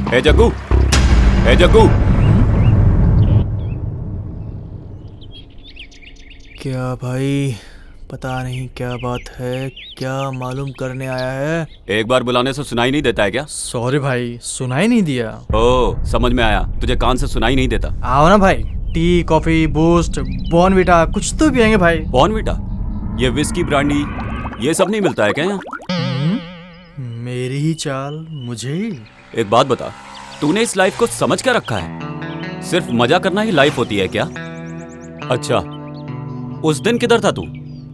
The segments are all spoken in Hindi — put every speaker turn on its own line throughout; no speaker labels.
ए जग्गू, ए जग्गू।
क्या भाई, पता नहीं क्या बात है, क्या मालूम करने आया है।
एक बार बुलाने से सुनाई नहीं देता है क्या?
सॉरी भाई, सुनाई नहीं दिया।
ओ, समझ में आया, तुझे कान से सुनाई नहीं देता।
आओ ना भाई, टी कॉफी बूस्ट बॉर्नविटा कुछ तो पियेंगे भाई।
बॉर्नविटा, ये विस्की ब्रांडी ये सब नहीं मिलता है क्या यहाँ?
मेरी ही चाल मुझे ही।
एक बात बता, तूने इस लाइफ को समझ क्या रखा है? सिर्फ मजा करना ही लाइफ होती है क्या? अच्छा, उस दिन किधर था तू?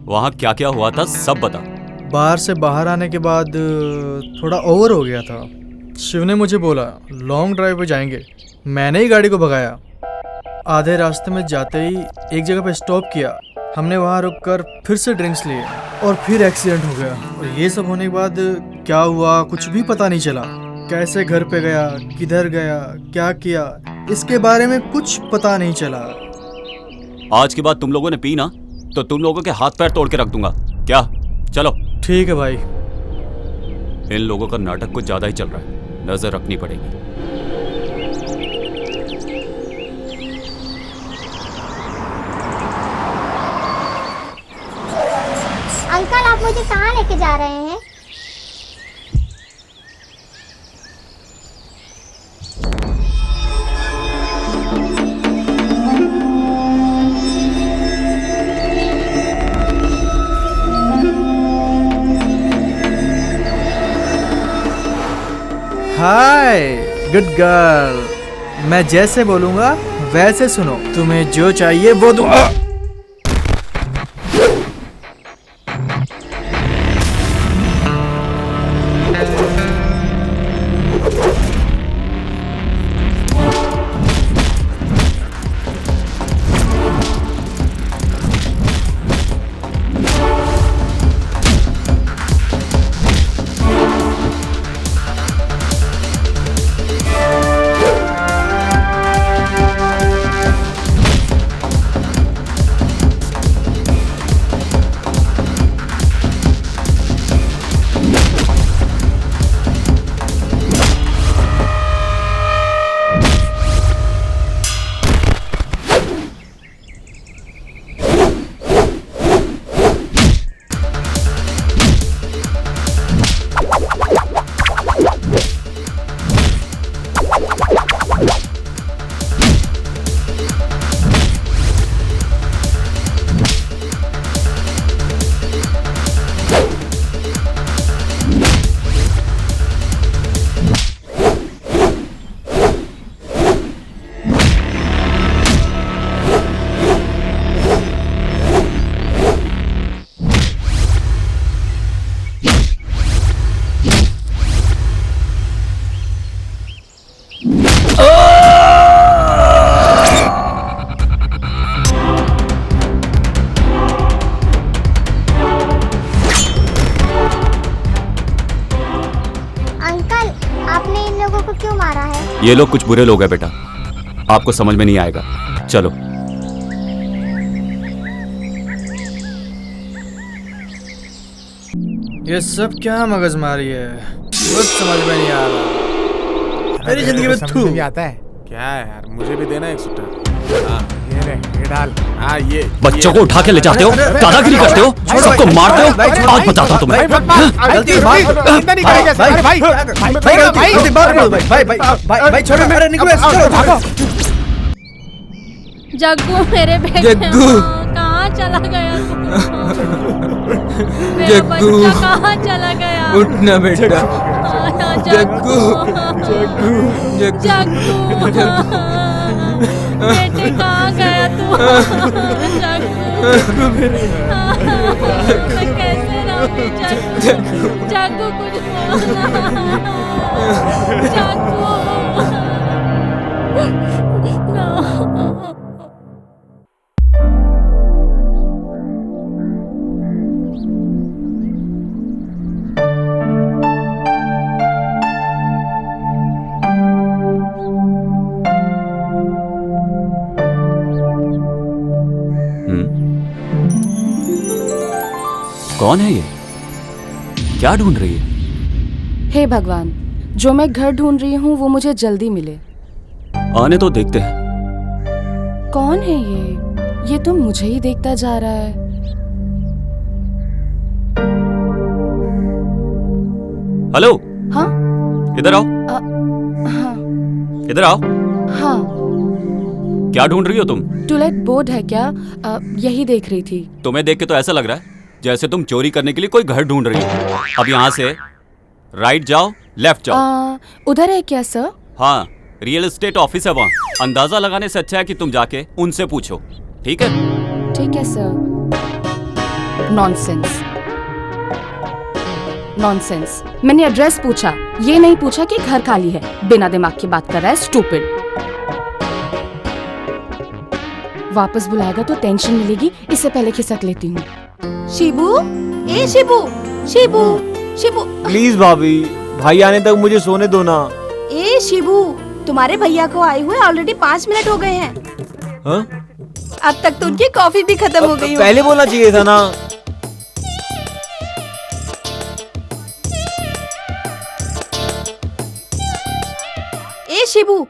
वहाँ क्या क्या हुआ था सब बता।
बाहर से बाहर आने के बाद थोड़ा ओवर हो गया था। शिव ने मुझे बोला लॉन्ग ड्राइव पे जाएंगे, मैंने ही गाड़ी को भगाया। आधे रास्ते में जाते ही एक जगह पे स्टॉप किया, हमने वहाँ रुककर फिर से ड्रिंक्स लिए और फिर एक्सीडेंट हो गया। और ये सब होने के बाद क्या हुआ कुछ भी पता नहीं चला। कैसे घर पे गया, किधर गया, क्या किया, इसके बारे में कुछ पता नहीं चला।
आज के बाद तुम लोगों ने पी ना तो तुम लोगों के हाथ पैर तोड़ के रख दूंगा। क्या? चलो।
ठीक है भाई।
इन लोगों का नाटक कुछ ज्यादा ही चल रहा है, नजर रखनी पड़ेगी।
अंकल, आप मुझे कहाँ लेके जा रहे हैं?
हाय गुड गर्ल, मैं जैसे बोलूंगा वैसे सुनो, तुम्हें जो चाहिए वो दूंगा।
ये लोग कुछ बुरे लोग हैं बेटा, आपको समझ में नहीं आएगा। चलो।
ये सब क्या मगजमारी है, कुछ समझ में नहीं आ रहा। मेरी जिंदगी में
समझ नहीं आता है। क्या है यार, मुझे भी देना एक सुट्टा। हाँ ये ले, ये डाल। हाँ ये
बच्चों को उठा के ले जाते हो, दादागिरी करते हो, सबको मारते हो। आज बताता हूँ तुम्हें।
जग्गू मेरे बेटे,
जग्गू
कहाँ चला गया तू? मेरा
जग्गू,
बच्चा कहाँ चला गया?
उठना बेटा।
जग्गू,
जग्गू,
जग्गू, बेटे कहाँ गया तू? जग्गू, मैं कैसे रहूँ? जग्गू, जग्गू कुछ बोलना। जग्गू,
कौन है ये? क्या ढूंढ रही है?
हे भगवान, जो मैं घर ढूंढ रही हूँ वो मुझे जल्दी मिले।
आने तो देखते हैं।
कौन है ये तो मुझे ही देखता जा रहा है।
हेलो,
हाँ
इधर आओ।
हाँ
इधर आओ।
हाँ।
क्या ढूंढ रही हो तुम?
टूलेट बोर्ड है क्या? यही देख रही थी।
तुम्हें देख के तो ऐसा लग रहा है जैसे तुम चोरी करने के लिए कोई घर ढूंढ रही हो। अब यहाँ से राइट जाओ, लेफ्ट जाओ।
उधर है क्या सर?
हाँ, रियल एस्टेट ऑफिस है वहाँ। अंदाजा लगाने से अच्छा है कि तुम जाके उनसे पूछो, ठीक है?
ठीक है सर। Nonsense, nonsense. मैंने एड्रेस पूछा, ये नहीं पूछा कि घर खाली है। बिना दिमाग की बात कर रहा है, स्टूपिड। वापस बुलाएगा तो टेंशन मिलेगी, इससे पहले खिसक लेती हूँ।
शिबू, ए शिबू, शिबू, शिबू।
प्लीज भाभी, भाई आने तक मुझे सोने दो ना।
ए शिबू, तुम्हारे भैया को आए हुए ऑलरेडी 5 मिनट हो गए हैं।
हाँ?
अब तक तो उनकी कॉफी भी खत्म हो गई।
पहले बोलना चाहिए था ना।
ए शिबू,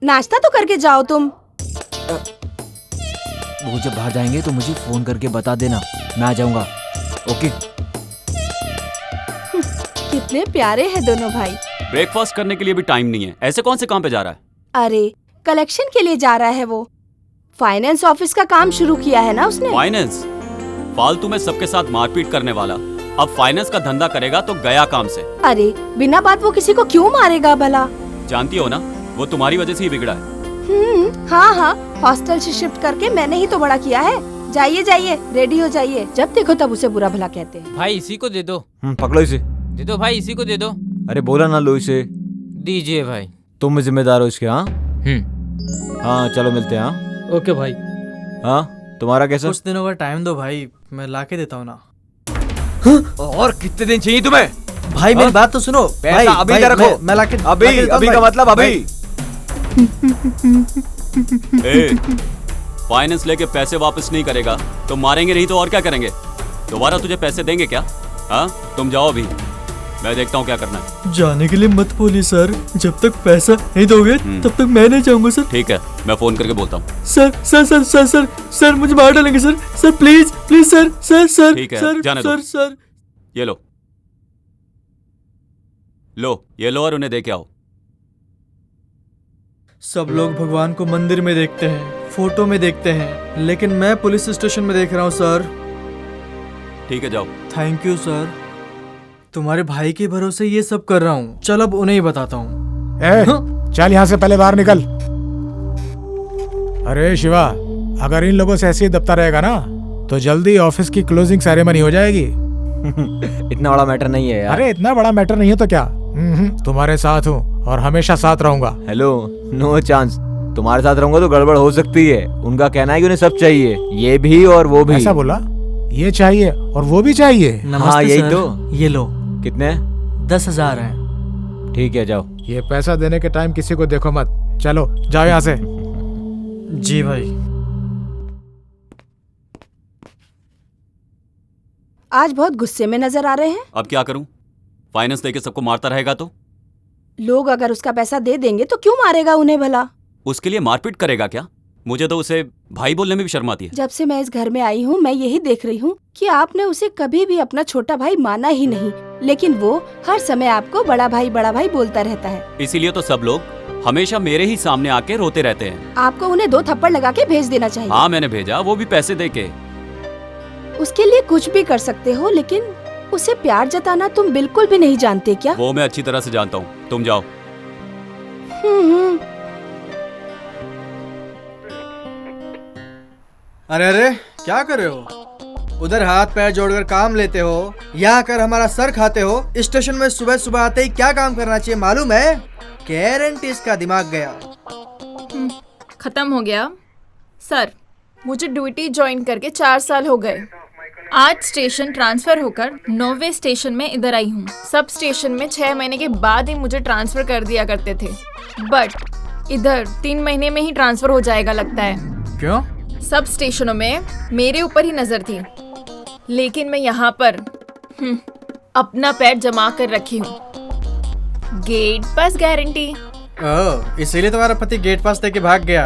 नाश्ता तो करके जाओ तुम।
वो जब बाहर जाएंगे तो मुझे फोन करके बता देना, मैं आ जाऊंगा। ओके।
कितने प्यारे हैं दोनों भाई।
ब्रेकफास्ट करने के लिए भी टाइम नहीं है। ऐसे कौन से काम पे जा रहा है?
अरे कलेक्शन के लिए जा रहा है वो। फाइनेंस ऑफिस का काम शुरू किया है ना उसने।
फाइनेंस? फालतू में सबके साथ मारपीट करने वाला अब फाइनेंस का धंधा करेगा तो गया काम से।
अरे बिना बात वो किसी को क्यों मारेगा भला?
जानती हो ना, वो तुम्हारी वजह से ही बिगड़ा है।
हाँ हाँ, हॉस्टल से शिफ्ट करके मैंने ही तो बड़ा किया है। जाइए जाइए, रेडी हो जाइए। जब देखो तब उसे बुरा भला कहते हैं।
भाई इसी को दे दो।
पकड़ो इसे।
दे दो भाई, इसी को दे दो।
अरे बोला ना लो इसे।
दीजिए भाई।
तुम जिम्मेदार हो इसके। हाँ हाँ, चलो मिलते हैं। हाँ
ओके भाई।
हाँ, तुम्हारा कैसा?
कुछ दिनों का टाइम दो भाई, मैं ला के देता हूँ ना।
और कितने दिन चाहिए तुम्हें?
भाई मेरी बात तो सुनो।
पैसा
भाई,
अभी
भाई,
इधर रखो।
मैं लाके
अभी अभी का मतलब अभी।
फाइनेंस लेके पैसे वापस नहीं करेगा तो मारेंगे नहीं तो और क्या करेंगे? दोबारा तुझे पैसे देंगे क्या? हाँ, तुम जाओ अभी, मैं देखता हूँ क्या करना है।
जाने के लिए मत बोलिए सर, जब तक पैसा नहीं दोगे तब तक मैं नहीं जाऊंगा सर।
ठीक है, मैं फोन करके बोलता हूँ।
Sir sir sir sir sir sir मुझे मार डालेंगे sir. Sir please please sir sir sir.
ठीक है,
सर,
जाने दो।
सर सर
ये लो ये लो और उन्हें दे के आओ।
सब लोग भगवान को मंदिर में देखते हैं, फोटो में देखते हैं, लेकिन मैं पुलिस स्टेशन में देख रहा हूँ सर।
ठीक है, जाओ।
थैंक यू सर, तुम्हारे भाई के भरोसे ये सब कर रहा हूँ। चल अब उन्हें ही बताता हूँ।
चल यहाँ से पहले बाहर निकल। अरे शिवा, अगर इन लोगों से ऐसे ही दबता रहेगा ना तो जल्दी ऑफिस की क्लोजिंग सेरेमनी हो जाएगी।
इतना बड़ा मैटर नहीं है यार।
अरे इतना बड़ा मैटर नहीं है तो क्या, तुम्हारे साथ हूँ और हमेशा साथ रहूंगा।
Hello, no chance. तुम्हारे साथ रहूंगा तो गड़बड़ हो सकती है। उनका कहना है कि उन्हें सब चाहिए, ये भी और वो भी।
ऐसा बोला? ये चाहिए और वो भी चाहिए?
हाँ यही तो।
ये लो।
कितने?
10,000 है।
ठीक है, जाओ।
ये पैसा देने के टाइम किसी को देखो मत। चलो जाओ यहाँ से।
जी भाई।
आज बहुत गुस्से में नजर आ रहे हैं।
अब क्या करूं? फाइनेंस देके सबको मारता रहेगा तो?
लोग अगर उसका पैसा दे देंगे तो क्यों मारेगा उन्हें भला?
उसके लिए मारपीट करेगा क्या? मुझे तो उसे भाई बोलने में भी शर्म आती है।
जब से मैं इस घर में आई हूँ मैं यही देख रही हूँ कि आपने उसे कभी भी अपना छोटा भाई माना ही नहीं, लेकिन वो हर समय आपको बड़ा भाई बोलता रहता है।
इसीलिए तो सब लोग हमेशा मेरे ही सामने आके रोते रहते हैं।
आपको उन्हें 2 थप्पड़ लगा के भेज देना चाहिए।
हाँ मैंने भेजा, वो भी पैसे दे के।
उसके लिए कुछ भी कर सकते हो, लेकिन उसे प्यार जताना तुम बिल्कुल भी नहीं जानते क्या?
वो मैं अच्छी तरह से जानता हूँ, तुम जाओ।
अरे अरे क्या कर रहे हो? उधर हाथ पैर जोड़कर काम लेते हो, यहाँ आकर हमारा सर खाते हो। स्टेशन में सुबह सुबह आते ही क्या काम करना चाहिए मालूम है? गारंटी इसका दिमाग गया।
खत्म हो गया सर। मुझे ड्यूटी ज्वाइन करके 4 साल हो गए। आज स्टेशन ट्रांसफर होकर 9वें स्टेशन में इधर आई हूँ। सब स्टेशन में 6 महीने के बाद ही मुझे ट्रांसफर कर दिया करते थे, बट इधर 3 महीने में ही ट्रांसफर हो जाएगा लगता है।
क्यों?
सब स्टेशनों में मेरे ऊपर ही नजर थी, लेकिन मैं यहाँ पर अपना पैर जमा कर रखी हूँ। गेट पास गारंटी।
ओह, इसीलिए तुम्हारा पति गेट पास देके भाग गया।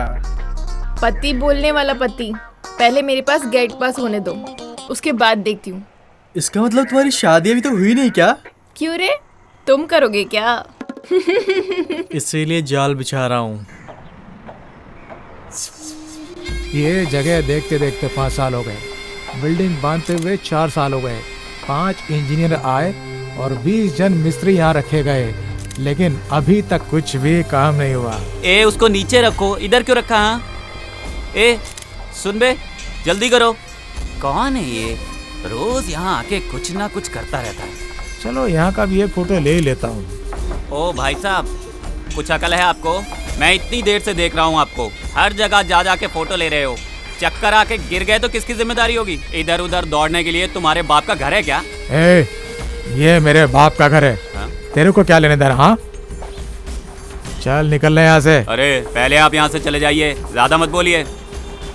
पति बोलने वाला पति, पहले मेरे पास गेट पास होने दो, उसके बाद देखती हूँ।
इसका मतलब तुम्हारी शादी अभी तो हुई नहीं क्या?
क्यों रे, तुम करोगे क्या?
इसीलिए जाल बिछा रहा हूँ।
ये जगह देखते देखते 5 साल हो गए, बिल्डिंग बांधते हुए 4 साल हो गए, 5 इंजीनियर आए और 20 जन मिस्त्री यहाँ रखे गए, लेकिन अभी तक कुछ भी काम नहीं हुआ।
ए उसको नीचे रखो, इधर क्यों रखा? हाँ ए सुन बे, जल्दी करो। कौन है ये? रोज यहाँ आके कुछ ना कुछ करता रहता है।
चलो यहाँ का भी एक फोटो ले ही लेता हूँ।
ओ भाई साहब, कुछ अकल है आपको? मैं इतनी देर से देख रहा हूँ आपको, हर जगह जा जा के फोटो ले रहे हो। चक्कर आके गिर गए तो किसकी जिम्मेदारी होगी? इधर उधर दौड़ने के लिए तुम्हारे बाप का घर है क्या?
ए, ये मेरे बाप का घर है।
हाँ?
तेरे को क्या लेने देना? हाँ चल निकल ले यहाँ से।
अरे पहले आप यहाँ से चले जाइए, ज्यादा मत बोलिए।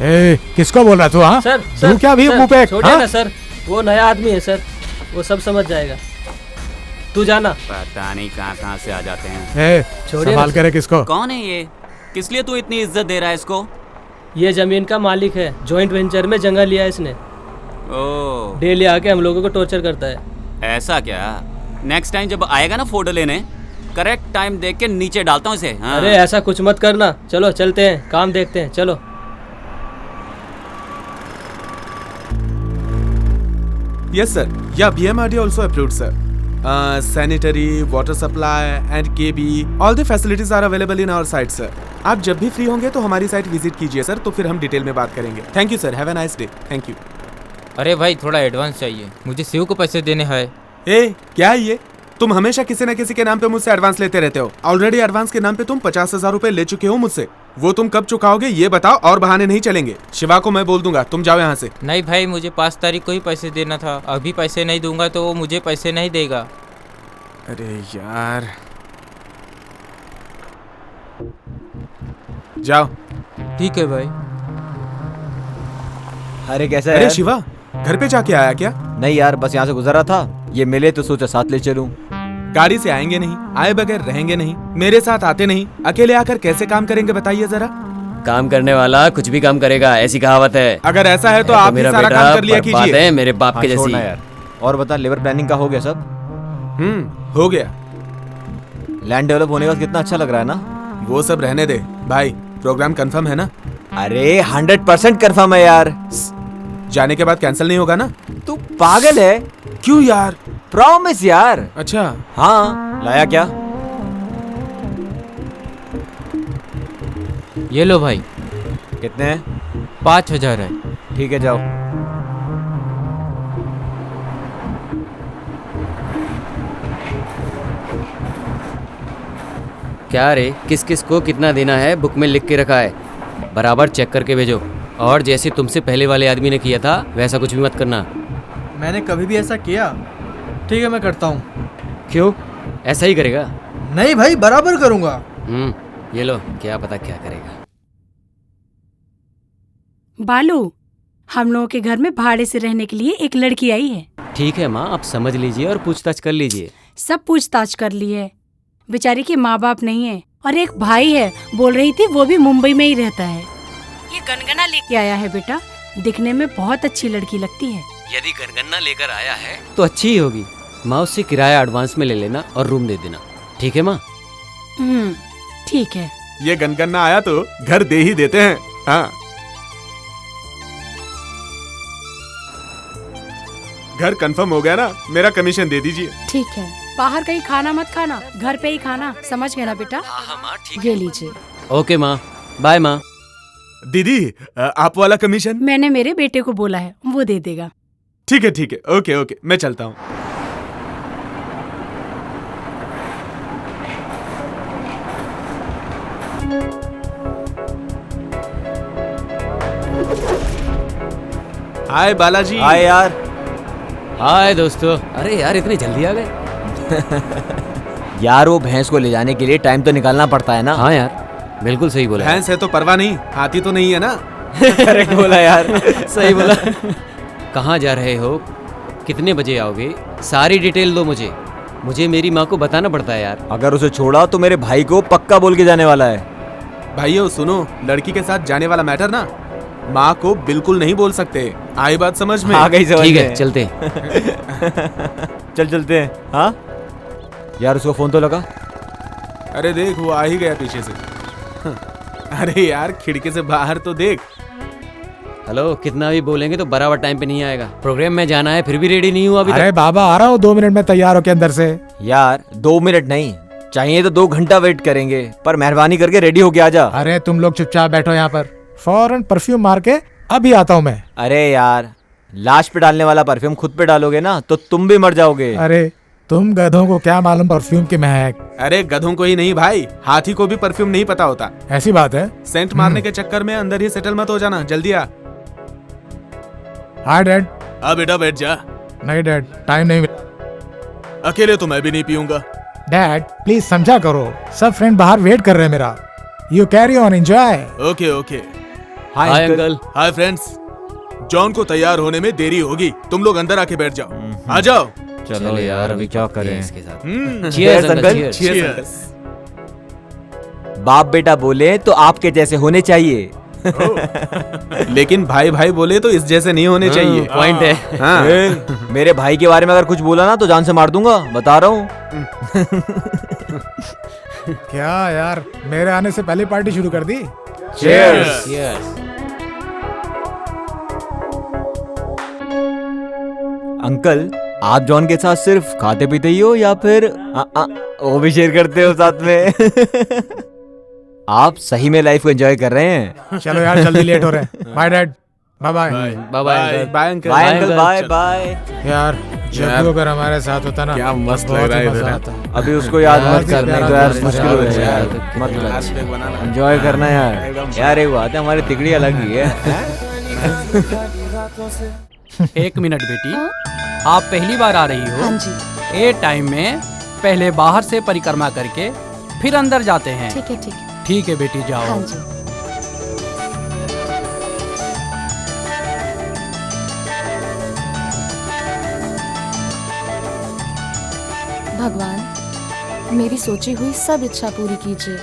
ए, किसको बोल रहा तू? हाँ
सर,
तू क्या भी मुंह पे?
छोड़िए ना सर, वो नया आदमी है सर, वो सब समझ जाएगा। तू जाना।
पता नहीं कहाँ से आ जाते हैं।
ए, संभाल के रख इसको।
कौन है ये? किस लिए तू इतनी इज्जत दे रहा है इसको?
ये जमीन का मालिक है, जॉइंट वेंचर में जगह लिया है इसने।
ओह,
डेली आके हम लोगों को टॉर्चर करता है।
ऐसा क्या? नेक्स्ट टाइम जब आएगा ना फोटो लेने, करेक्ट टाइम देख के नीचे डालता हूँ इसे। हाँ।
अरे ऐसा कुछ मत करना, चलो चलते हैं, काम देखते हैं, चलो।
Yes, sir. Yeah, BMRD also approved, sir. Sanitary, water supply and KB, all the facilities are available in our site, sir. आप जब भी फ्री होंगे तो हमारी साइट विजिट कीजिए सर, तो फिर हम डिटेल में बात करेंगे। Thank you sir, have a nice day. Thank you.
अरे भाई थोड़ा एडवांस चाहिए, मुझे शिव को पैसे देने हैं।
ए क्या है ये? तुम हमेशा किसी न किसी के नाम पे मुझसे एडवांस लेते रहते हो। ऑलरेडी एडवांस के नाम पे तुम 50,000 रुपए ले चुके हो मुझसे। वो तुम कब चुकाओगे ये बताओ, और बहाने नहीं चलेंगे। शिवा को मैं बोल दूंगा, तुम जाओ यहाँ से।
नहीं भाई, मुझे 5 तारीख को ही पैसे देना था, अभी पैसे नहीं दूंगा तो वो मुझे पैसे नहीं देगा।
अरे यार, जाओ।
ठीक है भाई।
अरे कैसा है
अरे
यार?
शिवा, घर पे जाके आया क्या?
नहीं यार, बस यहाँ से गुजरा था, ये मिले तो सोचा साथ ले चलूं।
गाड़ी से आएंगे नहीं, आए बगैर रहेंगे नहीं, मेरे साथ आते नहीं, अकेले आकर कैसे काम करेंगे बताइए जरा।
काम करने वाला कुछ भी काम करेगा, ऐसी कहावत है।
अगर ऐसा है तो आप भी सारा काम कर लिया कीजिए।
है मेरे बाप के जैसी।
यार। और बता, लेबर प्लानिंग का हो गया सब?
हो गया।
लैंड डेवलप होने का कितना अच्छा लग रहा है ना?
वो सब रहने दे भाई, प्रोग्राम कंफर्म है ना?
अरे 100% कंफर्म है यार।
जाने के बाद कैंसिल नहीं होगा ना?
तू पागल है?
क्यों यार?
प्रॉमिस यार।
अच्छा
हाँ, लाया क्या?
ये लो भाई।
कितने हैं?
5,000 है।
ठीक है, जाओ।
क्या रे, किस किस को कितना देना है बुक में लिख के रखा है, बराबर चेक करके भेजो। और जैसे तुमसे पहले वाले आदमी ने किया था वैसा कुछ भी मत करना।
मैंने कभी भी ऐसा किया? ठीक है, मैं करता हूँ।
क्यों, ऐसा ही करेगा?
नहीं भाई, बराबर करूँगा।
ये लो, क्या पता क्या करेगा।
बालू, हम लोगों के घर में भाड़े से रहने के लिए एक लड़की आई है।
ठीक है माँ, आप समझ लीजिए और पूछताछ कर लीजिए।
सब पूछताछ कर ली है। बेचारी के माँ बाप नहीं है और एक भाई है, बोल रही थी वो भी मुंबई में ही रहता है। ये गनगना लेके आया है बेटा, दिखने में बहुत अच्छी लड़की लगती है।
यदि गनगना लेकर आया है तो अच्छी ही होगी। माँ, उससे किराया एडवांस में ले लेना और रूम दे देना, ठीक है माँ?
ठीक है।
ये गनगना आया तो घर दे ही देते हैं। हाँ, घर कंफर्म हो गया ना, मेरा कमीशन दे दीजिए।
ठीक है, बाहर कहीं खाना मत खाना, घर पे ही खाना, समझ गए ना बेटा?
हाँ माँ, ठीक
ये लीजिए।
ओके माँ, बाय माँ।
दीदी, आप वाला कमीशन?
मैंने मेरे बेटे को बोला है, वो दे देगा।
ठीक है ठीक है, ओके ओके, मैं चलता हूँ। हाय बालाजी।
हाय यार।
हाय दोस्तों। अरे यार, इतनी जल्दी आ गए?
यार, वो भैंस को ले जाने के लिए टाइम तो निकालना पड़ता है ना।
हाँ यार, बिल्कुल सही बोला।
भैंस है तो परवाह नहीं, हाथी तो नहीं है ना।
करेक्ट बोला यार, सही बोला। कहाँ जा रहे हो, कितने बजे आओगे, सारी डिटेल दो मुझे। मुझे मेरी माँ को बताना पड़ता है यार।
अगर उसे छोड़ा तो मेरे भाई को पक्का बोल के जाने वाला है।
भाइयों सुनो, लड़की के साथ जाने वाला मैटर ना माँ को बिल्कुल नहीं बोल सकते। आई बात समझ में?
आ गई समझ में।
ठीक है चलते हैं।
चलते हैं। हाँ यार उसको फोन तो लगा।
अरे देख वो आ ही गया पीछे से। अरे यार खिड़की से बाहर तो देख।
हेलो, कितना भी बोलेंगे तो बराबर टाइम पे नहीं आएगा। प्रोग्राम में जाना है फिर भी रेडी नहीं हुआ अभी
अरे
तक।
बाबा आ रहा हूँ 2 मिनट में तैयार हो के अंदर से।
यार 2 मिनट नहीं चाहिए तो 2 घंटा वेट करेंगे, पर मेहरबानी करके रेडी होके आ जा।
अरे तुम लोग चुपचाप बैठो यहाँ पर, फौरन परफ्यूम मार के अभी आता हूँ मैं।
अरे यार लाश पे डालने वाला परफ्यूम खुद पे डालोगे ना तो तुम भी मर जाओगे।
अरे तुम गधों को क्या मालूम परफ्यूम की महक।
अरे गधों को ही नहीं भाई, हाथी को भी परफ्यूम नहीं पता होता।
ऐसी बात है?
सेंट मारने के चक्कर में अंदर ही सेटल मत हो जाना, जल्दी आ।
हाँ डैड।
हाँ बेटा बैठ जा।
नहीं डैड, टाइम नहीं मिला।
अकेले तो मैं भी नहीं पीऊंगा।
डैड प्लीज समझा करो, सब फ्रेंड बाहर वेट कर रहे हैं मेरा। You carry on, enjoy.
Okay okay.
Hi uncle.
Hi friends. John को तैयार होने में देरी होगी, तुम लोग अंदर आके बैठ जाओ। आ जाओ।
चलो यार अभी क्या करें
इसके साथ।
Cheers, uncle.
Cheers।
बाप बेटा बोले तो आपके जैसे होने चाहिए।
लेकिन भाई भाई बोले तो इस जैसे नहीं होने चाहिए।
पॉइंट है।
हाँ।
मेरे भाई के बारे में अगर कुछ बोला ना तो जान से मार दूंगा, बता रहा हूँ।
क्या यार, मेरे आने से पहले पार्टी शुरू कर दी।
Cheers। अंकल आप जॉन के साथ सिर्फ खाते पीते ही हो या फिर वो भी शेयर करते हो साथ में? आप सही में लाइफ को एंजॉय कर रहे हैं।
चलो यार जल्दी लेट हो रहे हैं। Bye dad. Bye bye.
Bye bye
bye uncle.
Bye uncle. Bye bye.
यार जब भी अगर हमारे साथ होता ना
क्या मस्त
बहुत
लग रहा है
ही मजा
इधर।
आता।
अभी उसको याद
बहुत
मत
ही
करना
प्यारा
तो यार
दोस्त
मुश्किल
है
हो
यार।
जाएगा यार। मत एंजॉय करना यार एक बात है हमारी तिकड़ी अलग ही है।
1 मिनट बेटी, आप पहली बार आ रही हो?
हाँ जी।
ए टाइम में पहले बाहर से परिक्रमा करके फिर अंदर जाते हैं।
ठीक है ठीक है।
ठीक है बेटी जाओ।
हाँ जी। भगवान मेरी सोची हुई सब इच्छा पूरी कीजिए।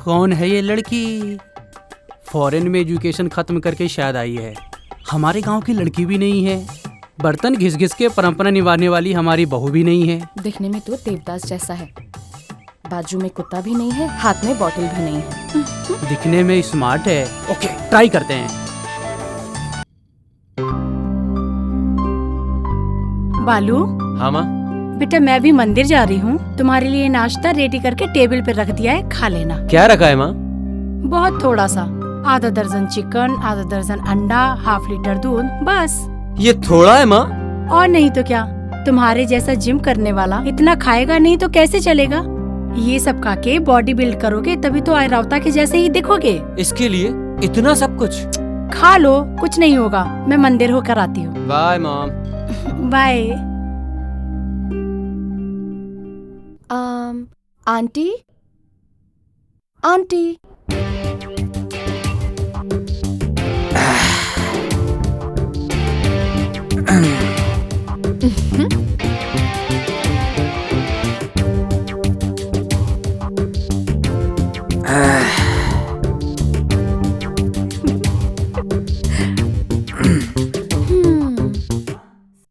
कौन है ये लड़की? फॉरेन में एजुकेशन खत्म करके शायद आई है। हमारे गांव की लड़की भी नहीं है। बर्तन घिस घिस के परंपरा निभाने वाली हमारी बहू भी नहीं है।
दिखने में तो देवदास जैसा है, बाजू में कुत्ता भी नहीं है, हाथ में बोतल भी नहीं है।
दिखने में स्मार्ट है। ओके ट्राई करते हैं।
बालू
हाँ माँ।
बेटा मैं भी मंदिर जा रही हूँ, तुम्हारे लिए नाश्ता रेडी करके टेबल पे रख दिया है, खा लेना।
क्या रखा है माँ?
बहुत थोड़ा सा, आधा दर्जन चिकन, आधा दर्जन अंडा, ½ लीटर दूध, बस।
ये थोड़ा है माँ?
और नहीं तो क्या, तुम्हारे जैसा जिम करने वाला इतना खाएगा नहीं तो कैसे चलेगा। ये सब खा के बॉडी बिल्ड करोगे तभी तो आयरावता के जैसे ही दिखोगे।
इसके लिए इतना सब कुछ?
खा लो, कुछ नहीं होगा। मैं मंदिर होकर आती हूँ।
Bye mom.
Bye.
Aunty aunty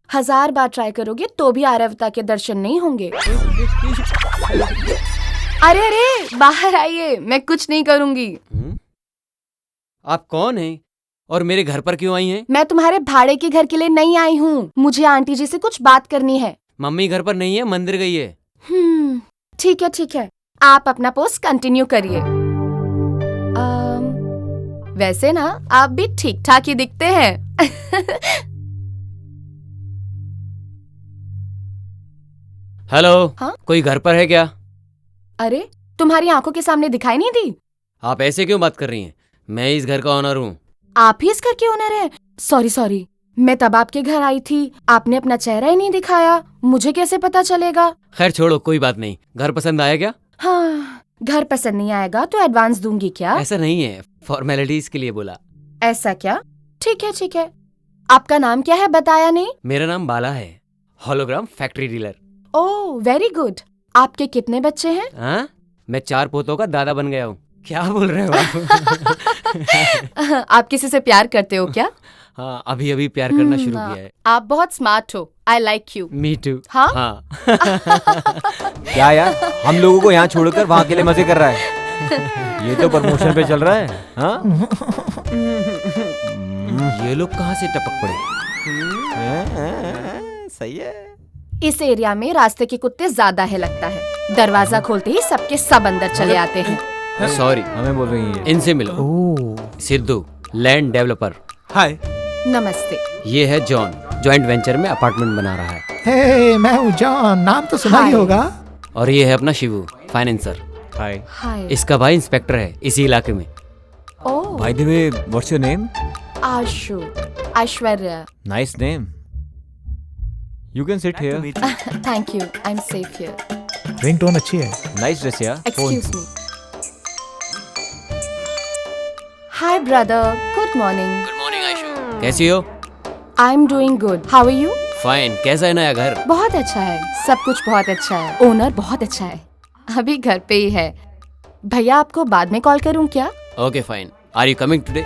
हजार बार ट्राई करोगे तो भी आर्यवता के दर्शन नहीं होंगे। अरे अरे बाहर आइए, मैं कुछ नहीं करूंगी।
आप कौन हैं और मेरे घर पर क्यों आई हैं?
मैं तुम्हारे भाड़े के घर के लिए नहीं आई हूँ, मुझे आंटी जी से कुछ बात करनी है।
मम्मी घर पर नहीं है, मंदिर गई है।
ठीक है, आप अपना पोस्ट कंटिन्यू करिए। वैसे ना आप भी ठीक ठाक ही दिखते हैं।
हेलो।
हाँ?
कोई घर पर है क्या?
अरे तुम्हारी आंखों के सामने दिखाई नहीं दी?
आप ऐसे क्यों बात कर रही हैं? मैं इस घर का ओनर हूँ।
आप ही इस घर के ओनर हैं? सॉरी सॉरी, मैं तब आपके घर आई थी, आपने अपना चेहरा ही नहीं दिखाया, मुझे कैसे पता चलेगा?
खैर छोड़ो, कोई बात नहीं। घर पसंद आया क्या?
हाँ, घर पसंद नहीं आएगा तो एडवांस दूंगी क्या?
ऐसा नहीं है, फॉर्मेलिटीज के लिए बोला।
ऐसा क्या? ठीक है ठीक है। आपका नाम क्या है बताया नहीं?
मेरा नाम बाला है, hologram factory dealer.
Oh very good. आपके कितने बच्चे हैं?
हाँ, मैं 4 पोतों का दादा बन गया हूँ। क्या बोल रहे हो आप?
आप किसी से प्यार करते हो क्या?
हाँ, अभी अभी प्यार करना शुरू किया है।
आप बहुत स्मार्ट हो, I like you.
Me too.
हाँ?
हाँ।
क्या यार, हम लोगों को यहाँ छोड़कर वहाँ के लिए मजे कर रहा है। ये तो प्रमोशन पे चल रहा है। हाँ?
ये लोग कहाँ से टपक पड़े?
सही है।
इस एरिया में रास्ते के कुत्ते ज्यादा है लगता है। दरवाजा खोलते ही सबके सब अंदर चले आते हैं।
सॉरी,
हमें बोल रही है।
इनसे मिलो। Sidhu, land developer.
हाय।
नमस्ते।
ये है जॉन, जॉइंट वेंचर में अपार्टमेंट बना रहा है।
हे, मैं हूँ जॉन, नाम तो सुना ही होगा।
और ये है अपना शिवू, फाइनेंसर।
हाय।
हाय।
इसका भाई इंस्पेक्टर है इसी इलाके में।
Oh.
By the way, what's your name?
Ashu, Aishwarya.
Nice name. You can sit here.
Thank you, I am safe here.
Ringtone अच्छी है।
नाइस ड्रेस यार।
Excuse me. Hi brother, good morning.
Good morning Ayshu, कैसी हो?
I am doing good, how are you?
Fine. कैसा है नया घर?
बहुत अच्छा है, सब कुछ बहुत अच्छा है। ओनर बहुत अच्छा है, अभी घर पे ही है। भैया आपको बाद में कॉल करूं क्या?
Okay fine. Are you coming today?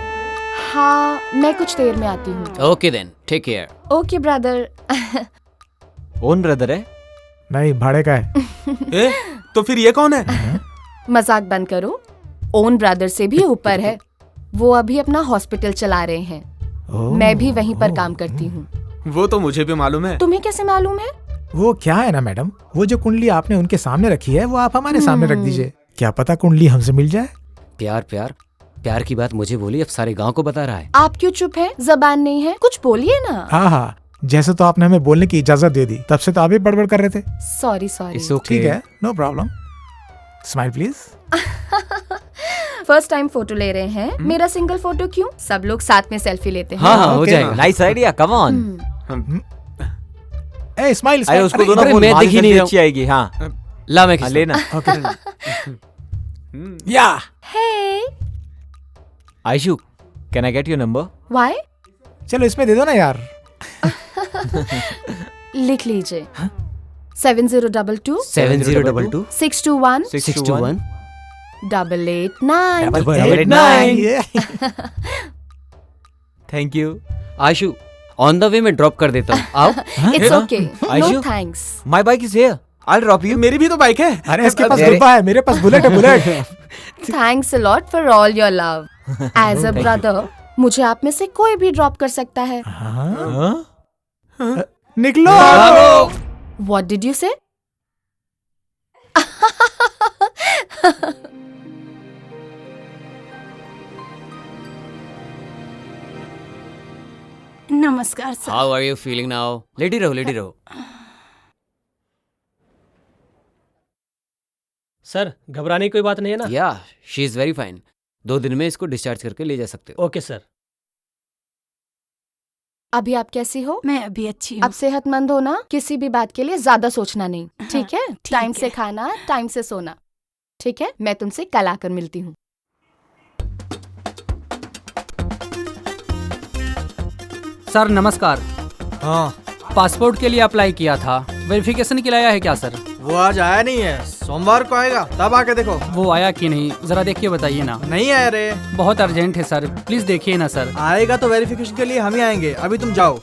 हाँ, मैं कुछ देर में आती हूँ।
Okay then, take care.
Okay brother.
Own brother है?
नहीं, भाड़े का है।
तो फिर ये कौन है?
मजाक बंद करो, ओन ब्रदर से भी ऊपर है। वो अभी अपना हॉस्पिटल चला रहे हैं। मैं भी वहीं पर काम करती हूँ।
वो तो मुझे भी मालूम है।
तुम्हें कैसे मालूम है?
वो क्या है ना मैडम, वो जो कुंडली आपने उनके सामने रखी है वो आप हमारे सामने रख दीजिए। क्या पता कुंडली हमसे मिल जाए।
प्यार प्यार प्यार की बात मुझे बोली, अब सारे गांव को बता रहा है।
आप क्यों चुप है? जबान नहीं है, कुछ बोलिए ना।
हाँ हाँ, जैसे तो आपने हमें बोलने की इजाजत दे दी, तब से तो आप भी बड़बड़ कर रहे थे।
Sorry sorry.
ठीक है, no problem. Smile please.
First time photo ले रहे हैं, मेरा सिंगल फोटो क्यों? सब लोग साथ में सेल्फी लेते हैं।
हाँ हाँ, हो जाएगा। Nice idea, come on.
A smile.
अरे उसको दो ना,
मैं दिख ही नहीं रहा हूँ।
अच्छी आएगी। हाँ
ला मैं
लेना।
Yeah.
Hey
Ayshu, can I get your number?
Why?
चलो इसमें दे दो ना यार।
लिख लीजिए। 7022
7022
621
621
889
889। Thank you.
Ayshu, on the way में ड्रॉप कर देता हूँ, आओ।
It's okay, no
Ayshu,
thanks.
My bike is here, I will drop you.
मेरी भी तो बाइक है।
अरे इसके पास गुब्बा है, मेरे पास बुलेट है, bullet.
Thanks a lot for all your love. As a brother मुझे आप में से कोई भी ड्रॉप कर सकता है।
निकलो।
What did you say?
नमस्कार sir.
How are you feeling now? लेटी रहो, लेटी रहो।
सर, घबराने की कोई बात नहीं है ना?
या, शी इज वेरी फाइन। 2 दिन में इसको डिस्चार्ज करके ले जा सकते हो।
Okay sir.
अभी आप कैसी हो?
मैं अभी अच्छी हूँ।
अब सेहतमंद हो ना, किसी भी बात के लिए ज्यादा सोचना नहीं, ठीक है? टाइम से खाना, टाइम से सोना, ठीक है? मैं तुमसे कल आकर मिलती हूँ।
सर नमस्कार।
हाँ,
पासपोर्ट के लिए अप्लाई किया था, वेरिफिकेशन के लिए आया है क्या सर?
वो आज आया नहीं है, सोमवार को आएगा, तब आके देखो।
वो आया कि नहीं, जरा देख के बताइए ना।
नहीं आया रे।
बहुत अर्जेंट है सर, प्लीज देखिए ना सर।
आएगा तो वेरिफिकेशन के लिए हम ही आएंगे, अभी तुम जाओ।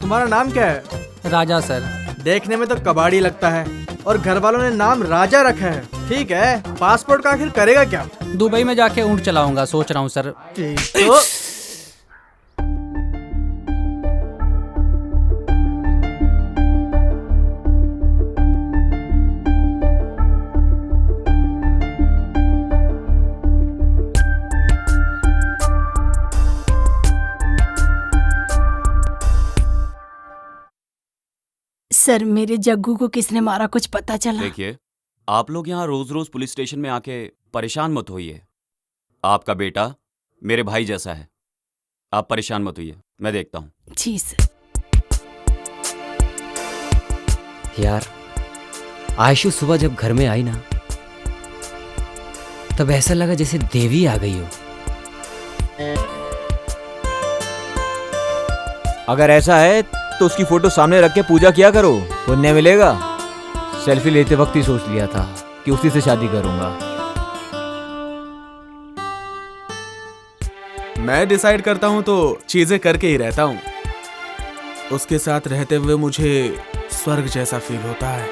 तुम्हारा नाम क्या है?
राजा सर।
देखने में तो कबाड़ी लगता है, और घर वालों ने नाम राजा रखा है। ठीक है, पासपोर्ट का आखिर करेगा क्या?
दुबई में जाके ऊँट चलाऊंगा, सोच रहा हूँ सर।
तो
सर, मेरे जग्गू को किसने मारा, कुछ पता चला?
देखिए, आप लोग यहाँ रोज रोज पुलिस स्टेशन में आके परेशान मत होइए। आपका बेटा मेरे भाई जैसा है, आप परेशान मत होइए। मैं देखता हूँ।
जी सर।
यार आयशु सुबह जब घर में आई ना, तब ऐसा लगा जैसे देवी आ गई हो।
अगर ऐसा है तो उसकी फोटो सामने रख के पूजा किया करो, पुण्य मिलेगा। सेल्फी लेते वक्त ही सोच लिया था कि उसी से शादी करूंगा।
मैं डिसाइड करता हूँ तो चीजें करके ही रहता हूँ। उसके साथ रहते हुए मुझे स्वर्ग जैसा फील होता है।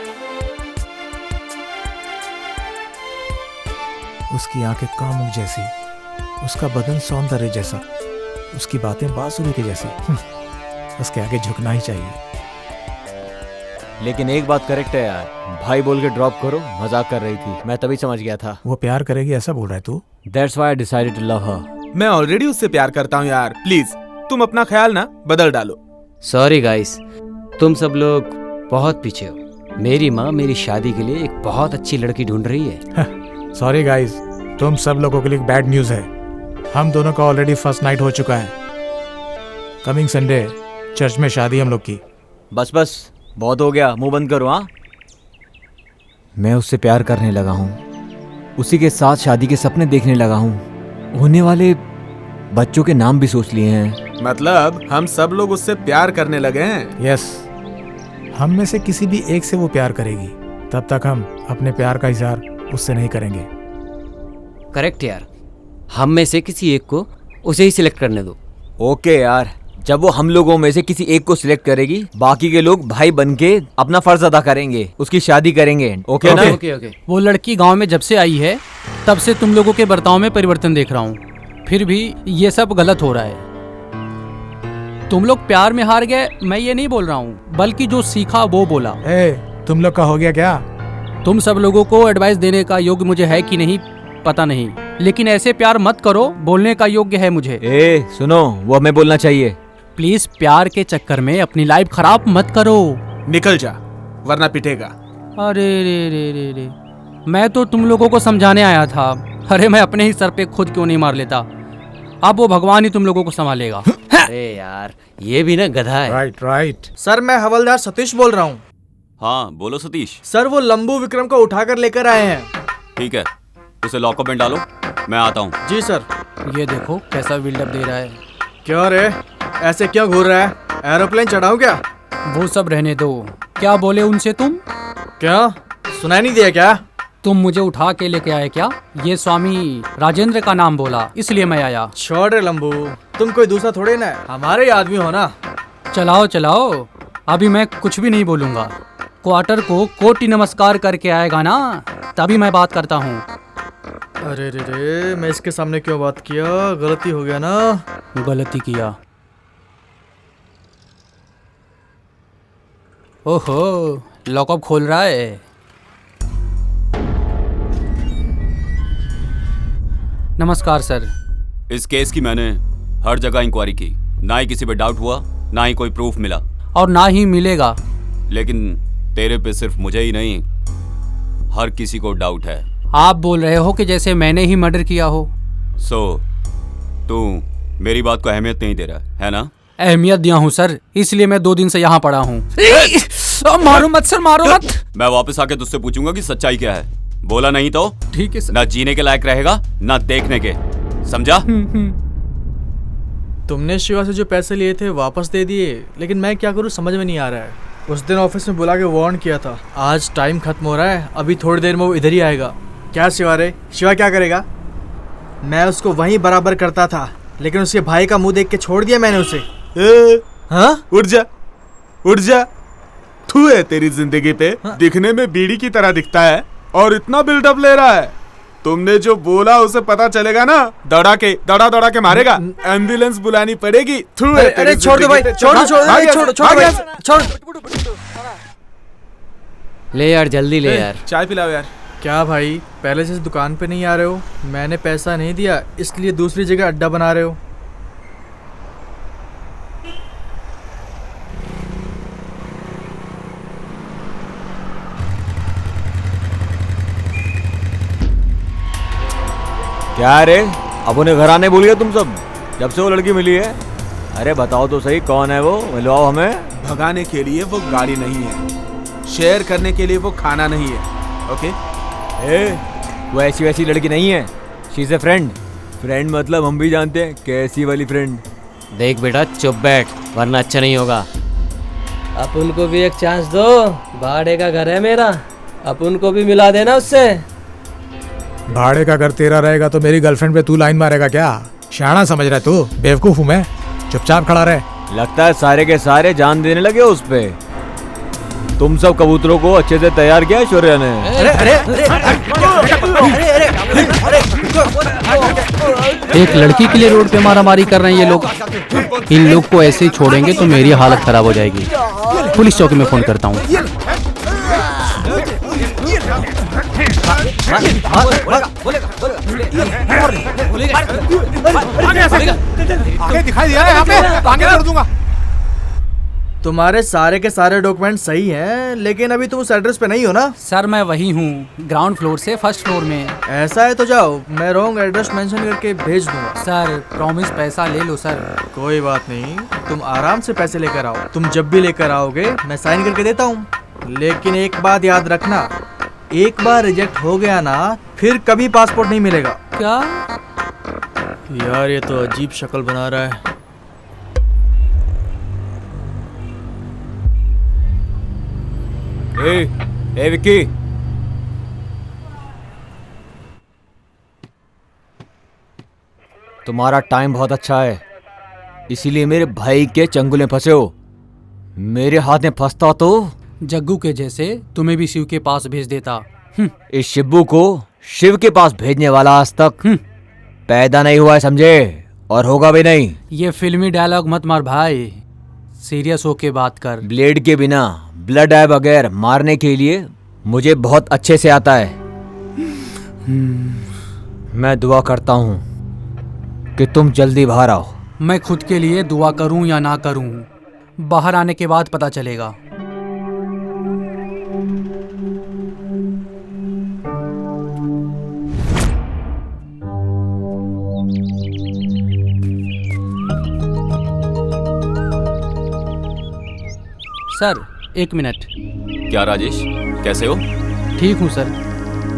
उसकी आंखें कामुक जैसी, उसका बदन सौंदर्य जैसा, उसकी बातें बांसुरी के जैसी। उसके आगे झुकना ही चाहिए।
लेकिन एक बात करेक्ट है यार, भाई बोल के ड्रॉप करो, मजाक कर रही थी, मैं तभी समझ गया था।
वो प्यार करेगी ऐसा बोल रहा है तू?
That's why I decided to love her.
मैं ऑलरेडी उससे प्यार करता हूँ यार, प्लीज तुम अपना ख्याल ना बदल डालो।
सॉरी गाइस, तुम सब लोग बहुत पीछे हो। मेरी माँ मेरी शादी के लिए एक बहुत अच्छी लड़की ढूंढ रही है।
सॉरी गाइस, तुम सब लोगों के लिए बैड न्यूज़ है। हम दोनों का ऑलरेडी फर्स्ट नाइट हो चुका है। कमिंग संडे चर्च में शादी हम लोग की।
बस बस बहुत हो गया, मुंह बंद करो। हाँ, मैं उससे प्यार करने लगा हूँ, उसी के साथ शादी के सपने देखने लगा हूँ। होने वाले बच्चों के नाम भी सोच लिए हैं।
मतलब हम सब लोग उससे प्यार करने लगे हैं?
यस, हम में से किसी भी एक से वो प्यार करेगी, तब तक हम अपने प्यार का इजहार उससे नहीं करेंगे।
करेक्ट यार, हम में से किसी एक को उसे ही सिलेक्ट करने दो।
ओके यार, जब वो हम लोगों में से किसी एक को सिलेक्ट करेगी, बाकी के लोग भाई बनके अपना फर्ज अदा करेंगे, उसकी शादी करेंगे। ओके ना?
ओके। वो लड़की गांव में जब से आई है तब से तुम लोगों के बर्ताव में परिवर्तन देख रहा हूँ, फिर भी ये सब गलत हो रहा है। तुम लोग प्यार में हार गए, मैं ये नहीं बोल रहा हूँ, बल्कि जो सीखा वो बोला।
तुम लोग का हो गया क्या?
तुम सब लोगों को एडवाइस देने का योग्य मुझे है कि नहीं पता नहीं, लेकिन ऐसे प्यार मत करो, बोलने का योग्य है मुझे।
सुनो, वो हमें बोलना चाहिए।
प्लीज प्यार के चक्कर में अपनी लाइफ खराब मत करो।
निकल जा वरना पिटेगा।
अरे रे, मैं तो तुम लोगों को समझाने आया था। अरे मैं अपने ही सर पे खुद क्यों नहीं मार लेता। अब वो भगवान ही तुम लोगों को संभालेगा।
अरे यार, ये भी ना गधा है।
राइट। सर मैं हवलदार सतीश बोल रहा हूँ।
हाँ बोलो सतीश।
सर वो लंबू विक्रम को उठाकर लेकर आए हैं।
ठीक है, उसे लॉकअप में डालो, मैं आता हूँ।
जी सर।
ये देखो कैसा बिल्डअप दे रहा है।
क्यों रे, ऐसे क्यों घूर रहा है? एरोप्लेन चढ़ाऊं क्या?
वो सब रहने दो। क्या बोले उनसे तुम?
क्या सुनाई नहीं दिया क्या?
तुम मुझे उठा के लेके आए क्या? ये स्वामी राजेंद्र का नाम बोला, इसलिए मैं आया।
छोड़ रे लंबू, तुम कोई दूसरा थोड़े ना, हमारे आदमी हो ना।
चलाओ, अभी मैं कुछ भी नहीं बोलूंगा। क्वार्टर को कोटि नमस्कार करके आएगा ना, तभी मैं बात करता हूँ।
अरे रे, मैं इसके सामने क्यों बात किया? गलती हो गया ना।
गलती किया। ओहो, लॉकअप खोल रहा है। नमस्कार सर।
इस केस की मैंने हर जगह इंक्वायरी की, ना ही किसी पे डाउट हुआ, ना ही कोई प्रूफ मिला,
और ना ही मिलेगा।
लेकिन तेरे पे सिर्फ मुझे ही नहीं, हर किसी को डाउट है।
आप बोल रहे हो कि जैसे मैंने ही मर्डर किया हो।
तू मेरी बात को अहमियत नहीं दे रहा है ना?
अहमियत दिया हूँ सर, इसलिए मैं 2 दिन से यहाँ पड़ा हूँ। मारो मत सर, मारो मत।
मैं वापस आके तुझसे पूछूंगा कि सच्चाई क्या है। बोला नहीं तो
ठीक है सर।
ना जीने के लायक रहेगा, ना देखने के, समझा?
तुमने शिवा से जो पैसे लिए थे वापस दे दिए, लेकिन मैं क्या करूँ समझ में नहीं आ रहा है। उस दिन ऑफिस में बुला के वार्न किया था। आज टाइम खत्म हो रहा है, अभी थोड़ी देर में वो इधर ही आएगा। क्या शिवा रे, शिवा क्या करेगा? मैं उसको वहीं बराबर करता था, लेकिन उसके भाई का मुंह देख के छोड़ दिया मैंने उसे। हाँ?
उठ जा। तू है तेरी जिंदगी पे। हाँ? दिखने में बीड़ी की तरह दिखता है और इतना बिल्डअप ले रहा है। तुमने जो बोला उसे पता चलेगा ना, दौड़ा के मारेगा। एम्बुलेंस बुलानी पड़ेगी।
अरे छोड़ दो भाई, छोड़।
ले यार, जल्दी ले यार।
चाय पिलाओ यार।
क्या भाई, पहले से दुकान पे नहीं आ रहे हो? मैंने पैसा नहीं दिया, इसलिए दूसरी जगह अड्डा बना रहे हो।
क्या रे, अब उन्हें घर आने भूल गए तुम सब? जब से वो लड़की मिली है अरे बताओ तो सही, कौन है वो? मिलवाओ हमें।
भगाने के लिए वो गाड़ी नहीं है, शेयर करने के लिए वो खाना नहीं है। ओके?
वो ऐसी वैसी लड़की नहीं है, she is a friend. Friend मतलब हम भी जानते हैं कैसी वाली फ्रेंड।
देख बेटा चुप बैठ, वरना अच्छा नहीं होगा।
अब उनको भी एक चांस दो, भाड़े का घर है मेरा, अब उनको भी मिला देना उससे।
भाड़े का घर तेरा रहेगा तो मेरी गर्लफ्रेंड पे तू लाइन मारेगा क्या? शाना समझ रहा है तू? बेवकूफ हूँ मैं, चुपचाप खड़ा रहे।
लगता है सारे के सारे जान देने लगे उस पे। तुम सब कबूतरों को अच्छे से तैयार किया शौर्य ने।
एक लड़की के लिए रोड पे मारामारी कर रहे हैं ये लोग। इन लोग को ऐसे ही छोड़ेंगे तो मेरी हालत खराब हो जाएगी। पुलिस चौकी में फोन करता हूँ।
आगे दिखाई दिया है, यहाँ पे आगे कर दूंगा।
तुम्हारे सारे के सारे डॉक्यूमेंट सही हैं, लेकिन अभी तुम उस एड्रेस पे नहीं हो ना?
सर मैं वही हूँ, ग्राउंड फ्लोर से फर्स्ट फ्लोर में।
ऐसा है तो जाओ, मैं रॉन्ग एड्रेस मेंशन करके भेज दूंगा।
सर प्रॉमिस पैसा ले लो सर।
कोई बात नहीं, तुम आराम से पैसे लेकर आओ। तुम जब भी लेकर आओगे मैं साइन करके देता हूँ। लेकिन एक बात याद रखना, एक बार रिजेक्ट हो गया ना, फिर कभी पासपोर्ट नहीं मिलेगा।
क्या?
यार ये तो अजीब शक्ल बना रहा है।
ए विक्की, तुम्हारा टाइम बहुत अच्छा है, इसीलिए मेरे भाई के चंगुल में फंसे हो। मेरे हाथ में फंसता तो
जग्गू के जैसे तुम्हें भी शिव के पास भेज देता।
इस शिब्बू को शिव के पास भेजने वाला आज तक पैदा नहीं हुआ है, समझे? और होगा भी नहीं।
ये फिल्मी डायलॉग मत मार भाई, सीरियस होके बात कर।
ब्लेड के बिना, ब्लड आए बगैर मारने के लिए मुझे बहुत अच्छे से आता है। मैं दुआ करता हूँ कि तुम जल्दी बाहर आओ।
मैं खुद के लिए दुआ करूं या ना करूं, बाहर आने के बाद पता चलेगा। Sir 1 minute.
क्या राजेश, कैसे हो?
ठीक हूँ सर।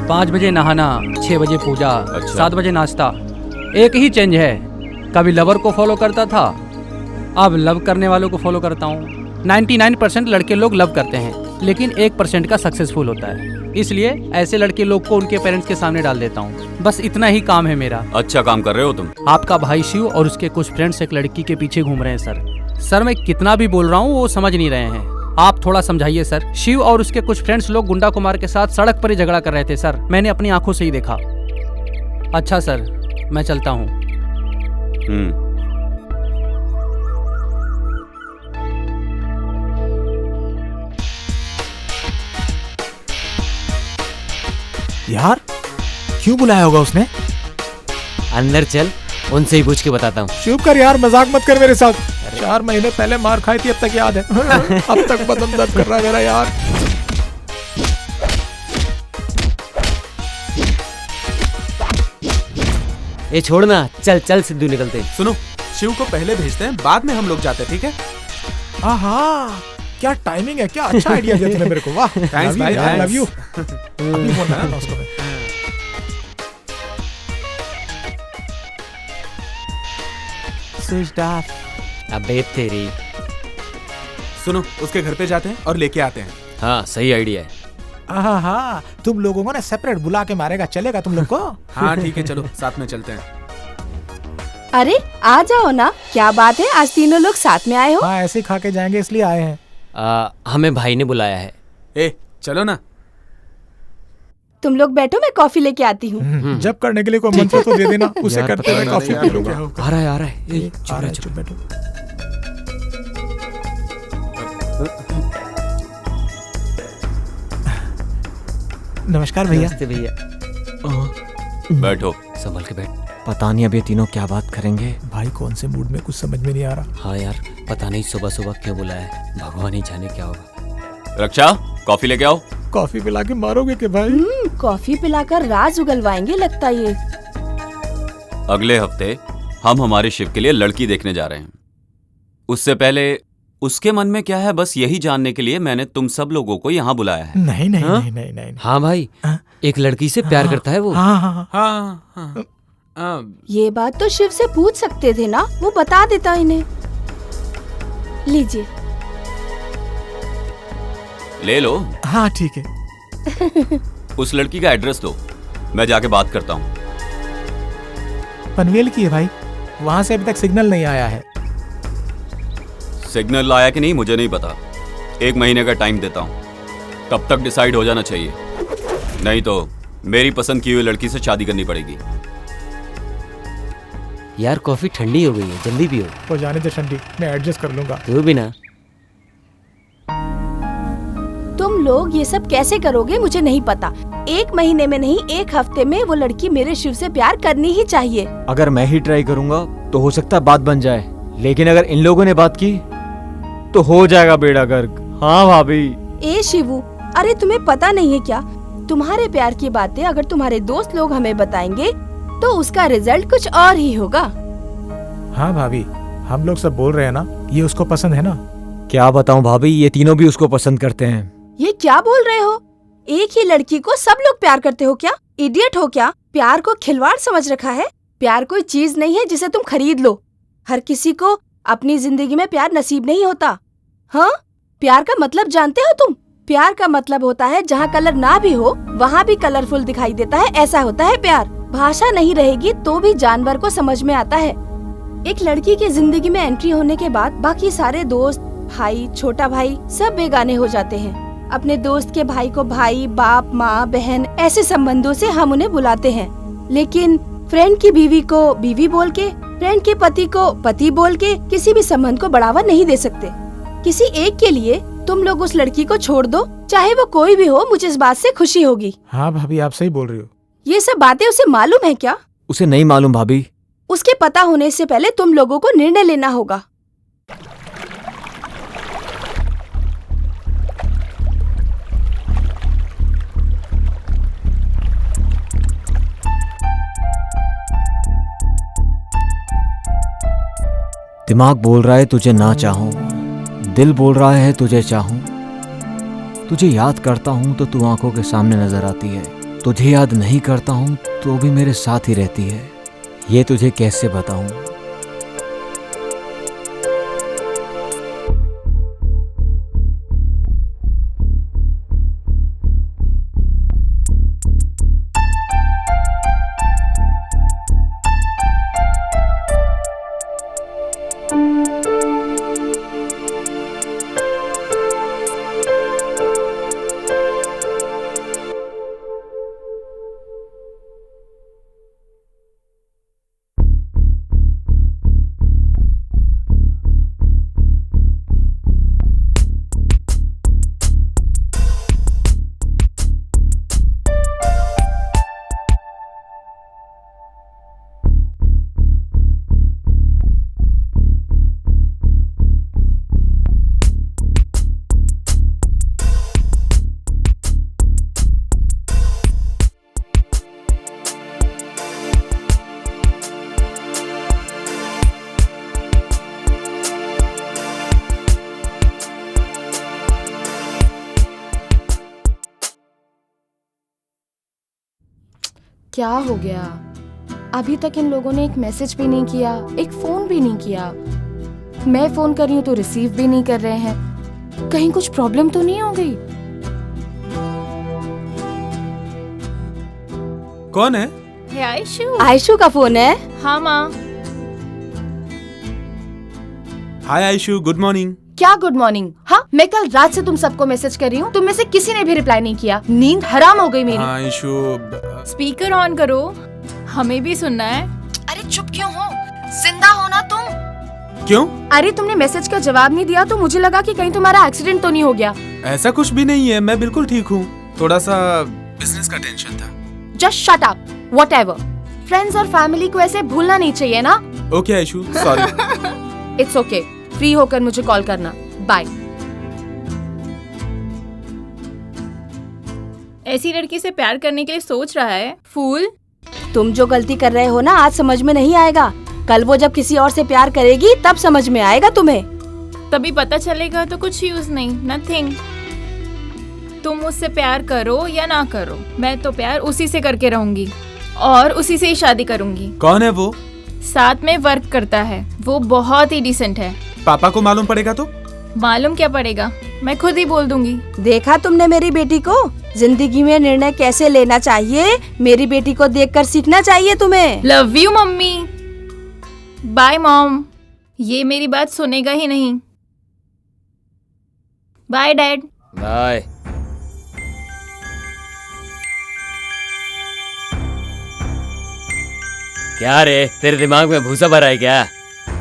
5 बजे नहाना, 6 बजे पूजा,
अच्छा।
7 बजे नाश्ता। एक ही चेंज है, कभी लवर को फॉलो करता था, अब लव करने वालों को फॉलो करता हूँ। 99% लड़के लोग लव करते हैं, लेकिन 1% का सक्सेसफुल होता है। इसलिए ऐसे लड़के लोग को उनके पेरेंट्स के सामने डाल देता हूँ। बस इतना ही काम है मेरा।
अच्छा काम कर रहे हो तुम।
आपका भाई शिव और उसके कुछ फ्रेंड्स एक लड़की के पीछे घूम रहे हैं सर। सर मैं कितना भी बोल रहा हूँ वो समझ नहीं रहे हैं, आप थोड़ा समझाइए सर। शिव और उसके कुछ फ्रेंड्स लोग गुंडा कुमार के साथ सड़क पर ही झगड़ा कर रहे थे सर, मैंने अपनी आंखों से ही देखा। अच्छा सर, मैं चलता हूँ।
यार क्यों बुलाया होगा उसने?
अंदर चल, उनसे ही पूछ के बताता हूँ।
चुप कर यार, मजाक मत कर मेरे साथ। 4 महीने पहले मार खाई थी, अब तक याद है। अब तक बदन दर्द कर रहा है मेरा यार।
ये छोड़ना, चल चल सिद्धू निकलते।
सुनो, शिव को पहले भेजते हैं, बाद में हम लोग जाते हैं, ठीक है?
हाँ, क्या टाइमिंग है, क्या अच्छा आइडिया दिया तूने मेरे को। वाह,
थैंक्स भाई,
आई लव
थैंक्स।
यू। अभी फोन लगाना उसको मैं।
Switched off.
अबे तेरी।
सुनो, उसके घर पे जाते हैं और लेके आते हैं।
हाँ सही आइडिया है।
हाँ, तुम लोगों को ना सेपरेट बुला के मारेगा, चलेगा तुम लोग को?
हाँ ठीक है, चलो साथ में चलते हैं।
अरे आ जाओ ना, क्या बात है, आज तीनों लोग साथ में आए हो?
हाँ ऐसे ही खा के जाएंगे इसलिए आए हैं।
हमें भाई ने बुलाया है।
ए चलो ना।
तुम लोग बैठो, मैं कॉफी लेके आती हूँ।
जब करने के लिए कोई मंत्र तो दे देना, उसे करते हुए कॉफी पी लूंगा।
आ रहा है, आ रहा है।
चुप बैठो। नमस्कार भैया।
नमस्ते भैया।
बैठो।
संभल के बैठ।
पता नहीं अब ये तीनों क्या बात करेंगे।
भाई कौन से मूड में, कुछ समझ में नहीं आ रहा।
हाँ यार, पता नहीं सुबह सुबह क्यों बुलाया है, भगवान ही जाने क्या होगा।
रक्षा, कॉफी लेके आओ।
कॉफी पिला के मारोगे के भाई?
कॉफी पिलाकर राज उगलवाएंगे लगता है ये।
अगले हफ्ते हम हमारे शिव के लिए लड़की देखने जा रहे हैं। उससे पहले उसके मन में क्या है, बस यही जानने के लिए मैंने तुम सब लोगों को यहाँ बुलाया है।
नहीं नहीं
हाँ?
नहीं नहीं नहीं
हाँ भाई, एक लड़की से प्यार करता है वो।
हाँ हाँ हाँ
हाँ हाँ
ये बात तो शिव से पूछ सकते थे ना, वो बता देता इन्हें। लीजिए।
ले लो।
हाँ ठीक है।
उस लड़की का एड्रेस दो, मैं जाके बात करता हूँ।
पनवेल की है भाई, वहां से अभी तक सिग्नल नहीं आया है।
सिग्नल आया कि नहीं मुझे नहीं पता, 1 महीने का टाइम देता हूँ, तब तक डिसाइड हो जाना चाहिए, नहीं तो मेरी पसंद की हुई लड़की से शादी करनी पड़ेगी।
यार कॉफी ठंडी हो गई है, जल्दी पियो।
वो जाने दे ठंडी, मैं एडजस्ट कर लूंगा।
तू भी ना।
तुम लोग ये सब कैसे करोगे मुझे नहीं पता। 1 महीने में नहीं, 1 हफ्ते में वो लड़की मेरे शिव से प्यार करनी ही चाहिए।
अगर मैं ही ट्राई करूंगा तो हो सकता है बात बन जाए, लेकिन अगर इन लोगों ने बात की तो हो जाएगा बेड़ा गर्क। हाँ भाभी।
ए शिवू, अरे तुम्हें पता नहीं है क्या, तुम्हारे प्यार की बातें अगर तुम्हारे दोस्त लोग हमें बताएंगे तो उसका रिजल्ट कुछ और ही होगा।
हाँ भाभी, हम लोग सब बोल रहे हैं ना, ये उसको पसंद है ना।
क्या बताऊं भाभी, ये तीनों भी उसको पसंद करते हैं।
ये क्या बोल रहे हो? एक ही लड़की को सब लोग प्यार करते हो क्या? इडियट हो क्या? प्यार को खिलवाड़ समझ रखा है? प्यार कोई चीज नहीं है जिसे तुम खरीद लो। हर किसी को अपनी जिंदगी में प्यार नसीब नहीं होता। हाँ, प्यार का मतलब जानते हो तुम? प्यार का मतलब होता है जहाँ कलर ना भी हो वहाँ भी कलरफुल दिखाई देता है, ऐसा होता है प्यार। भाषा नहीं रहेगी तो भी जानवर को समझ में आता है। एक लड़की की जिंदगी में एंट्री होने के बाद बाकी सारे दोस्त, भाई, छोटा भाई सब बेगाने हो जाते हैं। अपने दोस्त के भाई को भाई, बाप, माँ, बहन ऐसे संबंधों से हम उन्हें बुलाते हैं, लेकिन फ्रेंड की बीवी को बीवी बोल के, फ्रेंड के पति को पति बोल के किसी भी संबंध को बढ़ावा नहीं दे सकते। किसी एक के लिए तुम लोग उस लड़की को छोड़ दो, चाहे वो कोई भी हो, मुझे इस बात से खुशी होगी।
हाँ भाभी, आप सही बोल रही हो।
ये सब बातें उसे मालूम है क्या?
उसे नहीं मालूम भाभी।
उसके पता होने से पहले तुम लोगों को निर्णय लेना होगा।
दिमाग बोल रहा है तुझे ना चाहूं, दिल बोल रहा है तुझे चाहूं। तुझे याद करता हूं तो तू आंखों के सामने नजर आती है, तुझे याद नहीं करता हूं तो भी मेरे साथ ही रहती है। ये तुझे कैसे बताऊं।
क्या हो गया? अभी तक इन लोगों ने एक मैसेज भी नहीं किया, एक फोन भी नहीं किया। मैं फोन कर रही हूँ तो रिसीव भी नहीं कर रहे हैं। कहीं कुछ प्रॉब्लम तो नहीं हो गई?
कौन है?
आयशु।
आयशु का फोन है?
हाँ माँ।
हाय आयशु, गुड मॉर्निंग।
क्या गुड मॉर्निंग? हाँ, मैं कल रात से तुम सबको मैसेज कर रही हूँ, तुम में से किसी ने भी रिप्लाई नहीं किया। नींद हराम हो गई मेरी।
हाँ आयशु।
स्पीकर ऑन करो, हमें भी सुनना है।
अरे चुप क्यों हो? जिंदा हो ना तुम?
क्यों?
अरे तुमने मैसेज का जवाब नहीं दिया तो मुझे लगा कि कहीं तुम्हारा एक्सीडेंट तो नहीं हो गया।
ऐसा कुछ भी नहीं है, मैं बिल्कुल ठीक हूँ, थोड़ा सा बिजनेस का टेंशन था।
Just shut up, whatever. Friends और फैमिली को ऐसे भूलना नहीं चाहिए ना।
Okay Aishu, sorry.
It's okay, free होकर मुझे कॉल करना। बाय।
ऐसी लड़की से प्यार करने के लिए सोच रहा है, फूल।
तुम जो गलती कर रहे हो ना, आज समझ में नहीं आएगा, कल वो जब किसी और से प्यार करेगी तब समझ में आएगा तुम्हें।
तभी पता चलेगा तो कुछ यूज नहीं, नथिंग। तुम मुझसे प्यार करो या ना करो, मैं तो प्यार उसी से करके रहूंगी और उसी से ही शादी करूंगी।
कौन है वो?
साथ में वर्क करता है, वो बहुत ही डिसेंट है।
पापा को मालूम पड़ेगा तो?
मालूम क्या पड़ेगा, मैं खुद ही बोल दूंगी।
देखा तुमने मेरी बेटी को? जिंदगी में निर्णय कैसे लेना चाहिए मेरी बेटी को देखकर सीखना चाहिए तुम्हें।
Love you mummy. Bye mom. ये मेरी बात सुनेगा ही नहीं। Bye dad.
बाय। क्या रे, तेरे दिमाग में भूसा भरा है क्या?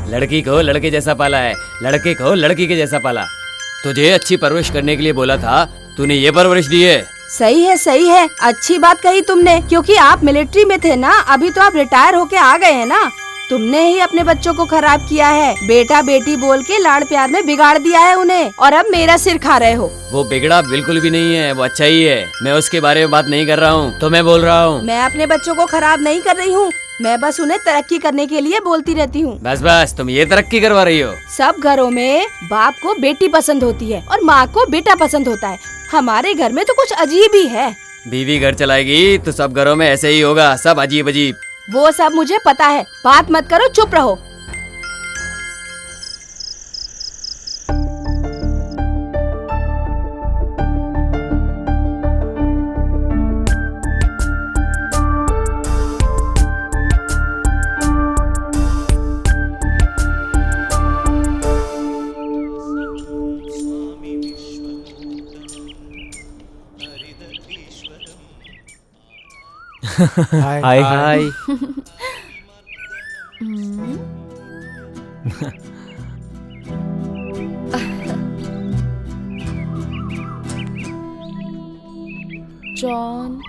लड़की को लड़के जैसा पाला है, लड़के को लड़की के जैसा पाला। तुझे अच्छी परवरिश करने के लिए बोला था, तूने ये परवरिश दी है।
सही है, सही है, अच्छी बात कही तुमने, क्योंकि आप मिलिट्री में थे ना, अभी तो आप रिटायर होके आ गए हैं ना। तुमने ही अपने बच्चों को खराब किया है, बेटा बेटी बोल के लाड़ प्यार में बिगाड़ दिया है उन्हें, और अब मेरा सिर खा रहे हो।
वो बिगड़ा बिल्कुल भी नहीं है, वो अच्छा ही है। मैं उसके बारे में बात नहीं कर रहा हूँ, तो मैं बोल रहा हूँ।
मैं अपने बच्चों को खराब नहीं कर रही हूँ, मैं बस उन्हें तरक्की करने के लिए बोलती रहती हूँ।
बस बस, तुम ये तरक्की करवा रही हो।
सब घरों में बाप को बेटी पसंद होती है और माँ को बेटा पसंद होता है। हमारे घर में तो कुछ अजीब ही है।
बीवी घर चलाएगी तो सब घरों में ऐसे ही होगा, सब अजीब अजीब।
वो सब मुझे पता है, बात मत करो, चुप रहो।
हाय हाय।
जॉन।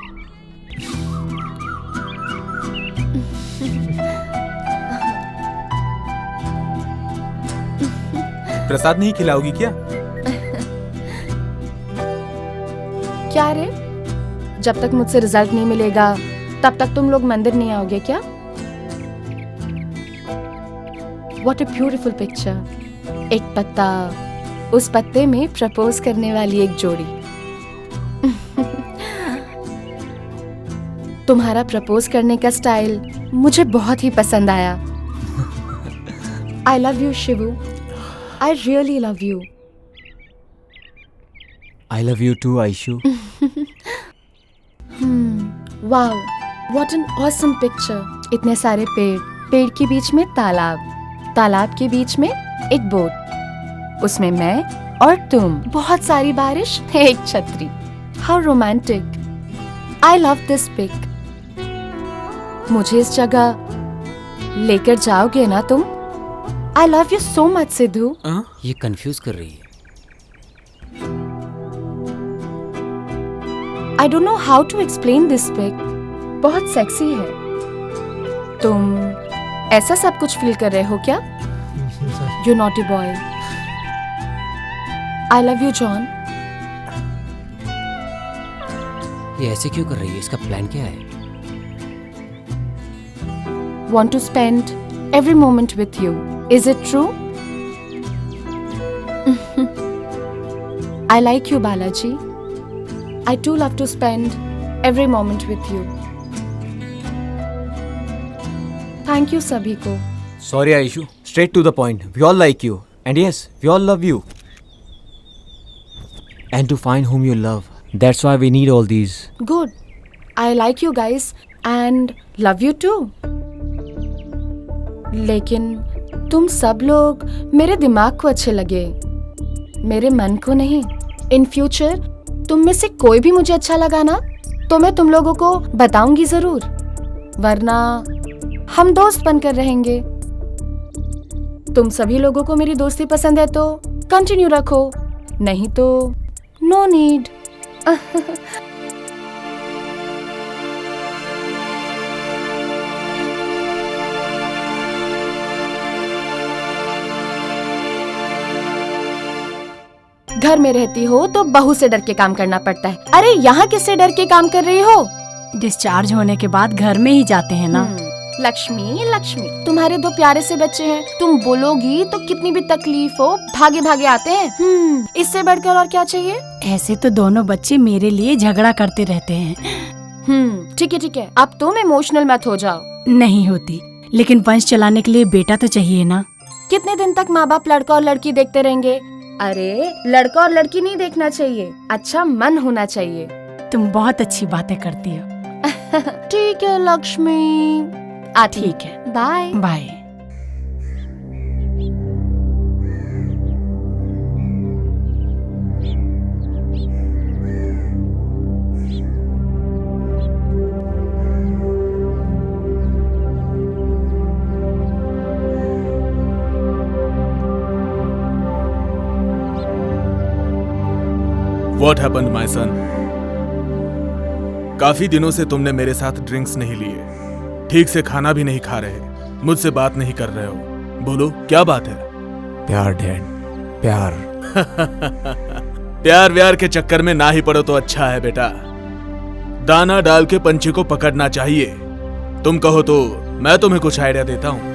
प्रसाद नहीं खिलाओगी क्या?
क्या रे, जब तक मुझसे रिजल्ट नहीं मिलेगा तब तक तुम लोग मंदिर नहीं आओगे क्या? What a beautiful picture. एक पत्ता, उस पत्ते में प्रपोज करने वाली एक जोड़ी। तुम्हारा प्रपोज करने का स्टाइल मुझे बहुत ही पसंद आया। I love you, Shibu. I really love you.
I love you too, Aishu.
Wow, what an awesome picture. इतने सारे पेड़, पेड़ के बीच में तालाब, तालाब के बीच में एक बोट, उसमें मैं और तुम, बहुत सारी बारिश, एक छतरी। How romantic. I love this pic. मुझे इस जगह लेकर जाओगे ना तुम? I love you so much, Sidhu.
ये कंफ्यूज कर रही है।
I don't know how to explain this pic. बहुत सेक्सी है। तुम ऐसा सब कुछ फील कर रहे हो क्या? You naughty boy. I love you, John.
ये ऐसे क्यों कर रही है? इसका प्लान क्या है?
Want to spend every moment with you. Is it true? I like you, Balaji. I too love to spend every moment with you. Thank you सभी को।
Sorry Aishu, straight to the point. We all like you, and yes, we all love you. And to find whom you love, that's why we need all these.
Good. I like you guys and love you too. लेकिन तुम सब लोग मेरे दिमाग को अच्छे लगे, मेरे मन को नहीं। In future तुम में से कोई भी मुझे अच्छा लगा ना, तो मैं तुम लोगों को बताऊंगी जरूर, वरना हम दोस्त बनकर रहेंगे। तुम सभी लोगों को मेरी दोस्ती पसंद है तो कंटिन्यू रखो, नहीं तो नो नीड। घर में रहती हो तो बहू से डर के काम करना पड़ता है। अरे यहाँ किससे डर के काम कर रही हो?
डिस्चार्ज होने के बाद घर में ही जाते हैं ना।
लक्ष्मी लक्ष्मी, तुम्हारे 2 प्यारे से बच्चे हैं, तुम बोलोगी तो कितनी भी तकलीफ हो भागे भागे आते हैं। इससे बढ़कर और क्या चाहिए?
ऐसे तो दोनों बच्चे मेरे लिए झगड़ा करते रहते हैं।
ठीक है, अब तुम इमोशनल मत हो जाओ।
नहीं होती, लेकिन वंश चलाने के लिए बेटा तो चाहिए ना।
कितने दिन तक माँ बाप लड़का और लड़की देखते रहेंगे? अरे लड़का और लड़की नहीं देखना चाहिए, अच्छा मन होना चाहिए।
तुम बहुत अच्छी बातें करती हो।
ठीक है लक्ष्मी, ठीक है, bye
bye.
What happened, my son? काफी दिनों से तुमने मेरे साथ ड्रिंक्स नहीं लिए, ठीक से खाना भी नहीं खा रहे, मुझसे बात नहीं कर रहे हो। बोलो क्या बात है?
प्यार डैड, प्यार।
प्यार व्यार के चक्कर में ना ही पड़ो तो अच्छा है बेटा। दाना डाल के पंछी को पकड़ना चाहिए। तुम कहो तो मैं तुम्हें कुछ आइडिया देता हूं।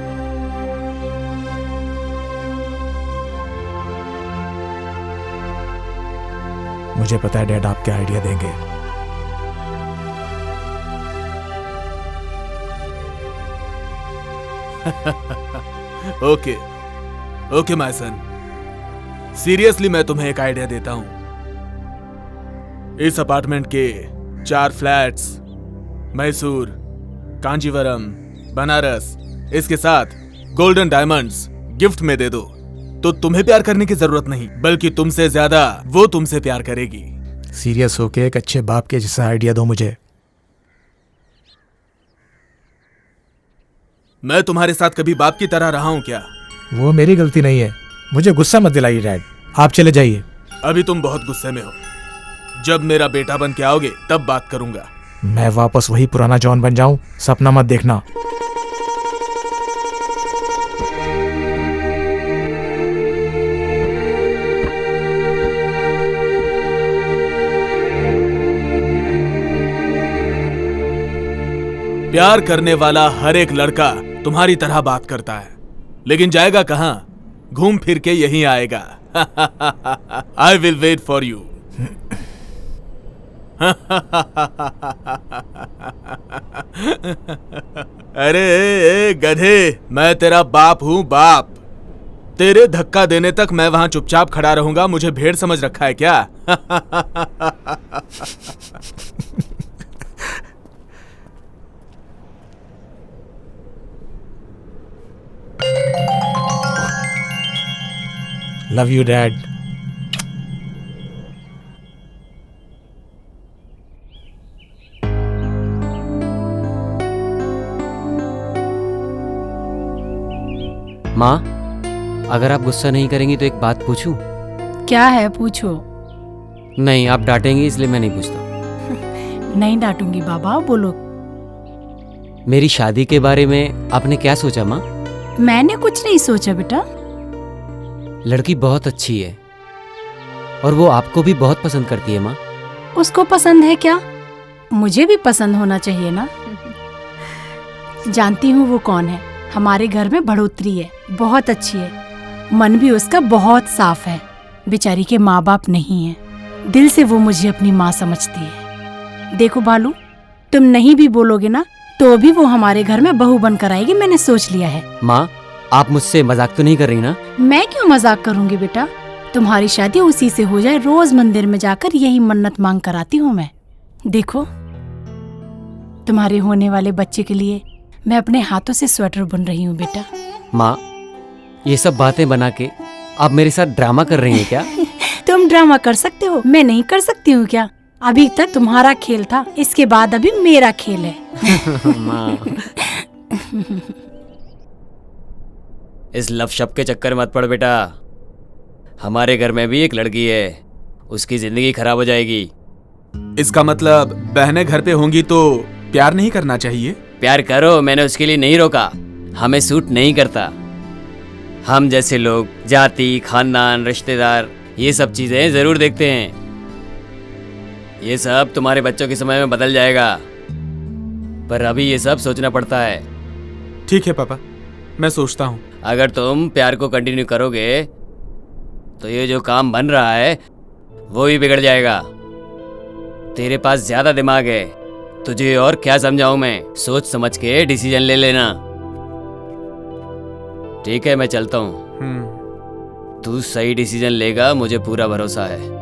मुझे पता है डैड आप क्या आइडिया देंगे।
ओके माय सन, सीरियसली मैं तुम्हें एक आइडिया देता हूं। इस अपार्टमेंट के 4 फ्लैट्स मैसूर, कांजीवरम, बनारस, इसके साथ गोल्डन डायमंड्स गिफ्ट में दे दो तो तुम्हें प्यार करने की जरूरत नहीं, बल्कि तुमसे ज्यादा वो तुमसे प्यार करेगी।
सीरियस होके एक अच्छे बाप के जैसा आइडिया दो मुझे।
मैं तुम्हारे साथ कभी बाप की तरह रहा हूं क्या?
वो मेरी गलती नहीं है, मुझे गुस्सा मत दिलाइए डैड, आप चले जाइए।
अभी तुम बहुत गुस्से में हो, जब मेरा बेटा बन के आओगे तब बात करूंगा।
मैं वापस वही पुराना जॉन बन जाऊं, सपना मत देखना।
प्यार करने वाला हर एक लड़का तुम्हारी तरह बात करता है, लेकिन जाएगा कहां? घूम फिर के यहीं आएगा। I will wait for you. अरे गधे, मैं तेरा बाप हूं, बाप। तेरे धक्का देने तक मैं वहां चुपचाप खड़ा रहूंगा, मुझे भेड़ समझ रखा है क्या?
Love you dad.
माँ, अगर आप गुस्सा नहीं करेंगी तो एक बात पूछूं?
क्या है, पूछो।
नहीं, आप डांटेंगी इसलिए मैं नहीं पूछता।
नहीं डांटूंगी बाबा, बोलो।
मेरी शादी के बारे में आपने क्या सोचा माँ?
मैंने कुछ नहीं सोचा बेटा।
लड़की बहुत अच्छी है और वो आपको भी बहुत पसंद करती है माँ।
उसको पसंद है क्या? मुझे भी पसंद होना चाहिए ना। जानती हूँ वो कौन है। हमारे घर में बढ़ोतरी है, बहुत अच्छी है, मन भी उसका बहुत साफ है। बेचारी के माँ बाप नहीं है, दिल से वो मुझे अपनी माँ समझती है। देखो बालू, तुम नहीं भी बोलोगे ना तो भी वो हमारे घर में बहू बनकर आएगी, मैंने सोच लिया है।
माँ, आप मुझसे मजाक तो नहीं कर रही ना?
मैं क्यों मजाक करूंगी बेटा, तुम्हारी शादी उसी से हो जाए, रोज मंदिर में जाकर यही मन्नत मांग कर आती हूँ मैं। देखो, तुम्हारे होने वाले बच्चे के लिए मैं अपने हाथों से स्वेटर बुन रही हूँ बेटा।
माँ, ये सब बातें बना के आप मेरे साथ ड्रामा कर रही हैं क्या?
तुम ड्रामा कर सकते हो, मैं नहीं कर सकती हूँ क्या? अभी तक तुम्हारा खेल था, इसके बाद अभी मेरा खेल है।
माँ, इस लव शब्द के चक्कर मत पड़ बेटा। हमारे घर में भी एक लड़की है, उसकी जिंदगी खराब हो जाएगी।
इसका मतलब बहनें घर पे होंगी तो प्यार नहीं करना चाहिए?
प्यार करो, मैंने उसके लिए नहीं रोका, हमें सूट नहीं करता। हम जैसे लोग जाति, खानदान, रिश्तेदार, ये सब चीजें जरूर देखते हैं। ये सब तुम्हारे बच्चों के समय में बदल जाएगा, पर अभी ये सब सोचना पड़ता है।
ठीक है पापा, मैं सोचता हूँ।
अगर तुम प्यार को कंटिन्यू करोगे तो ये जो काम बन रहा है वो भी बिगड़ जाएगा। तेरे पास ज्यादा दिमाग है, तुझे और क्या समझाऊं मैं। सोच समझ के डिसीजन ले लेना। ठीक है, मैं चलता हूँ। तू सही डिसीजन लेगा, मुझे पूरा भरोसा है।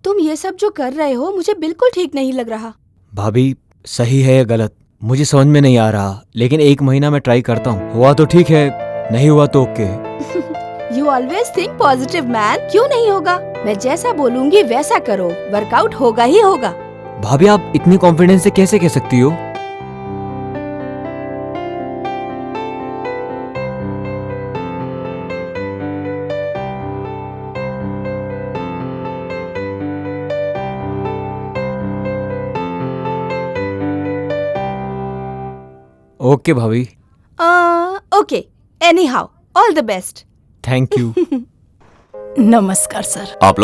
तुम ये सब जो कर रहे हो मुझे बिल्कुल ठीक नहीं लग रहा।
भाभी सही है या गलत मुझे समझ में नहीं आ रहा, लेकिन 1 महीना मैं ट्राई करता हूँ। हुआ तो ठीक है, नहीं हुआ तो okay.
You always think positive man. क्यों नहीं होगा? मैं जैसा बोलूंगी वैसा करो, वर्कआउट होगा ही होगा।
भाभी आप इतनी कॉन्फिडेंस से कैसे कह सकती हो? ओके भाभी।
Okay, any how, all the best.
Thank you.
नमस्कार सर।
आप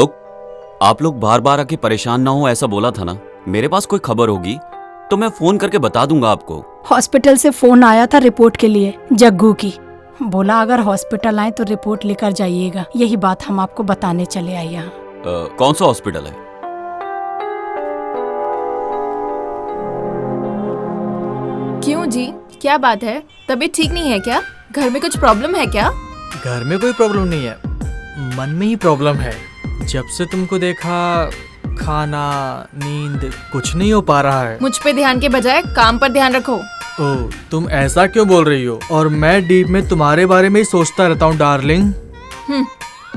लोग बार बार आके परेशान ना हो ऐसा बोला था ना। मेरे पास कोई खबर होगी तो मैं फोन करके बता दूंगा आपको।
हॉस्पिटल से फोन आया था रिपोर्ट के लिए, जग्गू की। बोला अगर हॉस्पिटल आए तो रिपोर्ट लेकर जाइएगा। यही बात हम आपको बताने चले आए यहाँ।
कौन सा हॉस्पिटल है?
क्यों जी, क्या बात है? तबीयत ठीक नहीं है क्या? घर में कुछ प्रॉब्लम है क्या?
घर में कोई प्रॉब्लम नहीं है, मन में ही प्रॉब्लम है। जब से तुमको देखा खाना नींद कुछ नहीं हो पा रहा है।
मुझ पे ध्यान के बजाय काम पर ध्यान रखो।
ओह, तुम ऐसा क्यों बोल रही हो? और मैं डीप में तुम्हारे बारे में ही सोचता रहता हूँ डार्लिंग।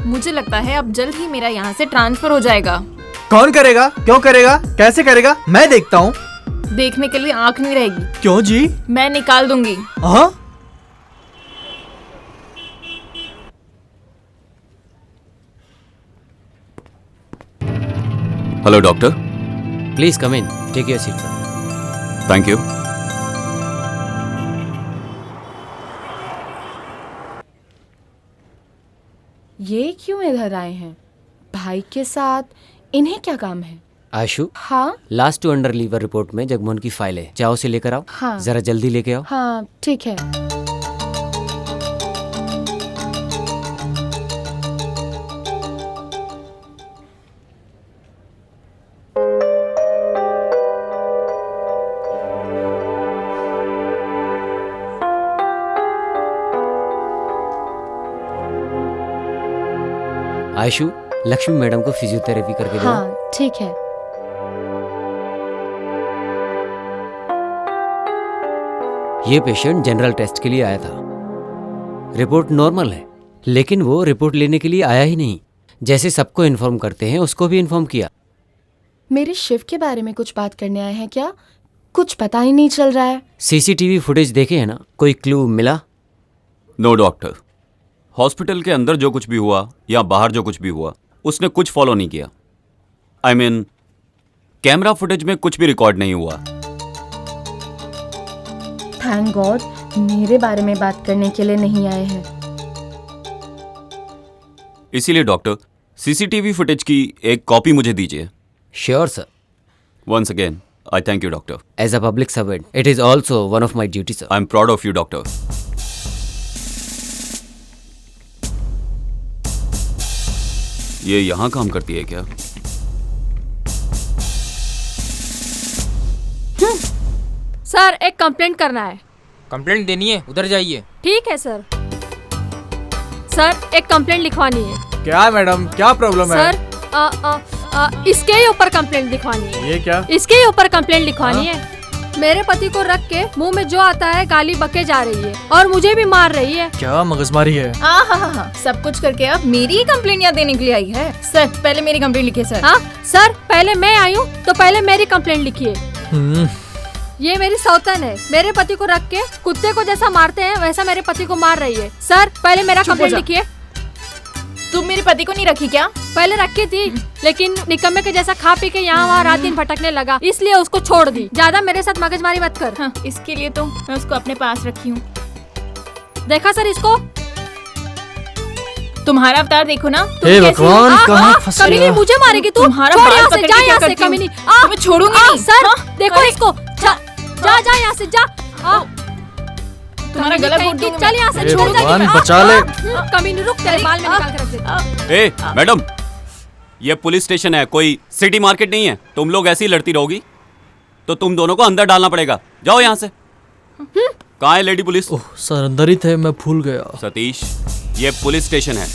मुझे लगता है अब जल्द ही मेरा यहाँ से ट्रांसफर हो जाएगा।
कौन करेगा? क्यों करेगा? कैसे करेगा? मैं देखता हूँ।
देखने के लिए आंख नहीं रहेगी।
क्यों जी?
मैं निकाल दूंगी।
हाँ?
Hello doctor.
Please come in, take your seat sir.
Thank you.
ये क्यों इधर आए हैं? भाई के साथ इन्हें क्या काम है?
आशु,
हाँ
last two under liver report में जगमोहन की फाइल है, जाओ उसे लेकर आओ।
हाँ।
जरा जल्दी लेके आओ।
हाँ ठीक है।
आशु, लक्ष्मी मैडम को फिजियोथेरेपी करके दो।
हाँ ठीक है।
ये पेशेंट जनरल टेस्ट के लिए आया था। रिपोर्ट नॉर्मल है, लेकिन वो रिपोर्ट लेने के लिए आया ही नहीं। जैसे सबको इन्फॉर्म करते हैं उसको भी इन्फॉर्म किया।
मेरे शिव के बारे में कुछ बात करने आए हैं क्या? कुछ पता ही नहीं चल रहा है।
सीसीटीवी फुटेज देखे है ना, कोई क्लू मिला?
नो डॉक्टर, हॉस्पिटल के अंदर जो कुछ भी हुआ या बाहर जो कुछ भी हुआ उसने कुछ फॉलो नहीं किया। I mean, कैमरा फुटेज में कुछ भी रिकॉर्ड नहीं हुआ।
थैंक गॉड, मेरे बारे में बात करने के लिए नहीं आए हैं।
इसीलिए डॉक्टर, सीसीटीवी फुटेज की एक कॉपी मुझे दीजिए।
Sure sir.
Once again I thank you doctor.
As a public servant it is also one of my duty sir.
I am proud of you doctor. ये यहाँ काम करती है क्या?
सर, एक कंप्लेंट करना है।
कंप्लेंट देनी है? उधर जाइए।
ठीक है सर। सर, एक कंप्लेंट लिखवानी है।
क्या मैडम, क्या प्रॉब्लम है?
सर, इसके ही ऊपर कंप्लेंट लिखवानी है।
ये क्या?
इसके ही ऊपर कंप्लेंट लिखवानी है। मेरे पति को रख के मुंह में जो आता है गाली बके जा रही है और मुझे भी मार रही है।
क्या मगजमारी है?
हाँ, सब कुछ करके अब मेरी ही कंप्लेंट यहाँ देने के लिए आई है। सर, पहले मेरी कंप्लेंट लिखिए सर।
हाँ सर, पहले मैं आई हूँ तो पहले मेरी कंप्लेंट लिखिए। ये मेरी सौतन है, मेरे पति को रख के कुत्ते को जैसा मारते हैं वैसा मेरे पति को मार रही है। सर, पहले मेरा कंप्लेंट लिखिए।
तुम मेरे पति को नहीं रखी क्या?
पहले रखी थी, लेकिन निकम्मे के जैसा खा पी के यहाँ वहाँ रात दिन भटकने लगा, इसलिए उसको छोड़ दी। ज्यादा मेरे साथ मगजमारी मत कर।
हाँ, इसके लिए तो मैं उसको अपने पास रखी हूँ।
देखा सर इसको?
तुम्हारा अवतार देखो ना, तुम
हे
कैसी हो?
भगवान, कहाँ फंस
कमीनी
गया?
मुझे मारेगी तू?
तुम्हारा
छोड़
बाल
यहाँ
पकड़
से,
के
जा
क्या
यहाँ से
करती हूँ?
कमीनी।
तुम्हें छोड़ूंगी नहीं।
सर
हाँ?
देखो इसको, जा यहाँ से, जा।
तुम्हारा गला घोट दूंगी
चल यहाँ से,
हे
छोड़
भगवान, बचा ले।
कमीनी रुक, तेरे बाल में निकाल के रख दे।
ए मैडम, ये पुलिस स्टेशन है, कोई सिटी मार्केट नहीं है। तुम लोग ऐसी लड़ती रहोगी तो तुम दोनों को अंदर डालना पड़ेगा। जाओ यहाँ से। कहाँ है लेडी पुलिस?
ओह सर, अंदर ही थे, मैं भूल गया।
सतीश, ये पुलिस स्टेशन है,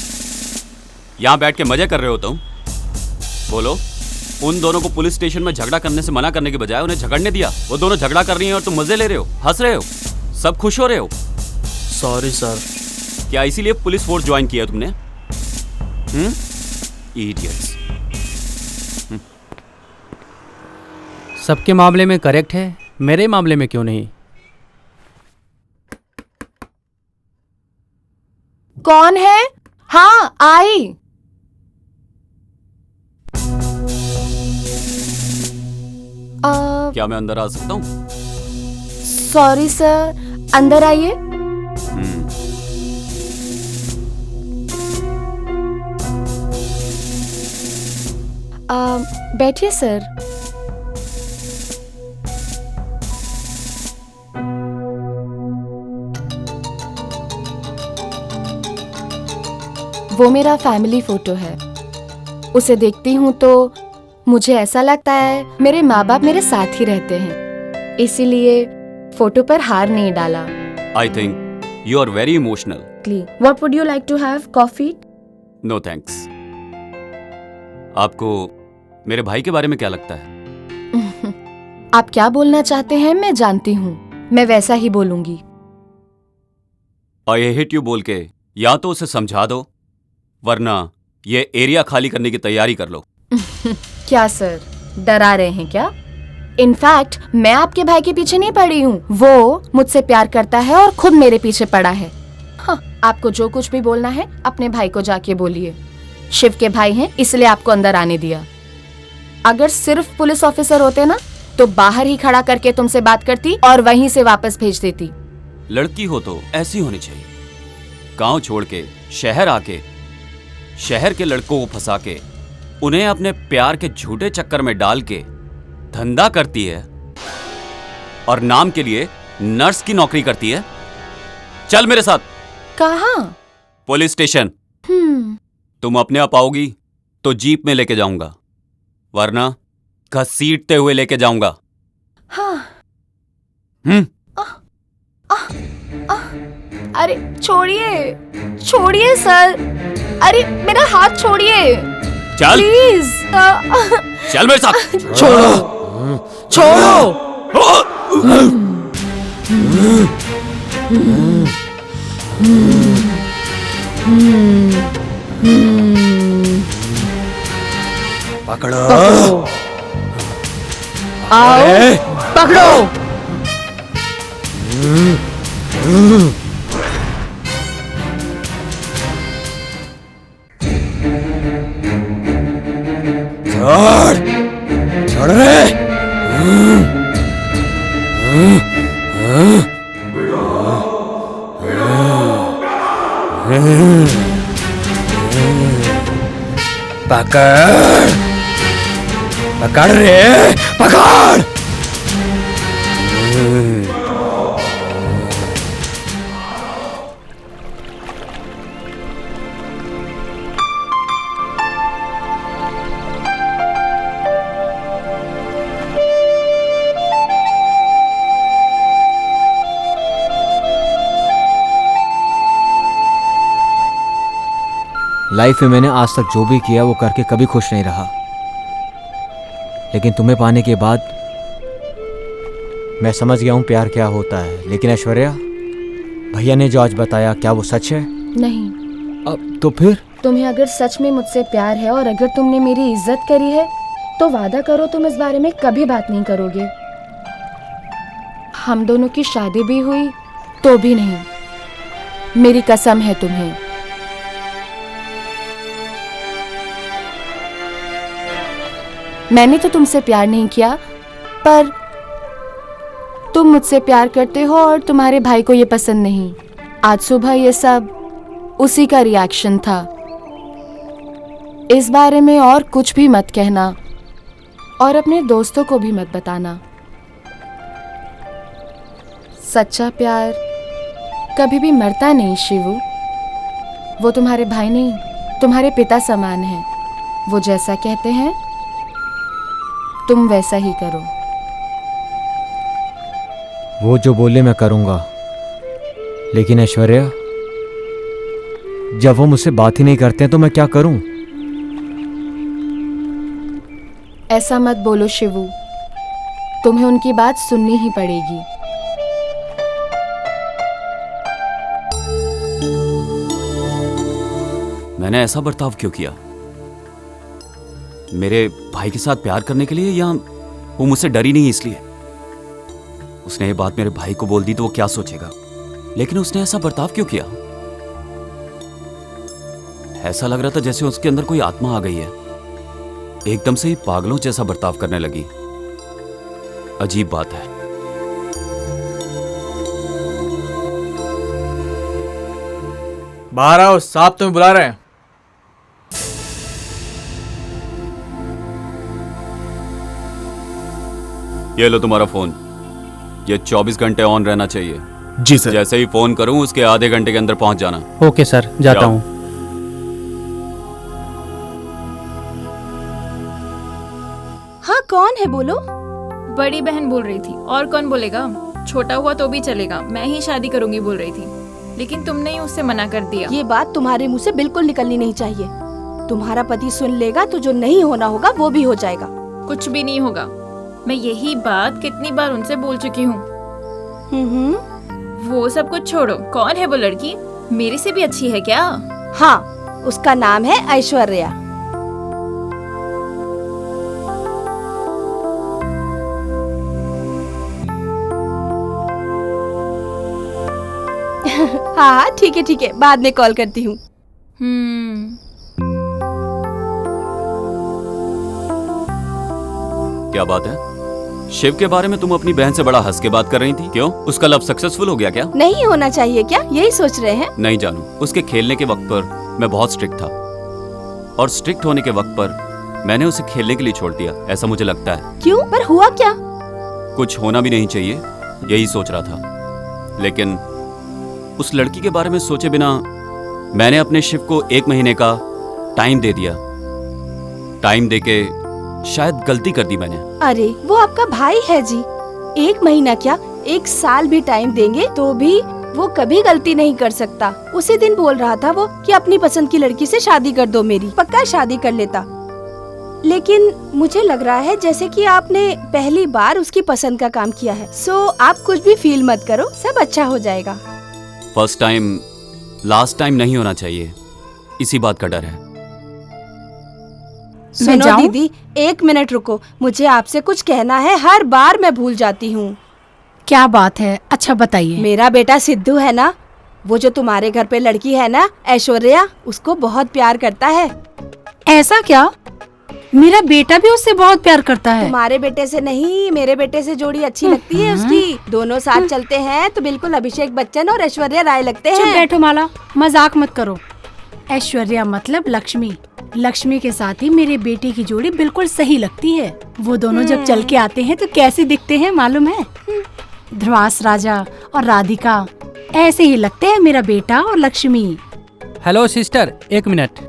यहाँ बैठ के मजे कर रहे हो तुम? बोलो, उन दोनों को पुलिस स्टेशन में झगड़ा करने से मना करने के बजाय उन्हें झगड़ने दिया। वो दोनों झगड़ा कर रही हैं और तुम मजे ले रहे हो, हंस रहे हो, सब खुश हो रहे हो।
Sorry sir.
क्या इसीलिए पुलिस फोर्स ज्वाइन किया तुमने? इडियट्स।
सबके मामले में करेक्ट है, मेरे मामले में क्यों नहीं?
कौन है? हाँ आई।
क्या मैं अंदर आ सकता हूँ?
सॉरी सर, अंदर आइए। बैठिए सर। वो मेरा फैमिली फोटो है। उसे देखती हूँ तो मुझे ऐसा लगता है मेरे माँ बाप मेरे साथ ही रहते हैं, इसीलिए फोटो पर हार नहीं डाला।
I think you are very emotional.
What would you like to have? Coffee?
No thanks. आपको मेरे भाई के बारे में क्या लगता है?
आप क्या बोलना चाहते हैं मैं जानती हूँ, मैं वैसा ही बोलूंगी।
आई हेट यू बोल के या तो उसे समझा दो, वरना ये एरिया खाली करने की तैयारी कर लो।
क्या सर, डरा रहे हैं क्या? इनफैक्ट मैं आपके भाई के पीछे नहीं पड़ी हूँ, वो मुझसे प्यार करता है और खुद मेरे पीछे पड़ा है। हाँ, आपको जो कुछ भी बोलना है अपने भाई को जाके बोलिए। शिव के भाई हैं इसलिए आपको अंदर आने दिया। अगर सिर्फ पुलिस ऑफिसर होते ना तो बाहर ही खड़ा करके तुमसे बात करती और वहीं से वापस भेज देती।
लड़की हो तो ऐसी होनी चाहिए, गांव छोड़ के शहर आके शहर के लड़कों को फंसा के उन्हें अपने प्यार के झूठे चक्कर में डाल के धंधा करती है और नाम के लिए नर्स की नौकरी करती है। चल मेरे साथ।
कहाँ?
Police station. तुम अपने आप आओगी तो जीप में लेके जाऊंगा, वरना घसीटते हुए लेके जाऊंगा।
हाँ। अरे छोड़िए, छोड़िए सर, अरे मेरा हाथ छोड़िए।
चल
प्लीज।
चल मेरे साथ।
छोड़ो, छोड़ो।
पकड़ो,
आओ, पकड़ो।
छोड़ रे। पकड़, पकड़ रे, पकड़। लाइफ में मैंने आज तक जो भी किया वो करके कभी खुश नहीं रहा, लेकिन तुम्हें पाने के बाद मैं समझ गया हूँ प्यार क्या होता है। लेकिन ऐश्वर्या, भैया ने जो आज बताया क्या वो सच है?
नहीं।
अब तो फिर?
तुम्हें अगर सच में मुझसे प्यार है और अगर तुमने मेरी इज्जत करी है तो वादा करो तुम इस बारे में कभी बात नहीं करोगे। हम दोनों की शादी भी हुई तो भी नहीं, मेरी कसम है तुम्हें। मैंने तो तुमसे प्यार नहीं किया, पर तुम मुझसे प्यार करते हो और तुम्हारे भाई को ये पसंद नहीं। आज सुबह ये सब उसी का रिएक्शन था। इस बारे में और कुछ भी मत कहना और अपने दोस्तों को भी मत बताना। सच्चा प्यार कभी भी मरता नहीं शिवू। वो तुम्हारे भाई नहीं, तुम्हारे पिता समान है। वो जैसा कहते हैं तुम वैसा ही करो।
वो जो बोले मैं करूँगा, लेकिन ऐश्वर्या, जब वो मुझसे बात ही नहीं करते हैं तो मैं क्या करूँ?
ऐसा मत बोलो शिवू, तुम्हें उनकी बात सुननी ही पड़ेगी।
मैंने ऐसा बर्ताव क्यों किया? मेरे भाई के साथ प्यार करने के लिए, या वो मुझसे डरी नहीं इसलिए? उसने ये बात मेरे भाई को बोल दी तो वो क्या सोचेगा, लेकिन उसने ऐसा बर्ताव क्यों किया? ऐसा लग रहा था जैसे उसके अंदर कोई आत्मा आ गई है। एकदम से ही पागलों जैसा बर्ताव करने लगी। अजीब बात है।
बाहर आओ, साहब तुम्हें बुला रहे हैं।
ये लो तुम्हारा फोन। ये 24 घंटे ऑन रहना चाहिए।
जी सर।
जैसे ही फोन करूं उसके आधे घंटे के अंदर पहुंच जाना।
ओके सर, जाता हूँ।
हाँ, कौन है बोलो?
बड़ी बहन बोल रही थी, और कौन बोलेगा? छोटा हुआ तो भी चलेगा, मैं ही शादी करूंगी बोल रही थी, लेकिन तुमने ही उससे मना कर दिया।
ये बात तुम्हारे मुंह से बिल्कुल निकलनी नहीं चाहिए। तुम्हारा पति सुन लेगा तो जो नहीं होना होगा वो भी हो जाएगा।
कुछ भी नहीं होगा। मैं यही बात कितनी बार उनसे बोल चुकी हूँ। वो सब कुछ छोड़ो, कौन है वो लड़की? मेरे से भी अच्छी है क्या?
हाँ, उसका नाम है ऐश्वर्या। हाँ, ठीक है, बाद में कॉल करती हूँ।
क्या बात है? शिव के बारे में तुम अपनी बहन से बड़ा हंस के बात कर रही थी। क्यों? उसका लव सक्सेसफुल हो गया क्या?
नहीं होना चाहिए क्या, यही सोच रहे हैं?
नहीं जानू, उसके खेलने के वक्त पर मैं बहुत स्ट्रिक्ट था, और स्ट्रिक्ट होने के वक्त पर मैंने उसे खेलने के लिए छोड़ दिया, ऐसा मुझे लगता है।
क्यों? पर हुआ क्या?
कुछ होना भी नहीं चाहिए, यही सोच रहा था। लेकिन उस लड़की के बारे में सोचे बिना मैंने अपने शिव को 1 महीने का टाइम दे दिया। टाइम देके शायद गलती कर दी मैंने।
अरे वो आपका भाई है जी, 1 महीना क्या 1 साल भी टाइम देंगे तो भी वो कभी गलती नहीं कर सकता। उसी दिन बोल रहा था वो कि अपनी पसंद की लड़की से शादी कर दो मेरी, पक्का शादी कर लेता। लेकिन मुझे लग रहा है जैसे कि आपने पहली बार उसकी पसंद का काम किया है। सो आप कुछ भी फील मत करो, सब अच्छा हो जाएगा।
फर्स्ट टाइम लास्ट टाइम नहीं होना चाहिए, इसी बात का डर है।
सुनो दीदी, 1 मिनट रुको, मुझे आपसे कुछ कहना है, हर बार मैं भूल जाती हूँ।
क्या बात है? अच्छा बताइए।
मेरा बेटा सिद्धू है ना, वो जो तुम्हारे घर पे लड़की है ना ऐश्वर्या, उसको बहुत प्यार करता है।
ऐसा क्या? मेरा बेटा भी उससे बहुत प्यार करता है।
तुम्हारे बेटे से नहीं, मेरे बेटे से जोड़ी अच्छी लगती है उसकी। दोनों साथ चलते हैं तो बिल्कुल अभिषेक बच्चन और ऐश्वर्या राय लगते हैं।
चुप बैठो माला, मजाक मत करो। ऐश्वर्या मतलब लक्ष्मी। लक्ष्मी के साथ ही मेरे बेटे की जोड़ी बिल्कुल सही लगती है। वो दोनों जब चल के आते हैं तो कैसे दिखते हैं मालूम है? ध्रुवास राजा और राधिका, ऐसे ही लगते हैं मेरा बेटा और Lakshmi.
Hello sister, 1 minute.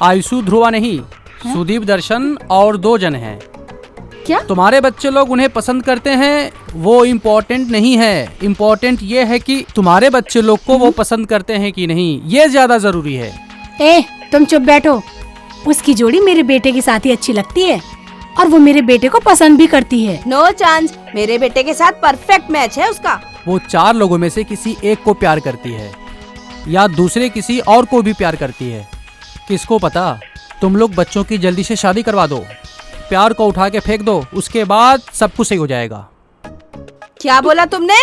Ayushu Dhruva नहीं, सुदीप दर्शन और 2 जन हैं।
क्या?
तुम्हारे बच्चे लोग उन्हें पसंद करते हैं वो इम्पोर्टेंट नहीं है। इम्पोर्टेंट ये है कि तुम्हारे बच्चे लोग को वो पसंद करते हैं कि नहीं, ये ज्यादा जरूरी है।
ए, तुम चुप बैठो। उसकी जोड़ी मेरे बेटे के साथ ही अच्छी लगती है और वो मेरे बेटे को पसंद भी करती है।
नो चांस, मेरे बेटे के साथ परफेक्ट मैच है उसका।
वो 4 लोगों में से किसी एक को प्यार करती है या दूसरे किसी और को भी प्यार करती है, किसको पता। तुम लोग बच्चों की जल्दी से शादी करवा दो, प्यार को उठा के फेंक दो, उसके बाद सब कुछ सही हो जाएगा।
क्या बोला तुमने?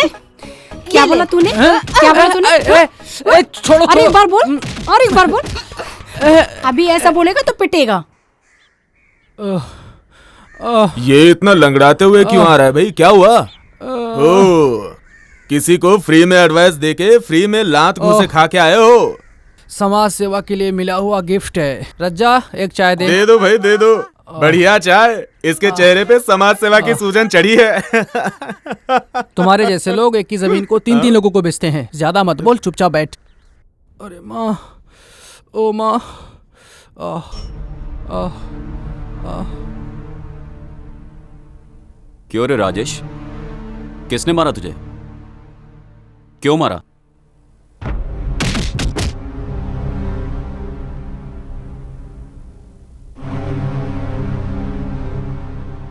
क्या बोला तूने? क्या बोला तूने?
छोड़ो।
अरे एक बार बोल, और एक बार बोल। अभी ऐसा बोलेगा तो पिटेगा।
ये इतना लंगड़ाते हुए क्यों आ रहा है भाई, क्या हुआ? ओह, किसी को फ्री में एडवाइस देके फ्री में लात घूंसे खा के आए हो?
समाज सेवा के लिए मिला हुआ गिफ्ट है। रज्जा एक चाय दे।
दो भाई दे दो, बढ़िया चाय। इसके चेहरे पे समाज सेवा की सूजन चढ़ी है।
तुम्हारे जैसे लोग एक ही जमीन को 3-3 लोगों को बेचते हैं। ज्यादा मत बोल, चुपचाप बैठ। अरे माँ, ओ माँ,
क्यों रे राजेश, किसने मारा तुझे? क्यों मारा?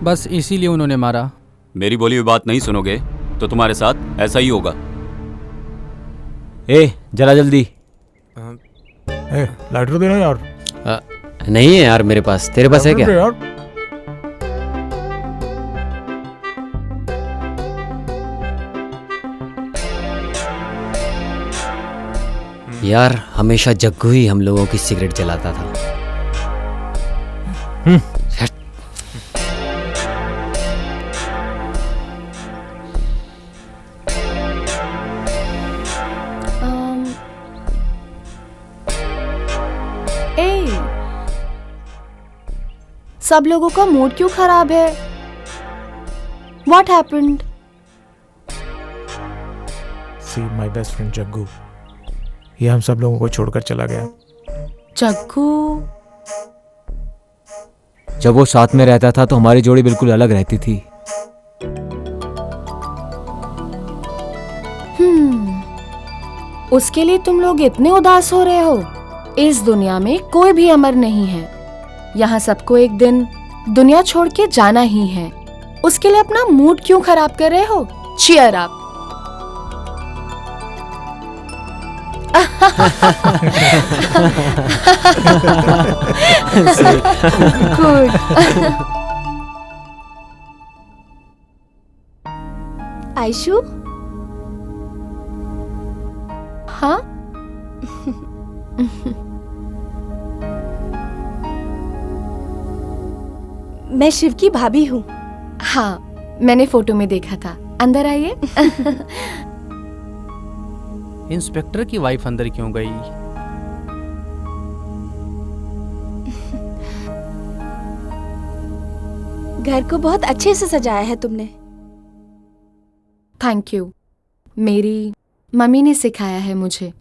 बस इसीलिए उन्होंने मारा।
मेरी बोली हुई बात नहीं सुनोगे तो तुम्हारे साथ ऐसा ही होगा।
ए जरा जल्दी।
लाइटर देना यार।
नहीं है यार मेरे पास, तेरे पास है क्या? यार हमेशा जग्गू ही हम लोगों की सिगरेट जलाता था।
सब लोगों का मूड क्यों खराब है? What happened?
See my best friend Jaggu, ये हम सब लोगों को छोड़कर चला गया।
जग्गू?
जब वो साथ में रहता था तो हमारी जोड़ी बिल्कुल अलग रहती थी।
उसके लिए तुम लोग इतने उदास हो रहे हो? इस दुनिया में कोई भी अमर नहीं है। यहाँ सबको एक दिन दुनिया छोड़ के जाना ही है। उसके लिए अपना मूड क्यों खराब कर रहे हो? Cheer up. गुड।
आयशु?
हाँ?
मैं शिव की भाभी हूँ।
हाँ, मैंने फोटो में देखा था। अंदर आइए।
इंस्पेक्टर की वाइफ अंदर क्यों गई?
घर को बहुत अच्छे से सजाया है तुमने।
Thank you. मेरी मम्मी ने सिखाया है मुझे।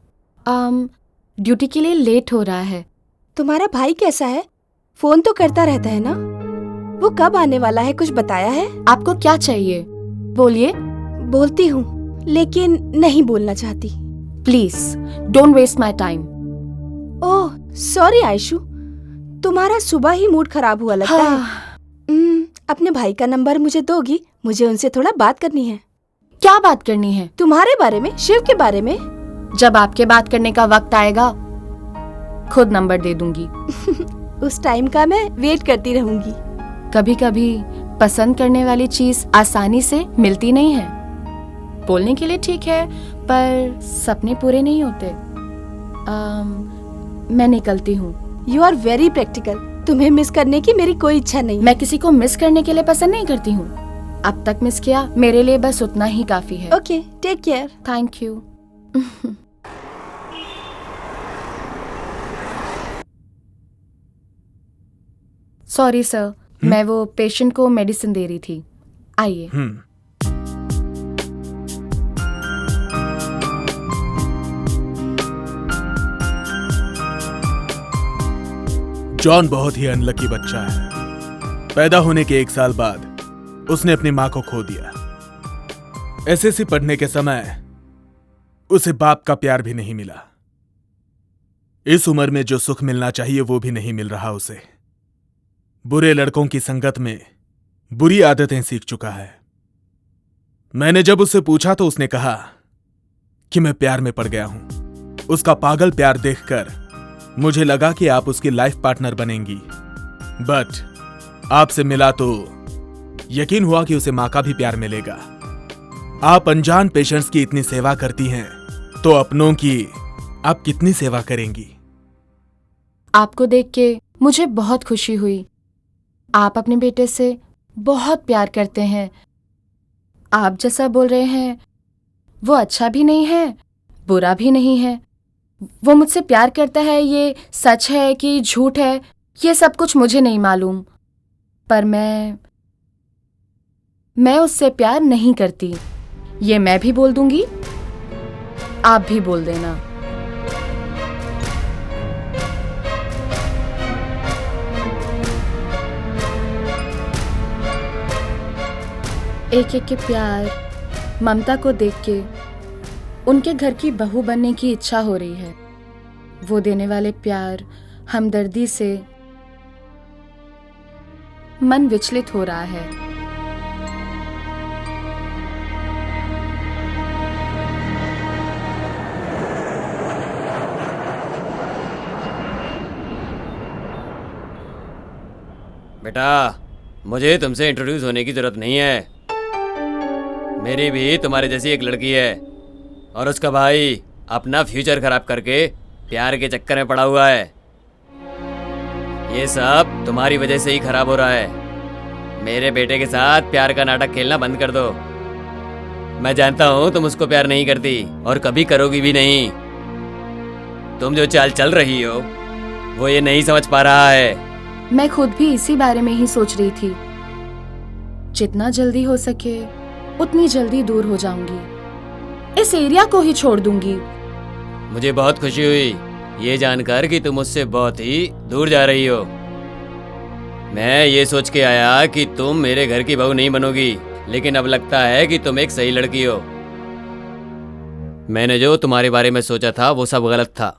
ड्यूटी के लिए लेट हो रहा है।
तुम्हारा भाई कैसा है? फोन तो करता रहता है ना? वो कब आने वाला है, कुछ बताया है?
आपको क्या चाहिए? बोलिए।
बोलती हूँ लेकिन नहीं बोलना चाहती।
Please don't waste my time.
Oh sorry Ayshu, तुम्हारा सुबह ही मूड खराब हुआ लगता है। अपने भाई का नंबर मुझे दोगी? मुझे उनसे थोड़ा बात करनी है।
क्या बात करनी है?
तुम्हारे बारे में, शिव के बारे में।
जब आपके बात करने का वक्त आएगा खुद नंबर दे दूंगी।
उस टाइम का मैं वेट करती रहूंगी।
कभी कभी पसंद करने वाली चीज आसानी से मिलती नहीं है। बोलने के लिए ठीक है पर सपने पूरे नहीं होते। मैं निकलती हूँ।
You are very practical. तुम्हें मिस करने की मेरी कोई इच्छा नहीं।
मैं किसी को मिस करने के लिए पसंद नहीं करती हूँ। अब तक मिस किया, मेरे लिए बस उतना ही काफी है।
Okay, take care.
Thank you. Sorry sir, मैं वो पेशेंट को मेडिसिन दे रही थी। आइए।
जॉन बहुत ही अनलकी बच्चा है। पैदा होने के 1 साल बाद उसने अपनी मां को खो दिया। एसएससी पढ़ने के समय उसे बाप का प्यार भी नहीं मिला। इस उम्र में जो सुख मिलना चाहिए वो भी नहीं मिल रहा उसे। बुरे लड़कों की संगत में बुरी आदतें सीख चुका है। मैंने जब उससे पूछा तो उसने कहा कि मैं प्यार में पड़ गया हूं। उसका पागल प्यार देखकर मुझे लगा कि आप उसकी लाइफ पार्टनर बनेंगी, बट आपसे मिला तो यकीन हुआ कि उसे मां का भी प्यार मिलेगा। आप अनजान पेशेंट्स की इतनी सेवा करती हैं तो अपनों की आप कितनी सेवा करेंगी?
आपको देख के मुझे बहुत खुशी हुई। आप अपने बेटे से बहुत प्यार करते हैं। आप जैसा बोल रहे हैं वो अच्छा भी नहीं है, बुरा भी नहीं है। वो मुझसे प्यार करता है, ये सच है कि झूठ है, ये सब कुछ मुझे नहीं मालूम, पर मैं उससे प्यार नहीं करती। ये मैं भी बोल दूंगी, आप भी बोल देना। एक एक के प्यार, ममता को देख के उनके घर की बहू बनने की इच्छा हो रही है। वो देने वाले प्यार, हमदर्दी से मन विचलित हो रहा है।
बेटा, मुझे तुमसे इंट्रोड्यूस होने की जरूरत नहीं है। मेरी भी तुम्हारे जैसी एक लड़की है और उसका भाई अपना फ्यूचर खराब करके प्यार के चक्कर में पड़ा हुआ है। ये सब तुम्हारी वजह से ही खराब हो रहा है। मेरे बेटे के साथ प्यार का नाटक खेलना बंद कर दो। मैं जानता हूँ तुम उसको प्यार नहीं करती और कभी करोगी भी नहीं। तुम जो चाल चल रही हो वो ये नहीं समझ पा रहा है।
मैं खुद भी इसी बारे में ही सोच रही थी। जितना जल्दी हो सके उतनी जल्दी दूर हो जाऊंगी, इस एरिया को ही छोड़ दूंगी।
मुझे बहुत खुशी हुई ये जानकर कि तुम मुझसे बहुत ही दूर जा रही हो। मैं ये सोच के आया कि तुम मेरे घर की बहू नहीं बनोगी, लेकिन अब लगता है कि तुम एक सही लड़की हो। मैंने जो तुम्हारे बारे में सोचा था वो सब गलत था।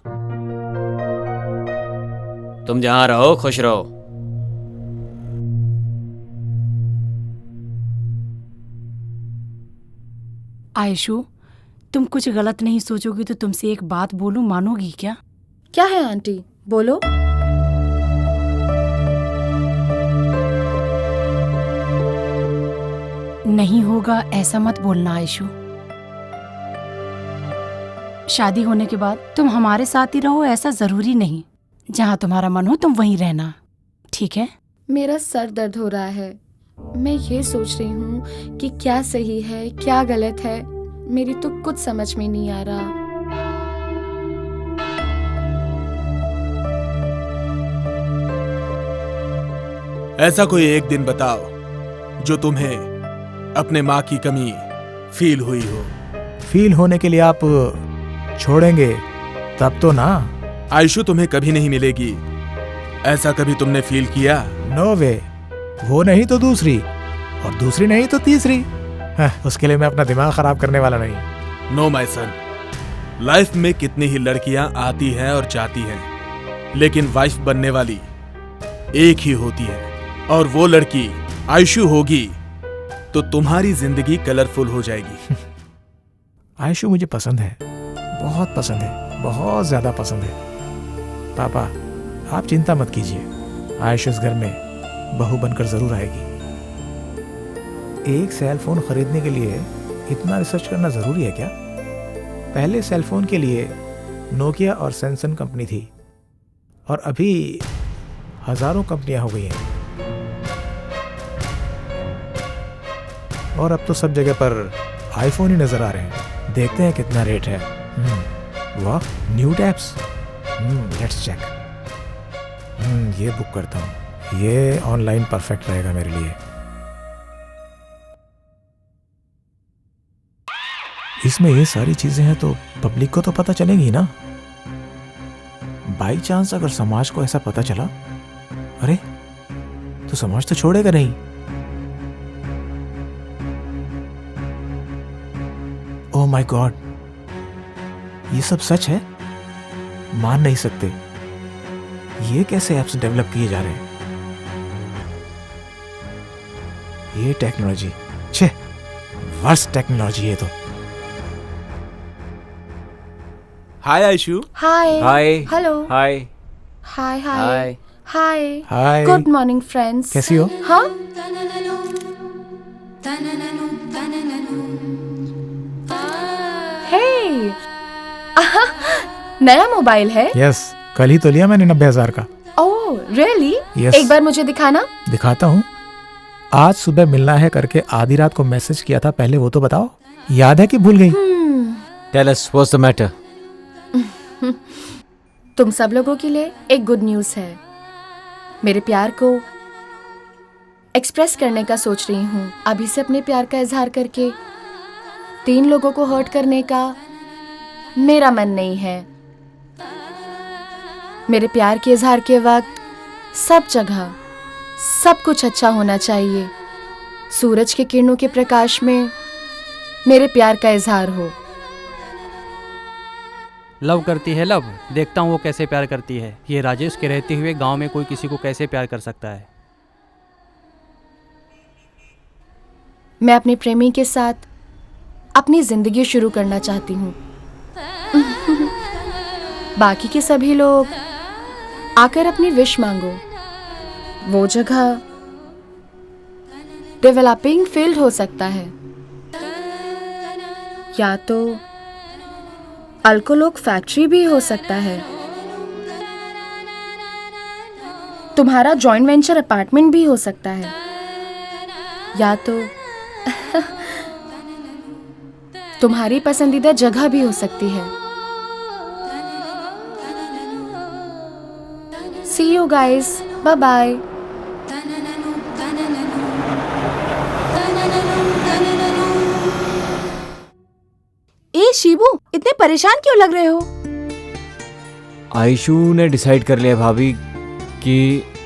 तुम जहां रहो खुश रहो।
आयशु, तुम कुछ गलत नहीं सोचोगी तो तुमसे एक बात बोलूं, मानोगी क्या?
क्या है आंटी, बोलो।
नहीं होगा ऐसा मत बोलना आयशु। शादी होने के बाद तुम हमारे साथ ही रहो ऐसा जरूरी नहीं। जहाँ तुम्हारा मन हो तुम वहीं रहना, ठीक है?
मेरा सर दर्द हो रहा है। मैं ये सोच रही हूँ कि क्या सही है क्या गलत है। मेरी तो कुछ समझ में नहीं आ रहा।
ऐसा कोई एक दिन बताओ जो तुम्हें अपने माँ की कमी फील हुई हो।
फील होने के लिए आप छोड़ेंगे तब तो ना।
आयशु तुम्हें कभी नहीं मिलेगी, ऐसा कभी तुमने फील किया?
नो वे। वो नहीं तो दूसरी, और दूसरी नहीं तो तीसरी। उसके लिए मैं अपना दिमाग खराब करने वाला नहीं।
नो माय सन, लाइफ में कितनी ही लड़कियां आती हैं और जाती हैं, लेकिन वाइफ बनने वाली एक ही होती है, और वो लड़की आयशु होगी तो तुम्हारी जिंदगी कलरफुल हो जाएगी।
आयशु मुझे पसंद है, बहुत पसंद है, बहुत ज्यादा पसंद है। पापा, आप चिंता मत कीजिए, आयशु इस घर में बहू बनकर जरूर आएगी। एक सेल फोन खरीदने के लिए इतना रिसर्च करना जरूरी है क्या? पहले सेल फोन के लिए नोकिया और सैमसंग कंपनी थी, और अभी हजारों कंपनियां हो गई हैं, और अब तो सब जगह पर आईफोन ही नजर आ रहे हैं। देखते हैं कितना रेट है। वाह, न्यू टैब्स। Let's check. ये बुक करता हूँ, ये ऑनलाइन परफेक्ट रहेगा मेरे लिए। इसमें ये सारी चीजें हैं तो पब्लिक को तो पता चलेगी ना। बाई चांस अगर समाज को ऐसा पता चला, अरे तो समाज तो छोड़ेगा नहीं। ओह माय गॉड, ये सब सच है? मान नहीं सकते। ये कैसे ऐप्स डेवलप किए जा रहे हैं? ये टेक्नोलॉजी, छे, वर्स्ट टेक्नोलॉजी है तो।
Hi Ayshu.
Hi.
Hi.
Hello.
Hi.
Hi hi hi.
Hi.
Good morning friends.
कैसी हो?
हाँ, हे, नया मोबाइल है?
यस, कल ही तो लिया मैंने 90,000 का।
Oh really?
Yes.
एक बार मुझे दिखाना।
दिखाता हूँ। आज सुबह मिलना है करके आधी रात को मैसेज किया था, पहले वो तो बताओ। याद है कि भूल गई?
Tell us what's the matter?
तुम सब लोगों के लिए एक गुड न्यूज़ है। मेरे प्यार को एक्सप्रेस करने का सोच रही हूँ। अभी से अपने प्यार का इजहार करके 3 लोगों को हर्ट करने का मेरा मन नहीं है। मेरे प्यार के इजहार के वक्त सब जगह सब कुछ अच्छा होना चाहिए। सूरज के किरणों के प्रकाश में मेरे प्यार का इजहार हो।
लव करती है लव, देखता हूँ वो कैसे प्यार करती है। ये राजेश के रहते हुए गांव में कोई किसी को कैसे प्यार कर सकता है।
मैं अपने प्रेमी के साथ अपनी जिंदगी शुरू करना चाहती हूँ। बाकी के सभी लोग आकर अपनी विश मांगो। वो जगह डेवलपिंग फील्ड हो सकता है, या तो अल्कोलोक फैक्ट्री भी हो सकता है, तुम्हारा जॉइंट वेंचर अपार्टमेंट भी हो सकता है, या तो तुम्हारी पसंदीदा जगह भी हो सकती है। See you guys. Bye bye.
ए शिबू, इतने परेशान क्यों लग रहे हो?
आयशु ने डिसाइड कर लिया भाभी कि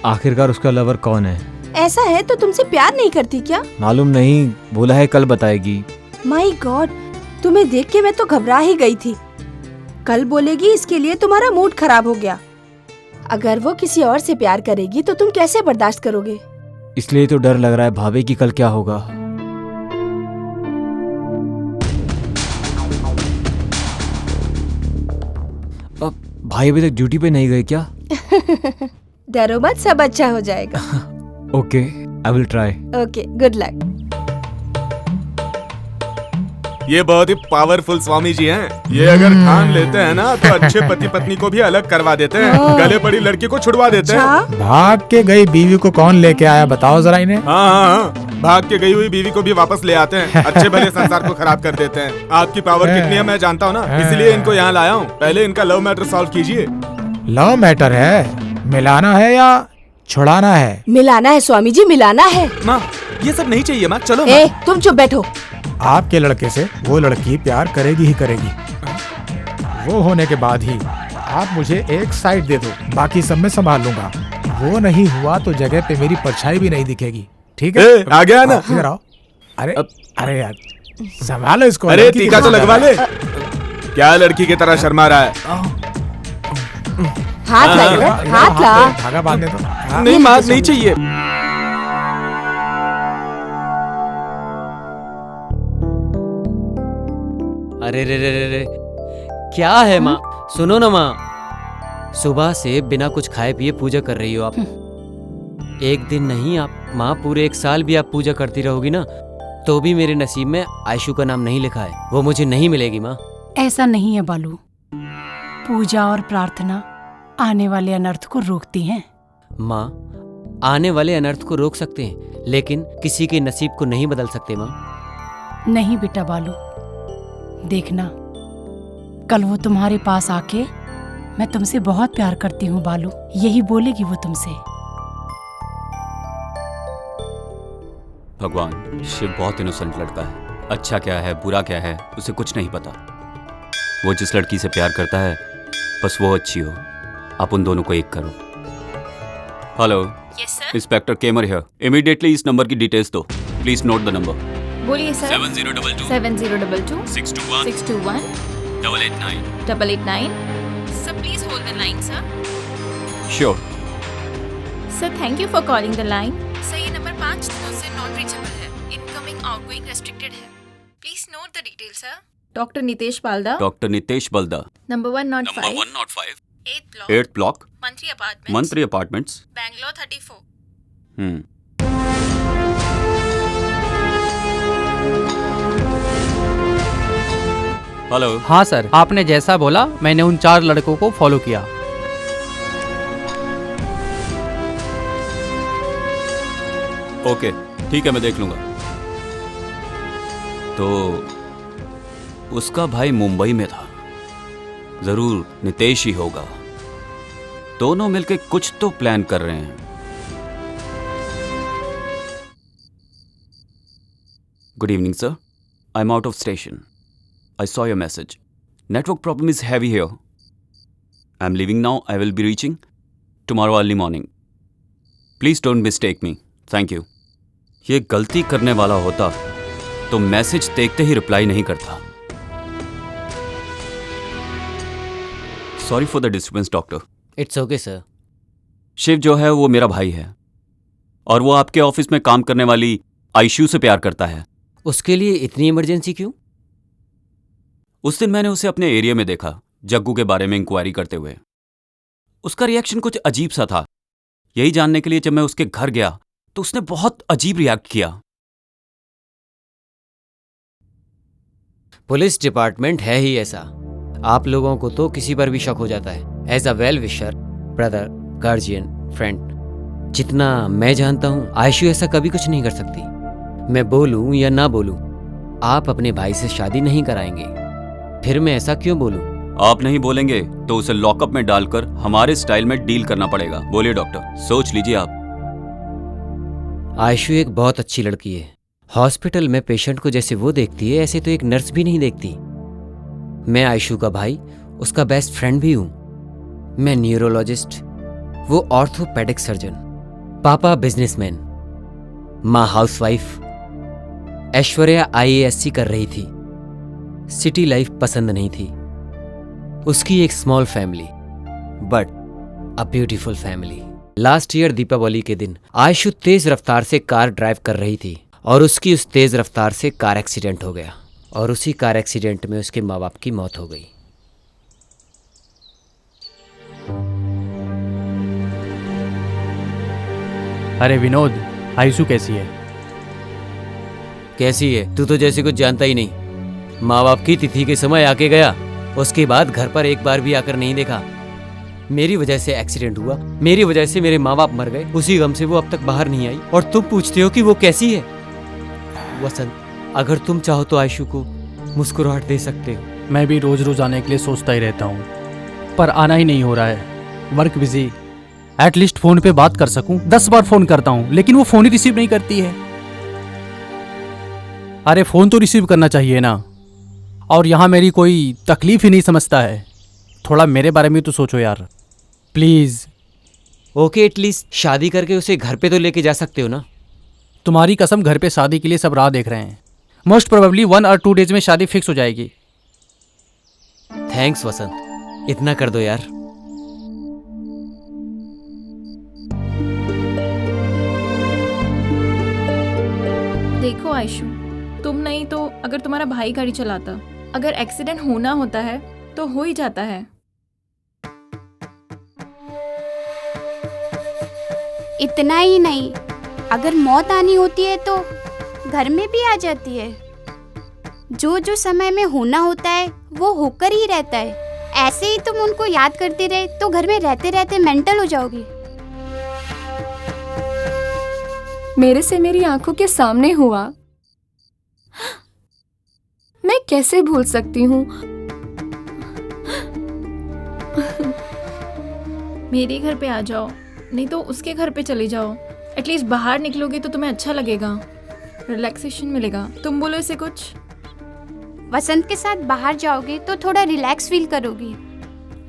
आखिरकार उसका लवर कौन है।
ऐसा है तो तुमसे प्यार नहीं करती क्या?
मालूम नहीं, बोला है कल बताएगी।
माय गॉड, तुम्हें देख के मैं तो घबरा ही गई थी। कल बोलेगी इसके लिए तुम्हारा मूड खराब हो गया। अगर वो किसी और से प्यार करेगी तो तुम कैसे बर्दाश्त करोगे?
इसलिए तो डर लग रहा है भाभी कि कल क्या होगा। अब भाई अभी तक ड्यूटी पे नहीं गए क्या?
डरो मत, सब अच्छा हो जाएगा।
Okay, I will try.
Okay, good luck.
ये बहुत ही पावरफुल स्वामी जी हैं। ये अगर ठान लेते हैं ना तो अच्छे पति पत्नी को भी अलग करवा देते हैं, गले पड़ी लड़की को छुड़वा देते हैं।
भाग के गई बीवी को कौन लेके आया बताओ जरा इन्हें।
हाँ, भाग के गई हुई बीवी को भी वापस ले आते हैं, अच्छे भले संसार को खराब कर देते हैं। आपकी पावर कितनी है मैं जानता हूँ ना, इसलिए इनको यहाँ लाया हूँ। पहले इनका लव मैटर सॉल्व कीजिए।
लव मैटर है? मिलाना है या छुड़ाना है?
मिलाना है स्वामी जी, मिलाना है।
माँ, ये सब नहीं चाहिए माँ, चलो।
ए, तुम चुप बैठो।
आपके लड़के से वो लड़की प्यार करेगी ही करेगी। वो होने के बाद ही आप मुझे एक साइड दे दो, बाकी सब मैं संभाल लूंगा। वो नहीं हुआ तो जगह पे मेरी परछाई भी नहीं दिखेगी, ठीक है?
आ गया ना?
इधर आओ। अरे अरे यार, संभालो इसको।
अरे टीका तो लगवा ले। क्या लड़की की तरह शर्मा रहा है?
हाथ ला, हाथ ला।
धागा बांधने दो।
नहीं, मार नहीं चाहिए।
अरे रे रे रे रे, क्या है माँ? सुनो ना माँ, सुबह से बिना कुछ खाए पिए पूजा कर रही हो आप। एक दिन नहीं आप माँ, पूरे 1 साल भी आप पूजा करती रहोगी ना तो भी मेरे नसीब में आयशु का नाम नहीं लिखा है। वो मुझे नहीं मिलेगी माँ।
ऐसा नहीं है बालू, पूजा और प्रार्थना आने वाले अनर्थ को रोकती हैं।
माँ, आने वाले अनर्थ को रोक सकते हैं लेकिन किसी के नसीब को नहीं बदल सकते माँ।
नहीं बेटा बालू, देखना कल वो तुम्हारे पास आके मैं तुमसे बहुत प्यार करती हूँ बालू, यही बोलेगी वो तुमसे।
भगवान, शिव बहुत इनोसेंट लड़का है। अच्छा क्या है बुरा क्या है उसे कुछ नहीं पता। वो जिस लड़की से प्यार करता है बस वो अच्छी हो। आप उन दोनों को एक करो। हेलो, इंस्पेक्टर केमर हियर। इमीडिएटली इस नंबर की डिटेल्स दो। Please note the number.
बोलिए sir.
7022
7022
621
621
889
889। Sir please hold the line sir.
Sure.
Sir thank you for calling the line. Sir ये नंबर 5 दिनों से नॉट रीचेबल है। इनकमिंग आउटगोइंग रेस्ट्रिक्टेड है। Please note the details sir. Doctor Nitesh Balda.
Doctor Nitesh Balda.
Number 105
8th block
Mantri
apartments
Bangalore 34।
Hello.
हाँ सर, आपने जैसा बोला मैंने उन 4 लड़कों को फॉलो किया।
ओके ठीक है, मैं देख लूंगा। तो उसका भाई मुंबई में था, जरूर नितेश ही होगा। दोनों मिलके कुछ तो प्लान कर रहे हैं। Good evening sir, I am out of station. I saw your message. Network problem is heavy here. I am living now. I will be reaching tomorrow early morning. Please don't mistake me. Thank you. ये गलती करने वाला होता तो मैसेज देखते ही रिप्लाई नहीं करता। Sorry for the disturbance doctor.
It's okay sir.
Shiv जो है वो मेरा भाई है और वो आपके ऑफिस में काम करने वाली आयशु से प्यार करता है।
उसके लिए इतनी इमरजेंसी क्यों?
उस दिन मैंने उसे अपने एरिया में देखा, जग्गू के बारे में इंक्वायरी करते हुए। उसका रिएक्शन कुछ अजीब सा था। यही जानने के लिए जब मैं उसके घर गया तो उसने बहुत अजीब रिएक्ट किया।
पुलिस डिपार्टमेंट है ही ऐसा। आप लोगों को तो किसी पर भी शक हो जाता है। As a well wisher, brother, guardian, friend, जितना मैं जानता हूं आयशु ऐसा कभी कुछ नहीं कर सकती। मैं बोलूं या ना बोलूं, आप अपने भाई से शादी नहीं कराएंगे। फिर मैं ऐसा क्यों बोलूं?
आप नहीं बोलेंगे तो उसे लॉकअप में डालकर हमारे स्टाइल में डील करना पड़ेगा। बोलिए डॉक्टर, सोच लीजिए आप।
आयशु एक बहुत अच्छी लड़की है। हॉस्पिटल में पेशेंट को जैसे वो देखती है ऐसे तो एक नर्स भी नहीं देखती। मैं आयशु का भाई, उसका बेस्ट फ्रेंड भी हूं। मैं न्यूरोलॉजिस्ट, वो ऑर्थोपेडिक सर्जन। पापा बिजनेसमैन, माँ हाउसवाइफ। ऐश्वर्या IASC कर रही थी। सिटी लाइफ पसंद नहीं थी। उसकी एक small family, but a beautiful family. Last year Deepawali के दिन आयशु तेज रफ्तार से कार ड्राइव कर रही थी और उसकी उस तेज रफ्तार से कार एक्सीडेंट हो गया और उसी कार एक्सीडेंट में उसके माँ बाप की मौत हो गई।
अरे विनोद, आयशु कैसी है?
कैसी है? तू तो जैसे कुछ जानता ही नहीं। माँ बाप की तिथि के समय आके गया, उसके बाद घर पर एक बार भी आकर नहीं देखा। मेरी वजह से एक्सीडेंट हुआ, मेरी वजह से मेरे माँ बाप मर गए। उसी गम से वो अब तक बाहर नहीं आई और तुम पूछते हो कि वो कैसी है? वसंत, अगर तुम चाहो तो आयशु को मुस्कुराहट दे सकते हो।
मैं भी रोज रोज आने के लिए सोचता ही रहता हूँ, पर आना ही नहीं हो रहा है। Work busy. एटलीस्ट फोन पे बात कर सकूं। 10 बार फोन करता हूँ लेकिन वो फोन ही रिसीव नहीं करती है। अरे फोन तो रिसीव करना चाहिए ना। और यहाँ मेरी कोई तकलीफ ही नहीं समझता है। थोड़ा मेरे बारे में तो सोचो यार, प्लीज।
ओके, एटलीस्ट शादी करके उसे घर पे तो लेके जा सकते हो ना।
तुम्हारी कसम, घर पे शादी के लिए सब राह देख रहे हैं। मोस्ट प्रोबेबली 1 और 2 डेज में शादी फिक्स हो जाएगी।
थैंक्स वसंत, इतना कर दो यार।
देखो आयशु, तुम नहीं तो अगर तुम्हारा भाई गाड़ी चलाता, अगर एक्सीडेंट होना होता है तो हो ही जाता है।
इतना ही नहीं, अगर मौत आनी होती है तो घर में भी आ जाती है। जो जो समय में होना होता है वो होकर ही रहता है। ऐसे ही तुम उनको याद करते रहे तो घर में रहते रहते मेंटल हो जाओगे।
मेरे से मेरी आंखों के सामने हुआ, मैं कैसे भूल सकती हूँ।
मेरे घर पे आ जाओ, नहीं तो उसके घर पे चली जाओ। एटलीस्ट बाहर निकलोगे तो तुम्हें अच्छा लगेगा, रिलैक्सेशन मिलेगा। तुम बोलो इसे कुछ।
वसंत के साथ बाहर जाओगे तो थोड़ा रिलैक्स फील करोगी।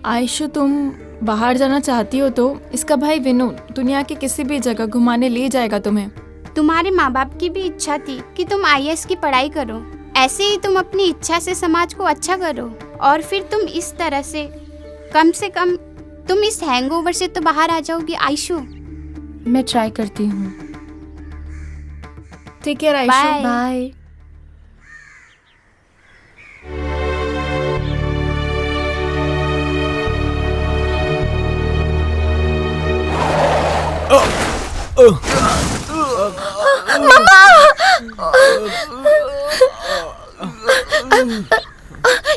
आयशु, तुम बाहर जाना चाहती हो तो इसका भाई विनोद दुनिया के किसी भी जगह घुमाने ले जाएगा तुम्हें।
तुम्हारे माँ बाप की भी इच्छा थी कि तुम IAS की पढ़ाई करो। ऐसे ही तुम अपनी इच्छा से समाज को अच्छा करो और फिर तुम इस तरह से कम तुम इस हैंगओवर से तो बाहर आ जाओगी आयशु।
मैं ट्राई करती हूँ।
Take care Ayshu.
बाय।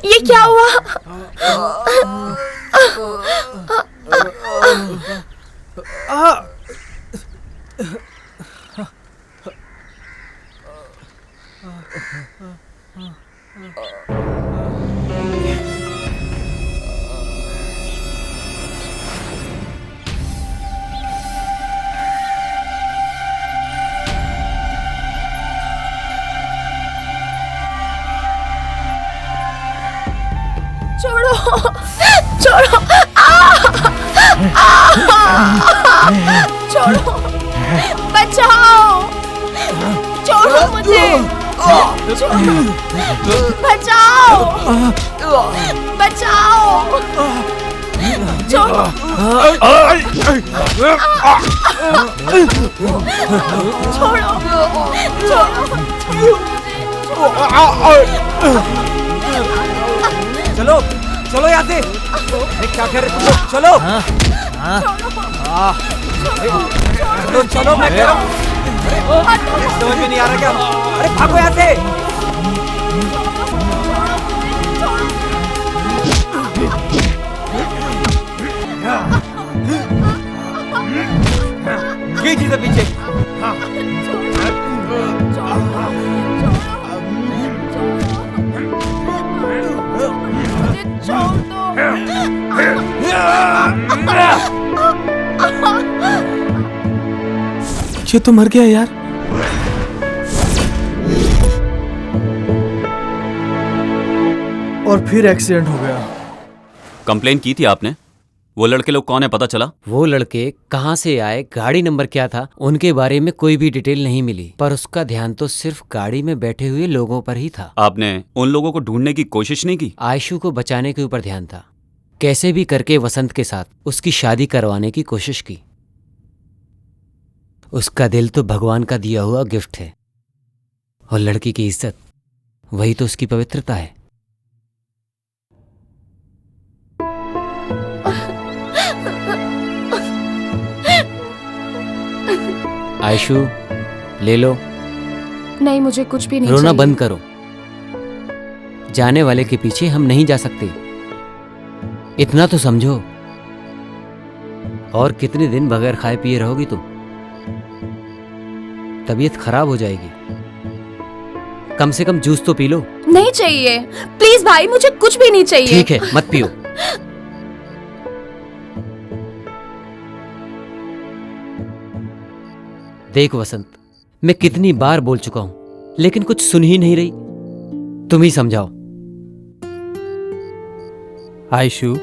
ये क्या हुआ?
छोड़ो, छोड़ो, बचाओ, छोड़ो मुझे, बचाओ, बचाओ, छोड़ो,
चलो चलो यहाँ से। अरे क्या कर रहे तुम लोग? चलो चलो चलो, मैं कह रहा हूँ। अरे समझ में नहीं आ रहा क्या? अरे भागो यहाँ से। ये चीज़ पीछे।
ये तो मर गया यार।
और फिर एक्सीडेंट हो गया।
कंप्लेन की थी आपने? वो लड़के लोग कौन है पता चला?
वो लड़के कहाँ से आए, गाड़ी नंबर क्या था, उनके बारे में कोई भी डिटेल नहीं मिली, पर उसका ध्यान तो सिर्फ गाड़ी में बैठे हुए लोगों पर ही था।
आपने उन लोगों को ढूंढने की कोशिश नहीं की?
आयशु को बचाने के ऊपर ध्यान था। कैसे भी करके वसंत के साथ उसकी शादी करवाने की कोशिश की। उसका दिल तो भगवान का दिया हुआ गिफ्ट है, और लड़की की इज्जत वही तो उसकी पवित्रता है। आयशु, ले लो।
नहीं, मुझे कुछ भी नहीं
रोना
चाहिए।
बंद करो। जाने वाले के पीछे हम नहीं जा सकते, इतना तो समझो। और कितने दिन बगैर खाए पिए रहोगी तुम? तबीयत खराब हो जाएगी। कम से कम जूस तो पी लो।
नहीं चाहिए, प्लीज भाई, मुझे कुछ भी नहीं चाहिए।
ठीक है, मत पियो। देख वसंत, मैं कितनी बार बोल चुका हूं, लेकिन कुछ सुन ही नहीं रही। तुम ही समझाओ।
आयशु,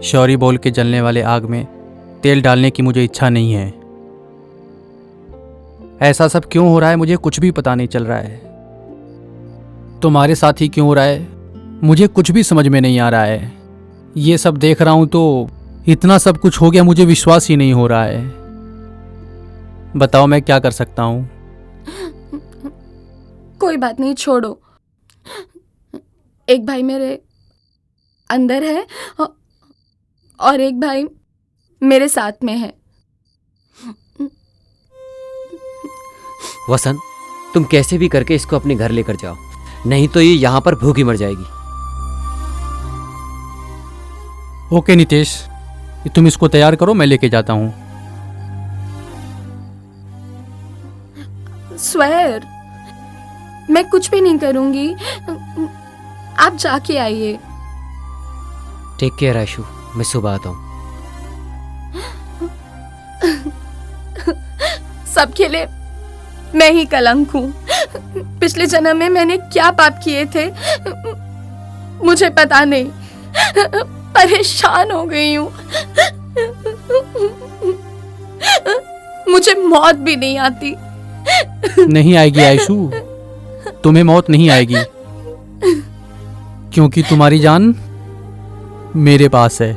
शौरी बोल के जलने वाले आग में तेल डालने की मुझे इच्छा नहीं है। ऐसा सब क्यों हो रहा है मुझे कुछ भी पता नहीं चल रहा है। तुम्हारे साथ ही क्यों हो रहा है मुझे कुछ भी समझ में नहीं आ रहा है। ये सब देख रहा हूं तो इतना सब कुछ हो गया, मुझे विश्वास ही नहीं हो रहा है। बताओ मैं क्या कर सकता हूं?
कोई बात नहीं, छोड़ो। एक भाई मेरे अंदर है और एक भाई मेरे साथ में है।
वसंत, तुम कैसे भी करके इसको अपने घर लेकर जाओ, नहीं तो ये यहां पर भूखी मर जाएगी।
ओके नितेश, तुम इसको तैयार करो, मैं लेके जाता हूं।
स्वेर, मैं कुछ भी नहीं करूंगी, आप जाके आइए।
टेक केयर आयशु, मैं सुबह आता हूं।
सबके लिए मैं ही कलंक हूं। पिछले जन्म में मैंने क्या पाप किए थे मुझे पता नहीं। परेशान हो गई हूं। मुझे मौत भी नहीं आती।
नहीं आएगी आयशु, तुम्हें मौत नहीं आएगी, क्योंकि तुम्हारी जान मेरे पास है।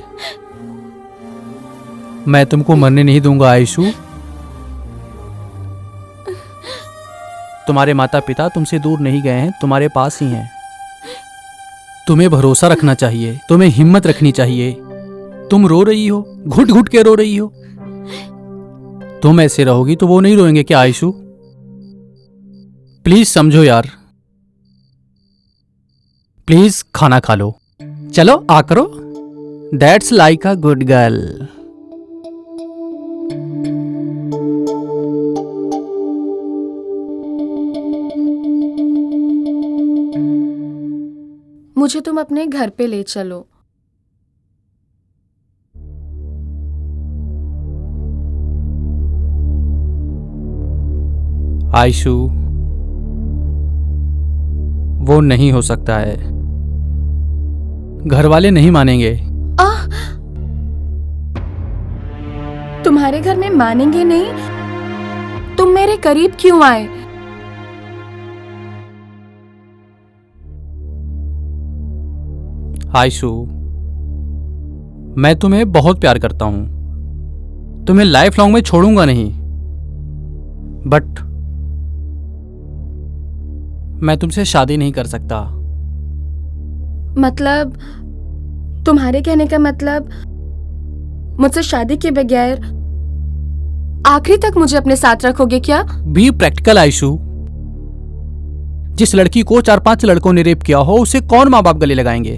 मैं तुमको मरने नहीं दूंगा आयशु। तुम्हारे माता पिता तुमसे दूर नहीं गए हैं, तुम्हारे पास ही हैं। तुम्हें भरोसा रखना चाहिए, तुम्हें हिम्मत रखनी चाहिए। तुम रो रही हो, घुट घुट के रो रही हो। तुम ऐसे रहोगी तो वो नहीं रोएंगे क्या आयशु? प्लीज समझो यार, प्लीज खाना खा लो। चलो आ करो। That's like a good girl.
मुझे तुम अपने घर पे ले चलो।
आयशु, वो नहीं हो सकता है। घर वाले नहीं मानेंगे।
तुम्हारे घर में मानेंगे नहीं? तुम मेरे करीब क्यों आए?
आयशु, मैं तुम्हें बहुत प्यार करता हूं। तुम्हें लाइफ लॉन्ग में छोड़ूंगा नहीं, बट मैं तुमसे शादी नहीं कर सकता।
मतलब तुम्हारे कहने का मतलब मुझसे शादी के बगैर आखिरी तक मुझे अपने साथ रखोगे क्या?
Be practical Aishu. जिस लड़की को 4-5 लड़कों ने रेप किया हो, उसे कौन माँ बाप गले लगाएंगे?